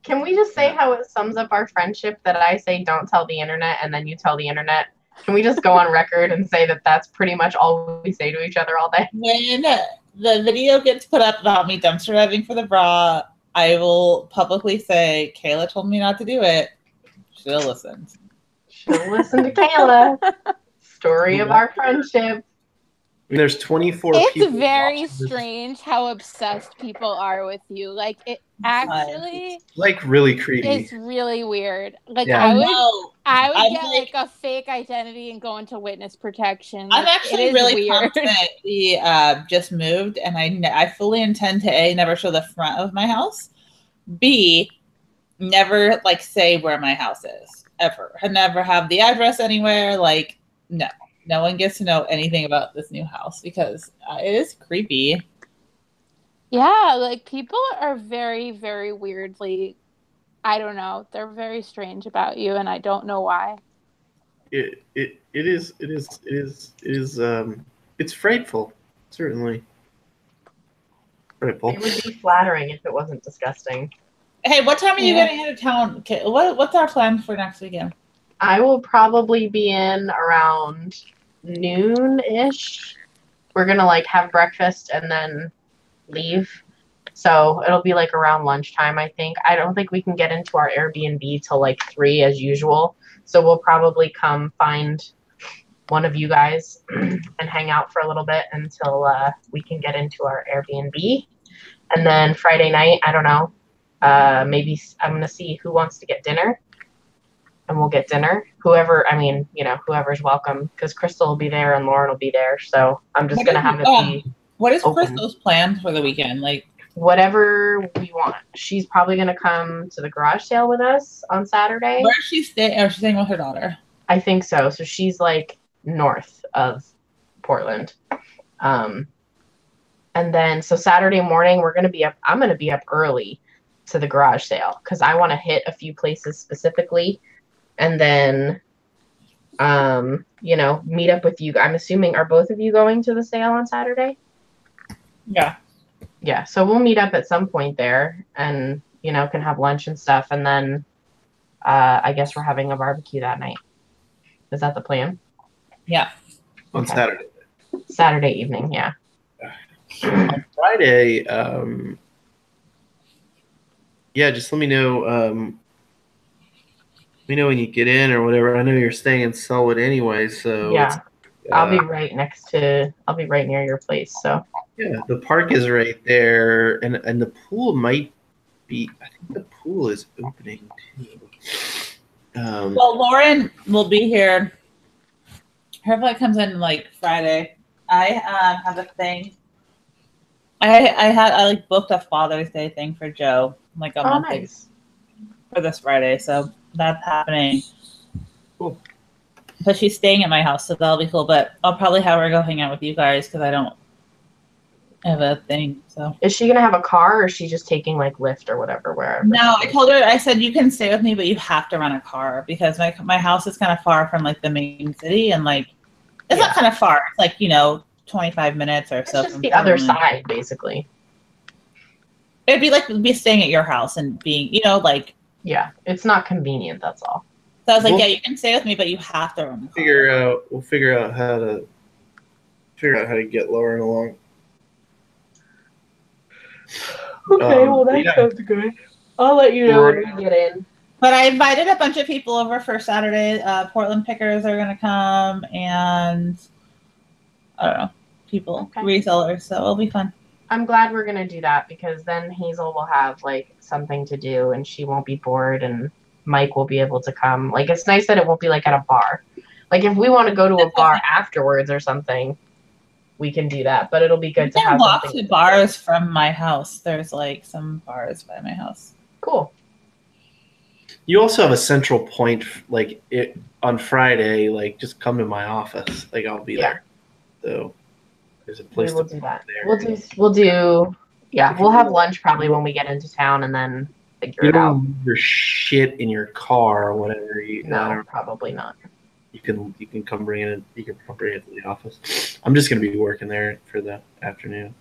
Can we just say how it sums up our friendship that I say don't tell the internet and then you tell the internet? Can we just go on record and say that that's pretty much all we say to each other all day? When the video gets put up about me dumpster diving for the bra, I will publicly say, Kayla told me not to do it. She'll listen. She'll listen to Kayla. Story of our friendship. There's 24 It's people. very strange how obsessed people are with you. Like, it actually Like really creepy. is really weird. Like, Yeah. I I'm would get like like a fake identity and go into witness protection. I'm Like, actually it is really weird. pumped that we just moved, and I fully intend to A, never show the front of my house, B, never like say where my house is ever. I never have the address anywhere. Like, no one gets to know anything about this new house because it is creepy. Yeah, like people are very, very weirdly, I don't know, they're very strange about you, and I don't know why. It's frightful, certainly. Frightful. It would be flattering if it wasn't disgusting. Hey, what time are you getting out of town? Okay, what's our plan for next weekend? I will probably be in around noon-ish. We're gonna like have breakfast and then leave. So it'll be like around lunchtime, I think. I don't think we can get into our Airbnb till like 3 as usual. So we'll probably come find one of you guys and hang out for a little bit until we can get into our Airbnb. And then Friday night, I don't know, maybe I'm going to see who wants to get dinner. And we'll get dinner. Whoever's welcome, because Crystal will be there and Lauren will be there. So I'm just going to have it be What is open. Crystal's plan for the weekend? Like, whatever we want. She's probably going to come to the garage sale with us on Saturday. where is she staying? Oh, she's staying with her daughter. I think so. So she's like north of Portland. And then so Saturday morning I'm going to be up early to the garage sale because I want to hit a few places specifically. And then, meet up with you. I'm assuming, are both of you going to the sale on Saturday? Yeah. Yeah. So we'll meet up at some point there and, can have lunch and stuff. And then, I guess we're having a barbecue that night. Is that the plan? Yeah. On Saturday. Saturday evening. Yeah. On Friday, just let me know. Let me know when you get in or whatever. I know you're staying in Selwood anyway, so yeah, I'll be right near your place. So yeah, the park is right there, and the pool might be. I think the pool is opening too. Well, Lauren will be here. Her flight comes in like Friday. I have a thing. I booked a Father's Day thing for Joe like a month ago for this Friday, so that's happening. Cool. But she's staying at my house, so that'll be cool. But I'll probably have her go hang out with you guys because I don't have a thing. So is she gonna have a car, or is she just taking like Lyft or whatever? Wherever. No, I told her. I said you can stay with me, but you have to rent a car because my house is kind of far from like the main city, and like it's not kind of far. It's like 25 minutes or so. It's just the other side, basically. It'd be like be staying at your house and being, Yeah, it's not convenient. That's all. So I was like, you can stay with me, but you have to run. We'll figure out how to get Lauren along. Okay, well that sounds good. I'll let you know when we get in. But I invited a bunch of people over for Saturday. Portland pickers are gonna come, and I don't know, resellers. So it'll be fun. I'm glad we're gonna do that because then Hazel will have like something to do and she won't be bored, and Mike will be able to come. Like, it's nice that it won't be like at a bar. Like, if we want to go to a bar afterwards or something, we can do that. But it'll be good to have walk to bars from my house. There's like some bars by my house. Cool. You also have a central point, like on Friday. Like, just come to my office. Like, I'll be there. So there's a place to do that. There. We'll have lunch probably when we get into town, and then figure it out. Your shit in your car or whatever. No, probably not. You can come bring it. You can bring it to the office. I'm just gonna be working there for the afternoon.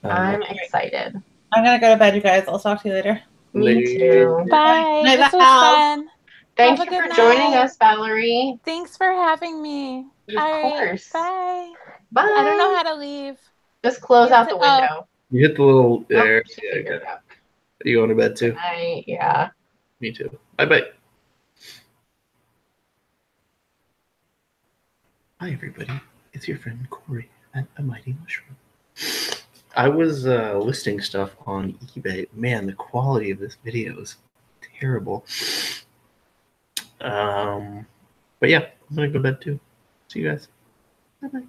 I'm excited. I'm gonna go to bed, you guys. I'll talk to you later. Me too. Bye. Night, This was Val. fun. Thank Have you a for good joining night. us, Valerie. Thanks for having me. Of All right, course. Bye. Bye. I don't know how to leave. Just close You have out the to- oh. window. You hit the little there. Nope, she figured it out. Are you going to bed too? Yeah. Me too. Bye. Hi everybody, it's your friend Corey at A Mighty Mushroom. I was listing stuff on eBay. Man, the quality of this video is terrible. But yeah, I'm gonna go to bed too. See you guys. Bye.